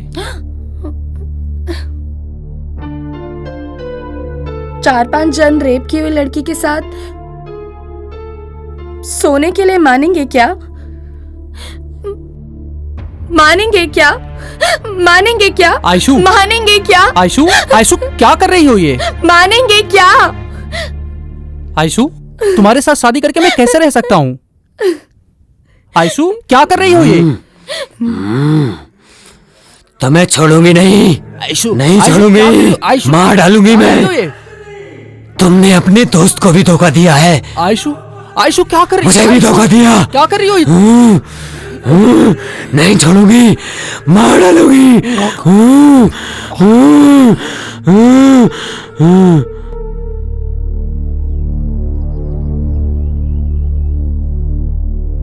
4-5 जन रेप की हुई लड़की के साथ सोने के लिए मानेंगे क्या? मानेंगे क्या? मानेंगे क्या?
आयशु,
मानेंगे क्या?
आयशु, आयशु क्या कर रही हो ये?
मानेंगे क्या?
आयशु, तुम्हारे साथ शादी करके मैं कैसे रह सकता हूँ? आयशु क्या कर रही हो ये?
तो मैं छोड़ूंगी नहीं।
आयशु,
नहीं छोड़ूंगी, मार डालूंगी मैं। तुमने अपने दोस्त को भी धोखा दिया है।
आयशु, आयशु क्या कर रही हो?
मुझे भी धोखा दिया।
क्या कर रही हो?
नहीं छोड़ूंगी, मार डालूंगी।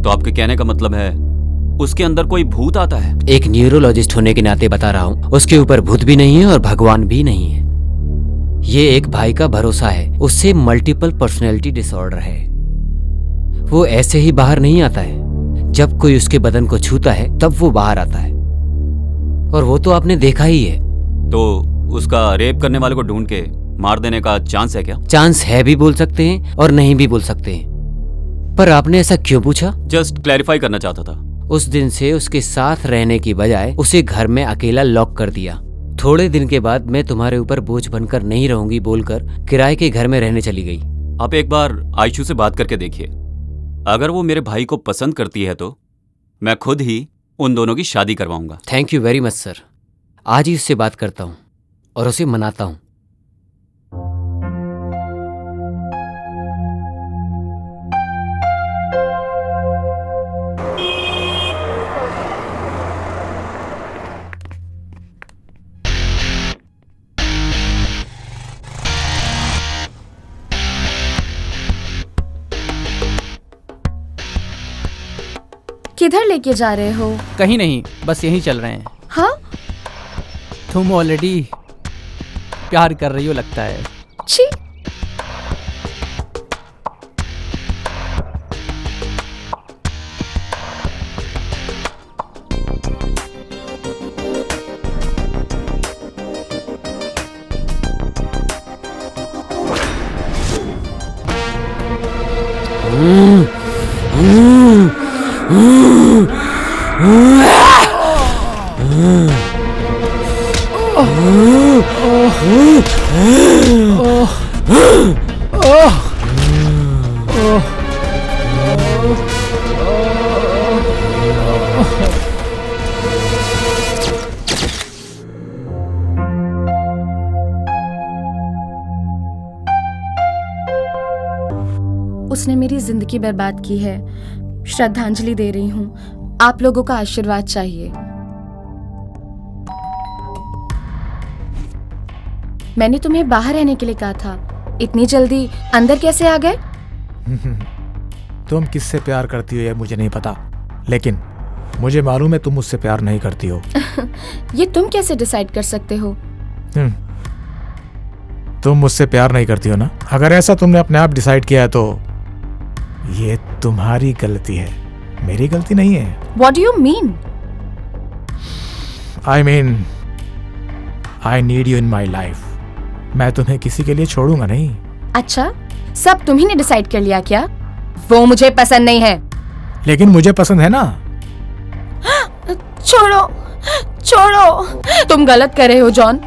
तो आपके कहने का मतलब है उसके अंदर कोई भूत आता है?
एक न्यूरोलॉजिस्ट होने के नाते बता रहा हूँ, उसके ऊपर भूत भी नहीं है और भगवान भी नहीं है। ये एक भाई का भरोसा है, उससे मल्टीपल पर्सनैलिटी डिसऑर्डर है। वो ऐसे ही बाहर नहीं आता है, जब कोई उसके बदन को छूता है तब वो बाहर आता है, और वो तो आपने देखा ही है।
तो उसका रेप करने वाले को ढूंढ के मार देने का चांस है क्या?
चांस है भी बोल सकते हैं और नहीं भी बोल सकते हैं। पर आपने ऐसा क्यों पूछा?
जस्ट क्लैरिफाई करना चाहता था।
उस दिन से उसके साथ रहने की बजाय उसे घर में अकेला लॉक कर दिया। थोड़े दिन के बाद मैं तुम्हारे ऊपर बोझ बनकर नहीं रहूंगी बोलकर किराए के घर में रहने चली गई।
आप एक बार आयशु से बात करके देखिए, अगर वो मेरे भाई को पसंद करती है तो मैं खुद ही उन दोनों की शादी करवाऊंगा।
Thank you very much sir. आज ही उससे बात करता हूँ और उसे मनाता हूँ।
किधर लेके जा रहे हो?
कहीं नहीं, बस यहीं चल रहे हैं।
हाँ?
तुम ऑलरेडी प्यार कर रही हो लगता है।
छी। उसने मेरी जिंदगी बर्बाद की है। श्रद्धांजलि दे रही हूँ। आप लोगों का आशीर्वाद चाहिए। मैंने तुम्हें बाहर रहने के लिए कहा था, इतनी जल्दी अंदर कैसे आ गए?
तुम किससे प्यार करती हो ये मुझे नहीं पता, लेकिन मुझे मालूम है तुम मुझसे प्यार नहीं करती हो।
ये तुम कैसे डिसाइड कर सकते हो?
तुम मुझसे प्यार नहीं करती हो ना? अगर ऐसा तुमने अपने आप डिसाइड किया है तो ये तुम्हारी गलती है, मेरी गलती नहीं है।
What do you mean?
I mean, I need you in my life. मैं तुम्हें किसी के लिए छोड़ूंगा नहीं।
अच्छा, सब तुम्ही ने डिसाइड कर लिया क्या? वो मुझे पसंद नहीं है।
लेकिन मुझे पसंद है ना।
छोड़ो, छोड़ो। तुम गलत कर रहे हो जॉन।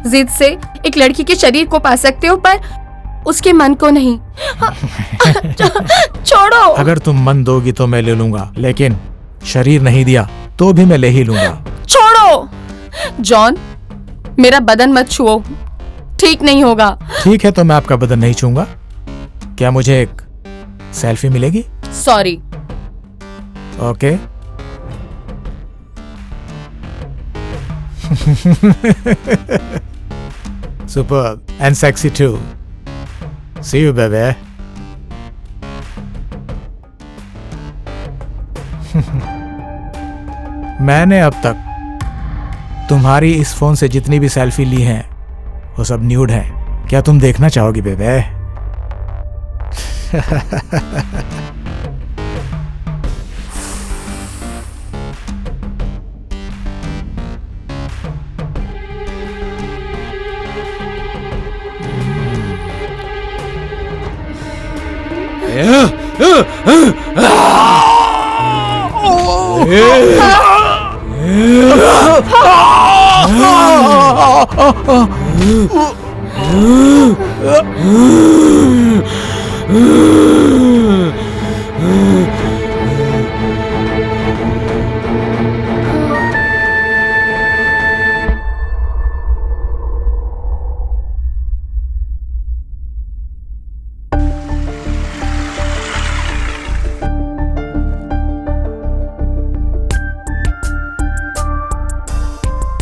जिद से एक लड़की के शरीर को पा सकते हो पर उसके मन को नहीं। छोड़ो।
अगर तुम मन दोगी तो मैं ले लूंगा, लेकिन शरीर नहीं दिया तो भी मैं ले ही लूंगा।
छोड़ो। जॉन, मेरा बदन मत छुओ, ठीक नहीं होगा।
ठीक है, तो मैं आपका बदन नहीं छूंगा। क्या मुझे एक सेल्फी मिलेगी?
Sorry.
Okay. Superb and sexy too. See you, baby. मैंने अब तक तुम्हारी इस फोन से जितनी भी सेल्फी ली हैं वो सब न्यूड हैं। क्या तुम देखना चाहोगी बेबे?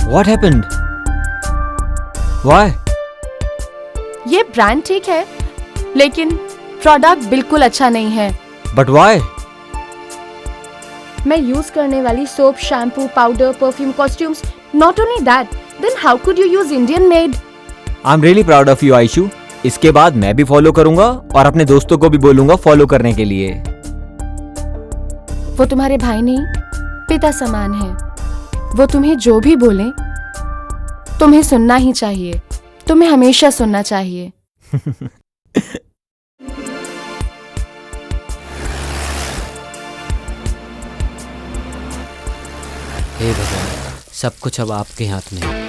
What happened? Why?
ये ब्रांड ठीक है, लेकिन प्रोडक्ट बिल्कुल अच्छा नहीं है।
But why?
मैं यूज करने वाली soap, shampoo, powder, perfume, costumes, not only that, then how could you use Indian made?
I'm really proud of you, Aishu. इसके बाद मैं भी फॉलो करूंगा और अपने दोस्तों को भी बोलूंगा फॉलो करने के लिए।
वो तुम्हारे भाई नहीं, पिता समान है। वो तुम्हें जो भी बोले तुम्हें सुनना ही चाहिए, तुम्हें हमेशा सुनना चाहिए।
हे भगवान, सब कुछ अब आपके हाथ में है।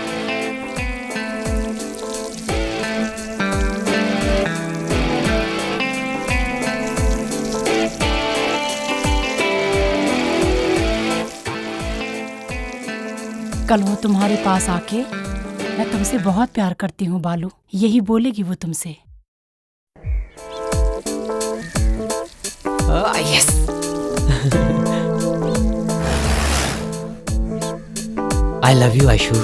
कल वो तुम्हारे पास आके मैं तुमसे बहुत प्यार करती हूँ बालू, यही बोलेगी वो तुमसे।
Yes. I love you Aishu.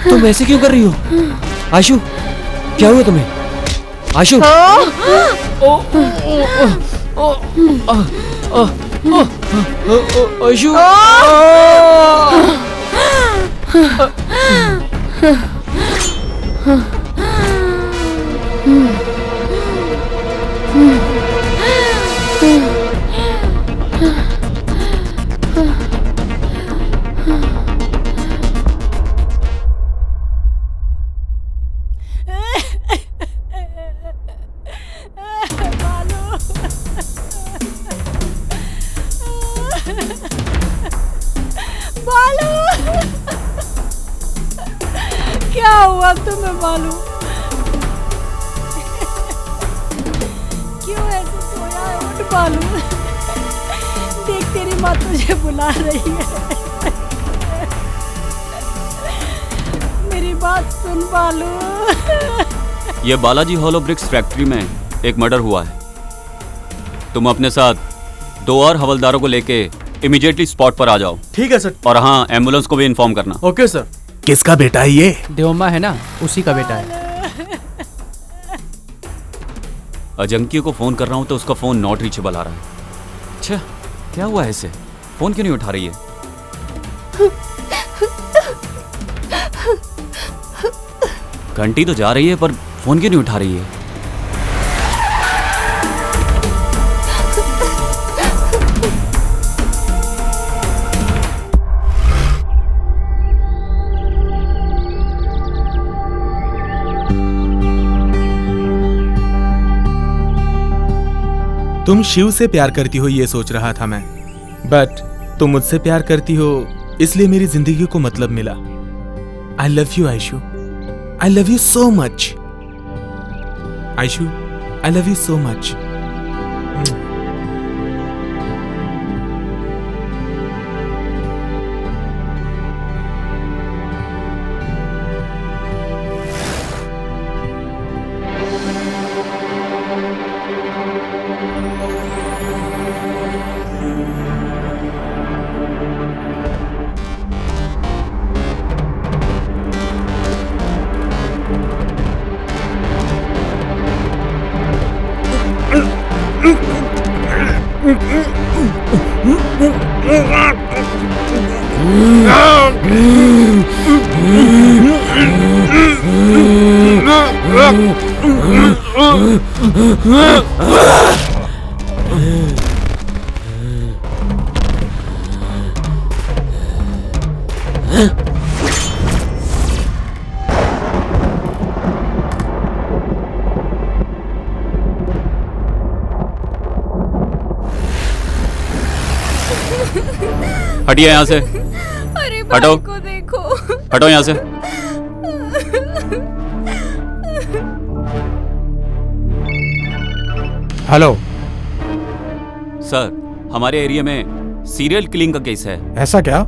तुम ऐसे क्यों कर रही हो आयशु? क्या हुआ तुम्हें आयशु? आयशु
क्या हुआ तुम्हें बालू? क्यों ऐसे सोया है? उठ बालू, देख तेरी माँ तुझे बुला रही है। मेरी बात सुन बालू।
ये बालाजी हॉलो ब्रिक्स फैक्ट्री में एक मर्डर हुआ है। तुम अपने साथ 2 और हवलदारों को लेके इमीडिएटली स्पॉट पर आ जाओ।
ठीक है सर।
और हाँ, एम्बुलेंस को भी इन्फॉर्म करना।
Okay sir.
किसका बेटा है ये?
देवम्मा है ना, उसी का बेटा है।
अजंकी को फोन कर रहा हूँ तो उसका फोन नॉट रीचेबल आ रहा है। अच्छा, क्या हुआ है इसे? फोन क्यों नहीं उठा रही है? घंटी तो जा रही है पर फोन क्यों नहीं उठा रही है?
तुम शिव से प्यार करती हो ये सोच रहा था मैं, बट तुम मुझसे प्यार करती हो इसलिए मेरी जिंदगी को मतलब मिला। I love you Ayshu, I love you so much Ayshu, I love you so much.
हटिए यहाँ से।
अरे
हटो,
भाई को देखो।
हटो यहाँ से।
हेलो
सर, हमारे एरिया में सीरियल किलिंग का केस है।
ऐसा क्या?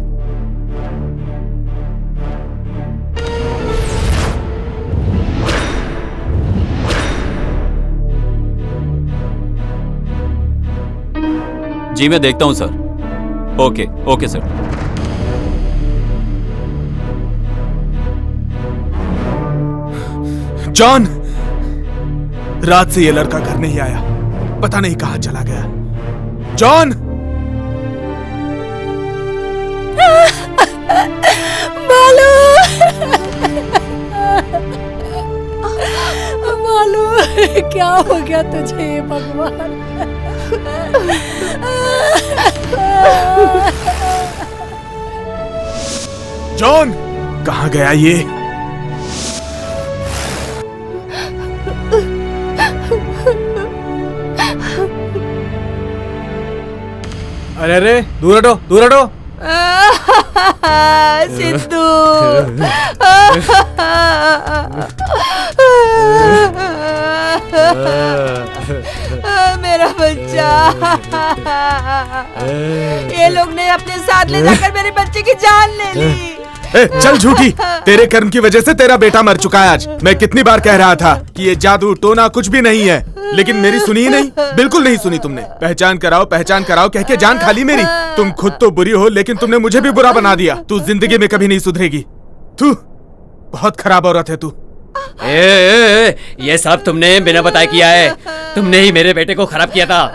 जी मैं देखता हूँ sir. Okay okay sir.
John, रात से ये लड़का घर नहीं आया, पता नहीं कहां चला गया। जॉन!
मालू मालू क्या हो गया तुझे भगवान?
जॉन, कहां गया ये?
अरे अरे दूर हटो, दूर हटो।
सिद्धू मेरा बच्चा, ये लोग ने अपने साथ ले जाकर मेरे बच्चे की जान ले ली।
चल झूठी, तेरे कर्म की वजह से तेरा बेटा मर चुका है आज। मैं कितनी बार कह रहा था कि ये जादू टोना कुछ भी नहीं है, लेकिन मेरी सुनी ही नहीं, बिल्कुल नहीं सुनी तुमने। पहचान कराओ कह के जान खाली मेरी। तुम खुद तो बुरी हो, लेकिन तुमने मुझे भी बुरा बना दिया। तू जिंदगी में कभी नहीं सुधरेगी। तू बहुत खराब औरत है तू।
ये सब तुमने बिना बताए किया है। तुमने ही मेरे बेटे को खराब किया था।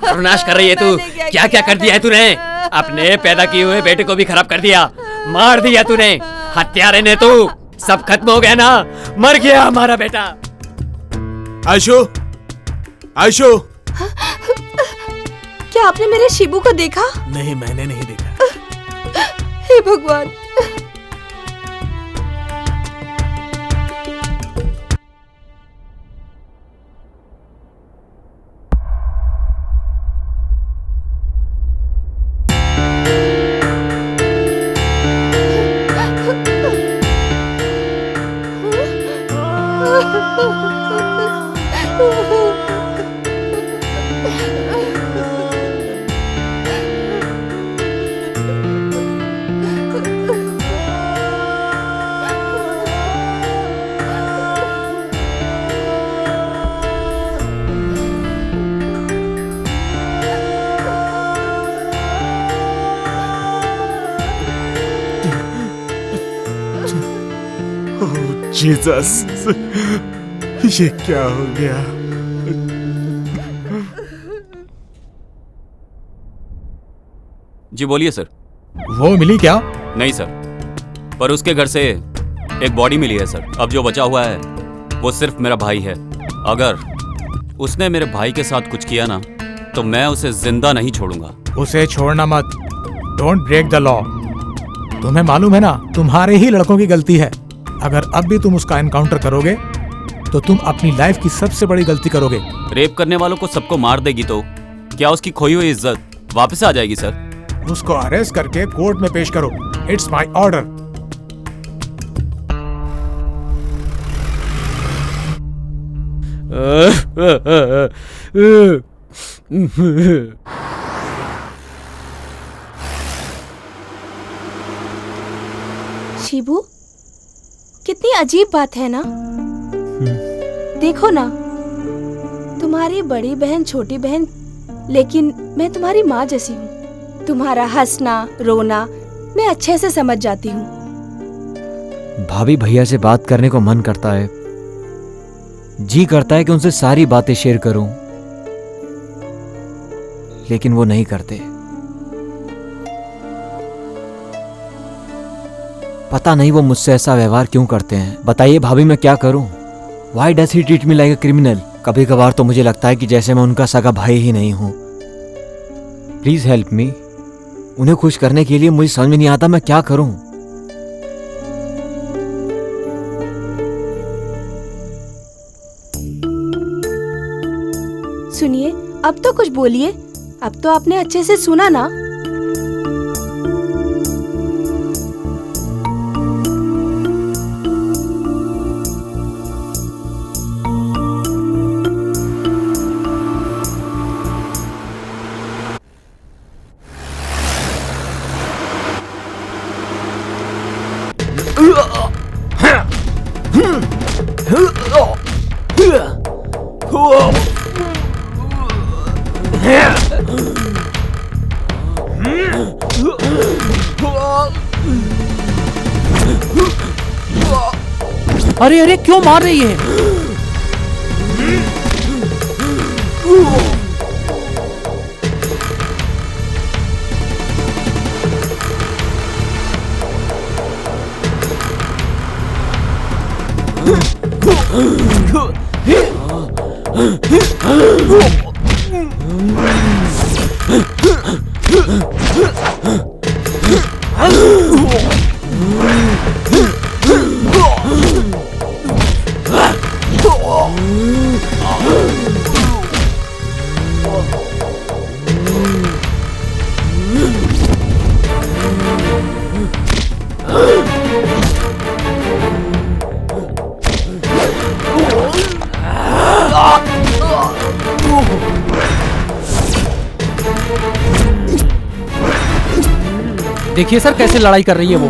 सर्वनाश कर रही है तू। क्या क्या कर दिया है तूने? अपने पैदा किए हुए बेटे को भी खराब कर दिया, मार दिया तूने। हत्यारे ने तू। सब खत्म हो गया ना, मर गया हमारा बेटा।
आयशु, आयशु,
क्या आपने मेरे शिबू को देखा?
नहीं, मैंने नहीं देखा।
हे भगवान।
जीसस, ये क्या हो गया?
जी बोलिए सर।
वो मिली क्या?
नहीं सर, पर उसके घर से एक बॉडी मिली है सर। अब जो बचा हुआ है वो सिर्फ मेरा भाई है। अगर उसने मेरे भाई के साथ कुछ किया ना, तो मैं उसे जिंदा नहीं छोड़ूंगा।
उसे छोड़ना मत। Don't break the law. तुम्हें मालूम है ना, तुम्हारे ही लड़कों की गलती है। अगर अब भी तुम उसका एनकाउंटर करोगे तो तुम अपनी लाइफ की सबसे बड़ी गलती करोगे।
रेप करने वालों को सबको मार देगी तो क्या उसकी खोई हुई इज्जत वापस आ जाएगी सर?
उसको अरेस्ट करके कोर्ट में पेश करो। It's my order.
शिबू, कितनी अजीब बात है ना। देखो ना, तुम्हारी बड़ी बहन छोटी बहन, लेकिन मैं तुम्हारी माँ जैसी हूँ। तुम्हारा हंसना रोना मैं अच्छे से समझ जाती हूँ।
भाभी भैया से बात करने को मन करता है, जी करता है कि उनसे सारी बातें शेयर करूं, लेकिन वो नहीं करते। पता नहीं वो मुझसे ऐसा व्यवहार क्यों करते हैं। बताइए भाभी, मैं क्या करूं? Why does he treat me like a criminal? कभी कभार तो मुझे लगता है कि जैसे मैं उनका सगा भाई ही नहीं हूं। Please help me. उन्हें खुश करने के लिए मुझे समझ में नहीं आता मैं क्या करूं।
सुनिए, अब तो कुछ बोलिए। अब तो आपने अच्छे से सुना ना।
अरे अरे, क्यों मार रही है? देखिए सर, कैसे लड़ाई कर रही है वो।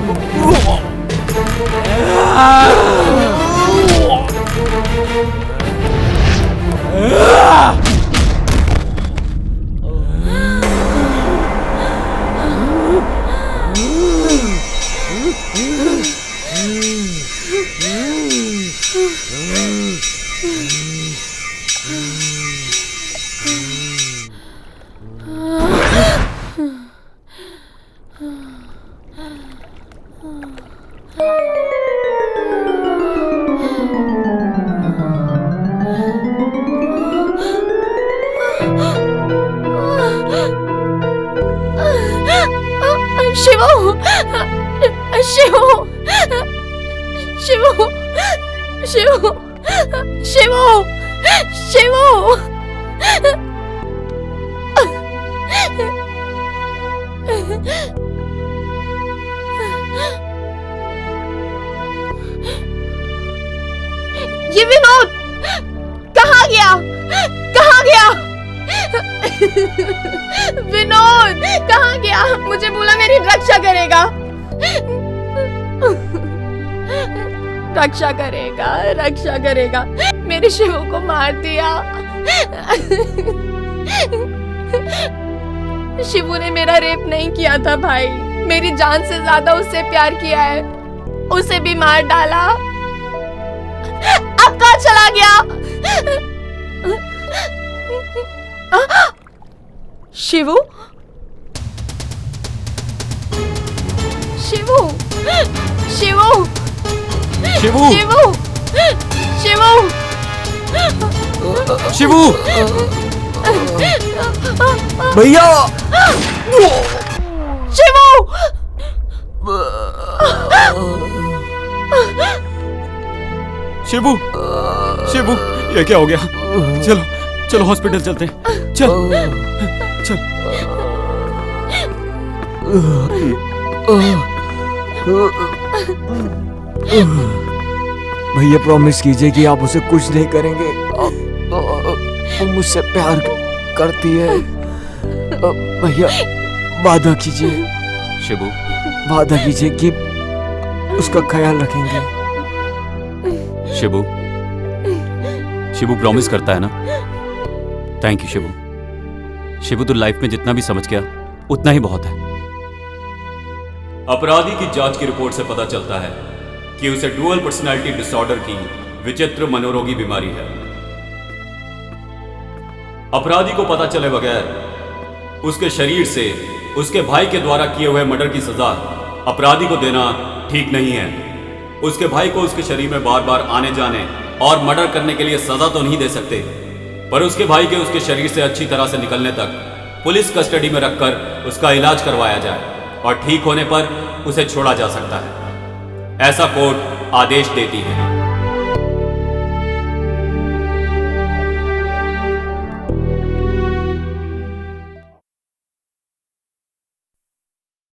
शिवू, शिवू, शिवू, शिवू, शिवू, शिवू। ये विनोद कहाँ गया? कहाँ गया? विनोद कहाँ गया? मुझे बोला मेरी रक्षा करेगा, रक्षा करेगा, रक्षा करेगा। मेरे शिवू को मार दिया। शिवू ने मेरा रेप नहीं किया था भाई, मेरी जान से ज्यादा उससे प्यार किया है। उसे भी मार डाला। अब कहाँ चला गया? शिवू, शिवू, शिवू,
शिवू,
शिवू, शिवू,
शिवू,
भैया,
शिवू।
शिवू, शिवू, ये क्या हो गया? चलो चलो हॉस्पिटल चलते हैं।
चल चल।
भैया प्रॉमिस कीजिए कि आप उसे कुछ नहीं करेंगे। वो मुझसे प्यार करती है। भैया वादा कीजिए।
शिबू,
वादा कीजिए कि उसका ख्याल रखेंगे।
शिबू, शिबू प्रॉमिस करता है ना? Thank you Shibu. शिबू तू लाइफ में जितना भी समझ गया उतना ही बहुत है। अपराधी की जांच की रिपोर्ट से पता चलता है कि उसे डुअल पर्सनालिटी डिसऑर्डर की विचित्र मनोरोगी बीमारी है। अपराधी को पता चले बगैर उसके शरीर से उसके भाई के द्वारा किए हुए मर्डर की सजा अपराधी को देना ठीक नहीं है। उसके भाई को उसके शरीर में बार बार आने जाने और मर्डर करने के लिए सजा तो नहीं दे सकते, पर उसके भाई के उसके शरीर से अच्छी तरह से निकलने तक पुलिस कस्टडी में रखकर उसका इलाज करवाया जाए और ठीक होने पर उसे छोड़ा जा सकता है, ऐसा कोर्ट आदेश देती है।